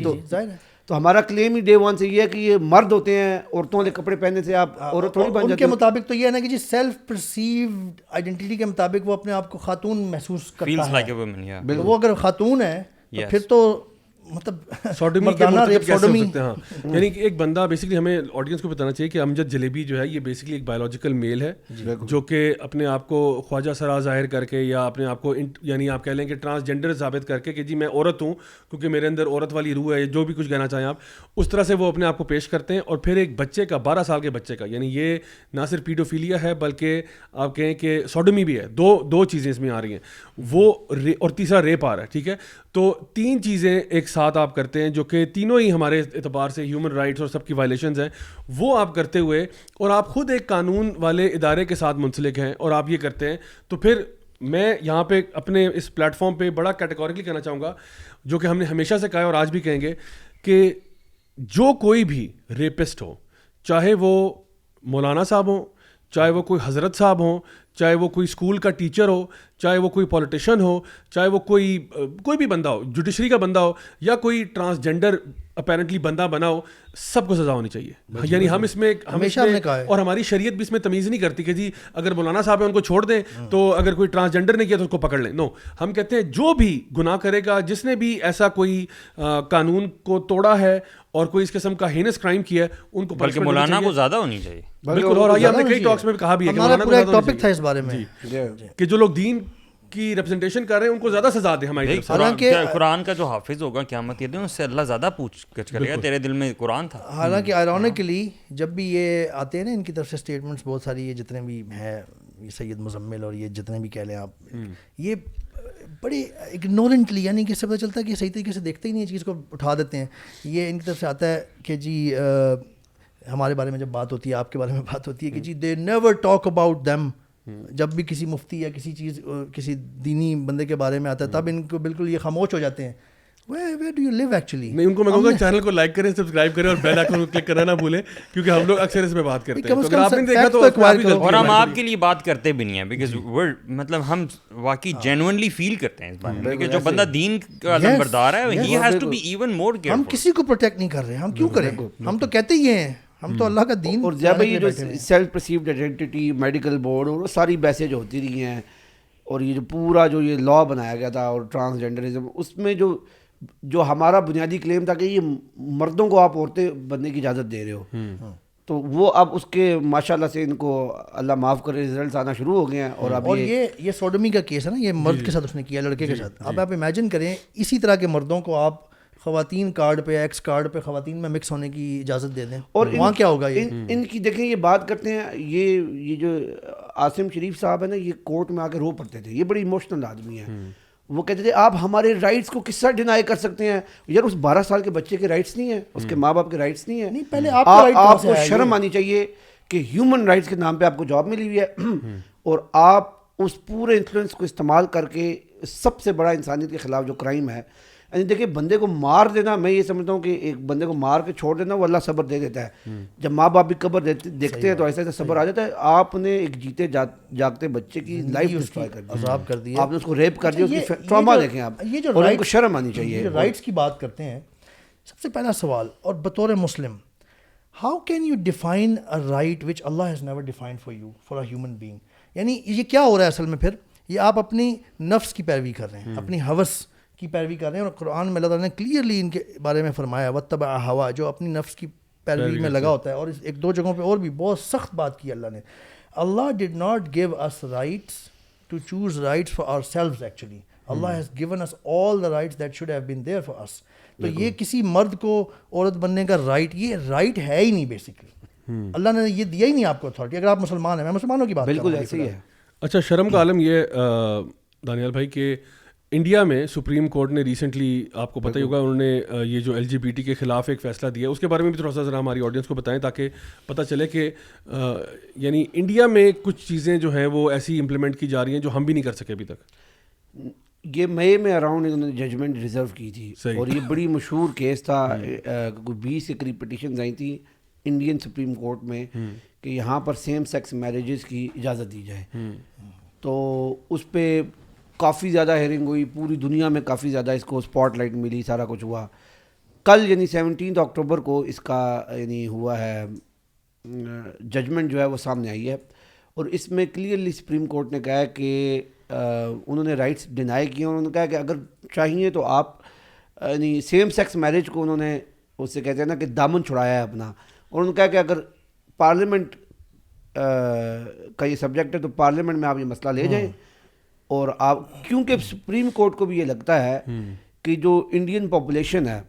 تو ہمارا کلیم ہی ڈے ون سے یہ ہے کہ یہ مرد ہوتے ہیں, عورتوں والے کپڑے پہننے سے آپ عورت تھوڑی بن جاتے ہیں. ان کے مطابق تو یہ ہے نا کہ جی سیلف پرسیوڈ آئیڈینٹی کے مطابق وہ اپنے آپ کو خاتون محسوس کرتا ہے. وہ اگر خاتون ہے تو پھر تو مطلب سوڈومی کے مرتکب کیسے ہو سکتے ہیں. ہاں, یعنی کہ ایک بندہ بیسکلی ہمیں آڈینس کو بتانا چاہیے کہ امجد جلیبی جو ہے یہ بیسکلی ایک بایولوجیکل میل ہے جو کہ اپنے آپ کو خواجہ سرا ظاہر کر کے یا اپنے آپ کو یعنی آپ کہہ لیں کہ ٹرانسجینڈر ثابت کر کے کہ جی میں عورت ہوں کیونکہ میرے اندر عورت والی روح ہے, جو بھی کچھ کہنا چاہیں آپ, اس طرح سے وہ اپنے آپ کو پیش کرتے ہیں. اور پھر ایک بچے کا 12 سال کے بچے کا, یعنی یہ نہ صرف پیڈوفیلیا ہے بلکہ آپ کہیں کہ سوڈومی بھی ہے. دو چیزیں اس میں آ رہی ہیں, وہ اور تیسرا ریپ آ رہا ہے. ٹھیک ہے, تو 3 چیزیں ایک ساتھ آپ کرتے ہیں جو کہ تینوں ہی ہمارے اعتبار سے ہیومن رائٹس اور سب کی وائلیشنز ہیں. وہ آپ کرتے ہوئے, اور آپ خود ایک قانون والے ادارے کے ساتھ منسلک ہیں, اور آپ یہ کرتے ہیں, تو پھر میں یہاں پہ اپنے اس پلیٹ فارم پہ بڑا کیٹیگوریکلی کہنا چاہوں گا, جو کہ ہم نے ہمیشہ سے کہا ہے اور آج بھی کہیں گے, کہ جو کوئی بھی ریپسٹ ہو, چاہے وہ مولانا صاحب ہوں, چاہے وہ کوئی حضرت صاحب ہوں, چاہے وہ کوئی اسکول کا ٹیچر ہو, چاہے وہ کوئی پولیٹیشین ہو, چاہے وہ کوئی بھی بندہ ہو, جوڈیشری کا بندہ ہو, یا کوئی ٹرانسجینڈر اپیرنٹلی بندہ بنا ہو, سب کو سزا ہونی چاہیے. یعنی ہم اس میں ہمیشہ اور ہماری شریعت بھی اس میں تمیز نہیں کرتی کہ جی اگر مولانا صاحب ہیں ان کو چھوڑ دیں, تو اگر کوئی ٹرانسجینڈر نے کیا تو اس کو پکڑ لیں. نو, ہم کہتے ہیں جو بھی گناہ کرے گا, جس نے بھی ایسا کوئی قانون کو توڑا ہے اور کوئی اس قسم کا ہینس کرائم کیا ہے, ان کو بلکہ مولانا کو زیادہ ہونی چاہیے. بالکل, اور یہ ہم نے کئی ٹاکس میں کہا بھی ہے کہ مولانا کو پورا ایک ٹاپک تھا اس بارے میں کہ جو لوگ دین کی ریپرزنٹیشن کر رہے ہیں ان کو زیادہ سزا دیں ہماری طرف سے. قرآن کا جو حافظ ہوگا قیامت کے دن, اس سے اللہ زیادہ پوچھ گچھ کرے گا, تیرے دل میں قرآن تھا. حالانکہ آئرونیکلی جب بھی یہ آتے ہیں نا ان کی طرف سے اسٹیٹمنٹس بہت ساری, یہ جتنے بھی ہیں, یہ سید مزمل اور یہ جتنے بھی کہہ لیں آپ, یہ بڑے اگنورنٹلی, یعنی کہ اس سے پتہ چلتا ہے کہ صحیح طریقے سے دیکھتے ہی نہیں, چیز کو اٹھا دیتے ہیں. یہ ان کی طرف سے آتا ہے کہ جی ہمارے بارے میں جب بات ہوتی ہے, آپ کے بارے میں بات ہوتی ہے کہ جی they never talk about them. جب بھی کسی مفتی یا کسی چیز کسی دینی بندے کے بارے میں آتا ہے تب ان کو بالکل یہ خاموش ہو جاتے ہیں. Where do you live actually? نہیں, ان کو میں کہوں گا چینل کو لائک کریں, سبسکرائب کریں اور بیل آئکن کو کلک کرنا نہ بھولیں, کیونکہ ہم لوگ اکثر اس میں بات کرتے ہیں. اگر آپ نے دیکھا تو اور ہم آپ کے لیے بات کرتے بھی نہیں ہیں, بیکاز مطلب ہم واقعی جینوئنلی فیل کرتے ہیں اس بارے میں کہ جو بندہ دین کا علمبردار ہے he has to be even more careful. ہم کسی کو پروٹیکٹ نہیں کر رہے, ہم کیوں کریں, ہم تو کہتے ہی ہیں ہم تو اللہ کا دین. اور زیادہ یہ جو self perceived identity, medical board اور ساری بحثیں جو ہوتی رہی ہیں, اور یہ جو پورا جو یہ لا بنایا گیا تھا اور ٹرانسجینڈرزم, اس میں جو ہمارا بنیادی کلیم تھا کہ یہ مردوں کو آپ عورتیں بننے کی اجازت دے رہے ہو, تو وہ اب اس کے ماشاءاللہ سے ان کو اللہ معاف کرے ریزلٹس آنا شروع ہو گئے ہیں. اور یہ سوڈومی کا کیس ہے نا, یہ مرد کے ساتھ اس نے کیا, لڑکے کے ساتھ. اب آپ امیجن کریں اسی طرح کے مردوں کو آپ خواتین کارڈ پہ, ایکس کارڈ پہ خواتین میں مکس ہونے کی اجازت دے دیں, اور وہاں کیا ہوگا. ان کی دیکھیں یہ بات کرتے ہیں, یہ جو عاصم شریف صاحب ہے نا, یہ کورٹ میں آ کے رو پڑتے تھے, یہ بڑی ایموشنل آدمی ہے. وہ کہتے تھے آپ ہمارے رائٹس کو کس طرح ڈینائی کر سکتے ہیں, یار اس 12 سال کے بچے کے رائٹس نہیں ہیں, اس کے ماں باپ کے رائٹس نہیں ہیں. پہلے آپ کو شرم آنی چاہیے کہ ہیومن رائٹس کے نام پہ آپ کو جاب ملی ہوئی ہے, اور آپ اس پورے انفلوئنس کو استعمال کر کے سب سے بڑا انسانیت کے خلاف جو کرائم ہے, یعنی دیکھیں بندے کو مار دینا, میں یہ سمجھتا ہوں کہ ایک بندے کو مار کے چھوڑ دینا وہ اللہ صبر دے دیتا ہے. جب ماں باپ بھی قبر دیکھتے ہیں تو ایسا ایسا صبر آ جاتا ہے. آپ نے ایک جیتے جاگتے بچے کی لائف ڈسٹرائے کر دی, آپ نے اس کو ریپ کر دیا, اس کی ٹراما دیکھیں آپ, اور ان کو شرم آنی چاہیے. رائٹس کی بات کرتے ہیں, سب سے پہلا سوال, اور بطور مسلم how can you define a right which اللہ has never defined for you, for a human being. یعنی یہ کیا ہو رہا ہے اصل میں, پھر یہ آپ اپنی نفس کی پیروی کر رہے ہیں, اپنی ہوس کی پیروی کر رہے ہیں. اور قرآن میں اللہ تعالیٰ نے کلیئرلی ان کے بارے میں فرمایا واتبع ہوا, جو اپنی نفس کی پیروی میں لگا ہوتا ہے. اور ایک دو جگہوں پہ اور بھی بہت سخت بات کی اللہ نے. اللہ did not give us rights to choose rights for ourselves actually. اللہ has given us all the rights that should have been there for us. تو یہ کسی مرد کو عورت بننے کا رائٹ, یہ رائٹ ہے ہی نہیں بیسکلی. اللہ نے یہ دیا ہی نہیں آپ کو اتھارٹی. اگر آپ مسلمان ہیں, میں مسلمانوں کی بات کر رہا ہوں. بالکل ایسے ہی ہے. اچھا شرم کا عالم یہ دانیال بھائی کہ انڈیا میں سپریم کورٹ نے ریسنٹلی, آپ کو پتہ ہی ہوگا, انہوں نے یہ جو LGBT کے خلاف ایک فیصلہ دیا, اس کے بارے میں بھی تھوڑا سا ذرا ہماری آڈینس کو بتائیں تاکہ پتہ چلے کہ یعنی انڈیا میں کچھ چیزیں جو ہیں وہ ایسی امپلیمنٹ کی جا رہی ہیں جو ہم بھی نہیں کر سکے ابھی تک. یہ مئی میں اراؤنڈ انہوں نے ججمنٹ ریزرو کی تھی, اور یہ بڑی مشہور کیس تھا. 20 کے قریب پٹیشنز آئی تھیں انڈین سپریم کورٹ میں کہ یہاں پر سیم سیکس میرجز کی اجازت دی جائے. تو اس پہ کافی زیادہ ہیئرنگ ہوئی, پوری دنیا میں کافی زیادہ اس کو اسپاٹ لائٹ ملی, سارا کچھ ہوا. کل یعنی 17 اکتوبر کو اس کا یعنی ہوا ہے ججمنٹ جو ہے وہ سامنے آئی ہے. اور اس میں کلیئرلی سپریم کورٹ نے کہا ہے کہ انہوں نے رائٹس ڈینائی کیے. انہوں نے کہا کہ اگر چاہیے تو آپ یعنی سیم سیکس میرج کو انہوں نے اس سے کہتے ہیں نا کہ دامن چھڑایا ہے اپنا. اور انہوں نے کہا کہ اگر پارلیمنٹ کا یہ سبجیکٹ ہے تو پارلیمنٹ میں آپ یہ مسئلہ لے جائیں. اور آپ کیونکہ سپریم کورٹ کو بھی یہ لگتا ہے کہ جو انڈین پاپولیشن ہے,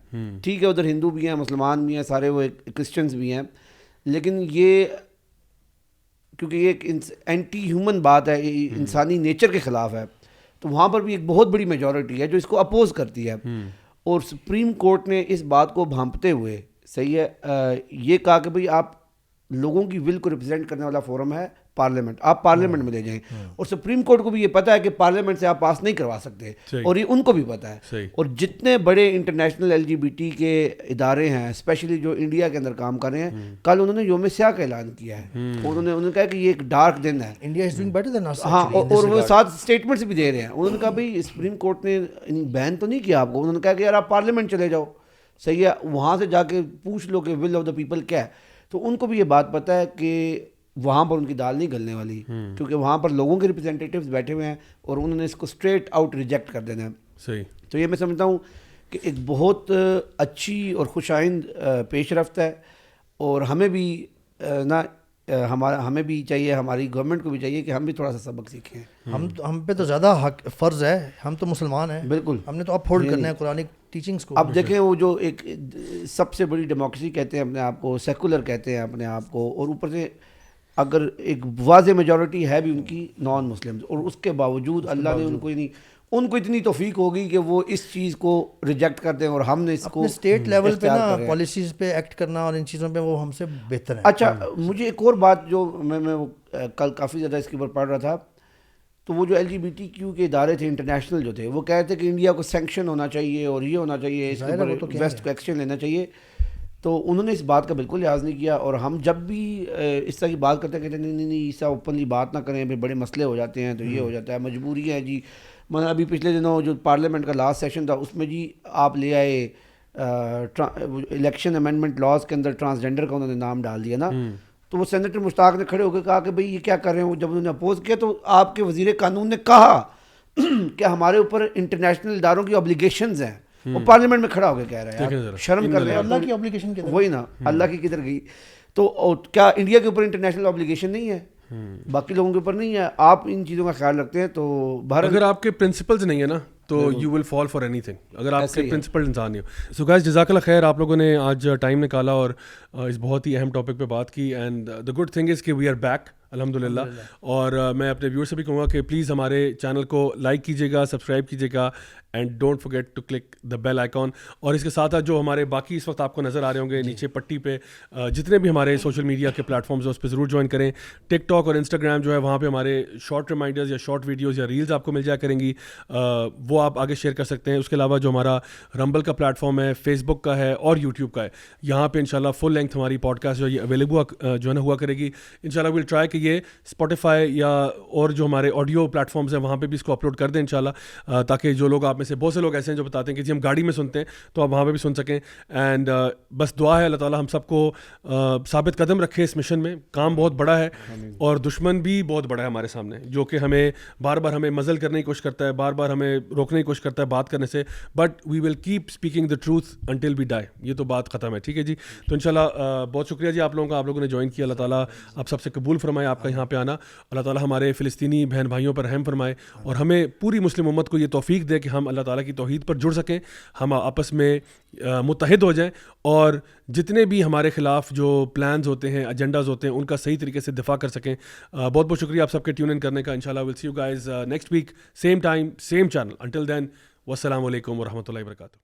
ٹھیک ہے ادھر ہندو بھی ہیں, مسلمان بھی ہیں, سارے وہ کرسچنز بھی ہیں, لیکن یہ کیونکہ یہ ایک اینٹی ہیومن بات ہے, انسانی نیچر کے خلاف ہے, تو وہاں پر بھی ایک بہت بڑی میجورٹی ہے جو اس کو اپوز کرتی ہے. اور سپریم کورٹ نے اس بات کو بھانپتے ہوئے صحیح ہے یہ کہا کہ بھئی آپ لوگوں کی ول کو ریپرزینٹ کرنے والا فورم ہے پارلیمنٹ, آپ پارلیمنٹ میں لے جائیں. اور سپریم کورٹ کو بھی یہ پتہ ہے کہ پارلیمنٹ سے آپ پاس نہیں کروا سکتے, اور یہ ان کو بھی پتہ ہے. اور جتنے بڑے انٹرنیشنل LGBT کے ادارے ہیں اسپیشلی جو انڈیا کے اندر کام کر رہے ہیں, کل انہوں نے یوم سیاہ کا اعلان کیا ہے. انہوں نے کہا کہ یہ ایک ڈارک دن ہے, India is doing better than us. ہاں, اور وہ ساتھ اسٹیٹمنٹس بھی دے رہے ہیں. انہوں نے کہا بھئی سپریم کورٹ نے بین تو نہیں کیا آپ کو, انہوں نے کہا کہ یار آپ پارلیمنٹ چلے جاؤ, صحیح ہے, وہاں سے جا کے پوچھ لو کہ ول آف دا پیپل کیا ہے. تو ان کو بھی یہ بات پتہ ہے کہ وہاں پر ان کی دال نہیں گلنے والی, کیونکہ وہاں پر لوگوں کے ریپرزینٹیٹیوز بیٹھے ہوئے ہیں اور انہوں نے اس کو اسٹریٹ آؤٹ ریجیکٹ کر دینا ہے. صحیح. تو یہ میں سمجھتا ہوں کہ ایک بہت اچھی اور خوش آئند پیش رفت ہے, اور ہمیں بھی ہمیں بھی چاہیے, ہماری گورنمنٹ کو بھی چاہیے کہ ہم بھی تھوڑا سا سبق سیکھیں. ہم پہ تو زیادہ حق فرض ہے, ہم تو مسلمان ہیں, بالکل ہم نے تو اپ ہولڈ کرنا ہے قرآنک ٹیچنگز کو. اب دیکھیں وہ جو ایک سب سے بڑی ڈیموکریسی کہتے ہیں اپنے آپ کو, سیکولر کہتے ہیں اپنے آپ کو, اور اوپر سے اگر ایک واضح میجورٹی ہے بھی ان کی نان مسلمز, اور اس کے باوجود اللہ نے ان کو اتنی توفیق ہوگی کہ وہ اس چیز کو ریجیکٹ کر دیں, اور ہم نے اس کو اسٹیٹ لیول پہ نا پالیسیز پہ ایکٹ کرنا اور ان چیزوں پہ وہ ہم سے بہتر ہے. اچھا مجھے ایک اور بات جو میں کل کافی زیادہ اس کے اوپر پڑھ رہا تھا, تو وہ جو LGBTQ کے ادارے تھے انٹرنیشنل جو تھے, وہ کہتے کہ انڈیا کو سینکشن ہونا چاہیے اور یہ ہونا چاہیے, اس کے اوپر ویسٹ کو ایکشن لینا چاہیے. تو انہوں نے اس بات کا بالکل لحاظ نہیں کیا, اور ہم جب بھی اس طرح کی بات کرتے ہیں کہتے ہیں نہیں ایسا اوپنلی بات نہ کریں, پھر بڑے مسئلے ہو جاتے ہیں, تو یہ ہو جاتا ہے, مجبوری ہے جی. میں ابھی پچھلے دنوں جو پارلیمنٹ کا لاسٹ سیشن تھا اس میں جی آپ لے آئے الیکشن امینڈمنٹ لاز کے اندر ٹرانسجینڈر کا انہوں نے نام ڈال دیا نا, تو وہ سینیٹر مشتاق نے کھڑے ہو کے کہا کہ بھئی یہ کیا کر رہے ہیں. جب انہوں نے اپوز کیا تو آپ کے وزیر قانون نے کہا کہ ہمارے اوپر انٹرنیشنل اداروں کی اوبلیگیشنز ہیں, وہ پارلیمنٹ میں کھڑا ہو کے کہہ رہا ہے شرم کر رہے ہیں. اللہ کی اوبلیگیشن وہی نا, اللہ کی کدھر گئی. تو کیا انڈیا کے اوپر انٹرنیشنل اوبلیگیشن نہیں ہے, باقی لوگوں کے اوپر نہیں ہے؟ آپ ان چیزوں کا خیال رکھتے ہیں تو اگر آپ کے پرنسپلز نہیں ہے نا تو you will fall for any thing, اگر آپ کے پرنسپل انسان نہیں ہو. سو گائز جزاک اللہ خیر, آپ لوگوں نے آج ٹائم نکالا اور اس بہت ہی اہم ٹاپک پہ بات کی. And the good thing is کہ وی آر بیک الحمد للہ. اور میں اپنے ویور سے بھی کہوں گا کہ پلیز ہمارے چینل کو لائک کیجیے گا, سبسکرائب کیجیے گا, and don't forget to click the bell icon. اور اس کے ساتھ جو ہمارے باقی اس وقت آپ کو نظر آ رہے ہوں گے نیچے پٹی پہ جتنے بھی ہمارے سوشل میڈیا کے پلیٹ فارمز ہیں اس پہ ضرور جوائن کریں. ٹک ٹاک اور انسٹاگرام جو ہے وہاں پہ ہمارے شارٹ ریمائنڈرز یا شارٹ ویڈیوز یا ریلز آپ کو مل جایا کریں گی, وہ آپ آگے شیئر کر سکتے ہیں. اس کے علاوہ جو ہمارا رمبل کا پلیٹ فارم ہے, فیس بک کا ہے اور یوٹیوب کا ہے, یہاں پہ انشاءاللہ فل لینتھ ہماری پوڈ کاسٹ جو ہے اویلیبل جو ہے نا ہوا کرے گی. انشاءاللہ ویل ٹرائی کہ یہ اسپوٹیفائی یا اور جو ہمارے آڈیو پلیٹ فارمز ہیں وہاں پہ بھی اس کو اپلوڈ کر دیں انشاءاللہ, تاکہ جو لوگ آپ میں سے بہت سے لوگ ایسے ہیں جو بتاتے ہیں کہ جی ہم گاڑی میں سنتے ہیں تو آپ وہاں پہ بھی سن سکیں. اینڈ بس دعا ہے اللہ تعالیٰ ہم سب کو ثابت قدم رکھے اس مشن میں. کام بہت بڑا ہے اور دشمن بھی بہت بڑا ہے ہمارے سامنے, جو کہ ہمیں بار بار ہمیں مزل کرنے کی کوشش کرتا ہے, بار بار ہمیں روکنے کی کوشش کرتا ہے بات کرنے سے, but we will keep speaking the truth until we die. یہ تو بات ختم ہے, ٹھیک ہے جی. تو انشاءاللہ بہت شکریہ جی آپ لوگوں کا, آپ لوگوں نے جوائن کیا. اللہ تعالیٰ آپ سب سے قبول فرمائے آپ کا یہاں پہ آنا. اللہ تعالیٰ ہمارے فلسطینی بہن بھائیوں پر رحم فرمائے اور ہمیں پوری مسلم امت کو یہ توفیق دے کہ ہم اللہ تعالیٰ کی توحید پر جڑ سکیں, ہم آپس میں متحد ہو جائیں اور جتنے بھی ہمارے خلاف جو پلانز ہوتے ہیں, ایجنڈاز ہوتے ہیں, ان کا صحیح طریقے سے دفاع کر سکیں. بہت بہت شکریہ آپ سب کے ٹیون ان کرنے کا. انشاءاللہ will see you guys next week, same time same channel. Until then والسلام علیکم ورحمۃ اللہ وبرکاتہ.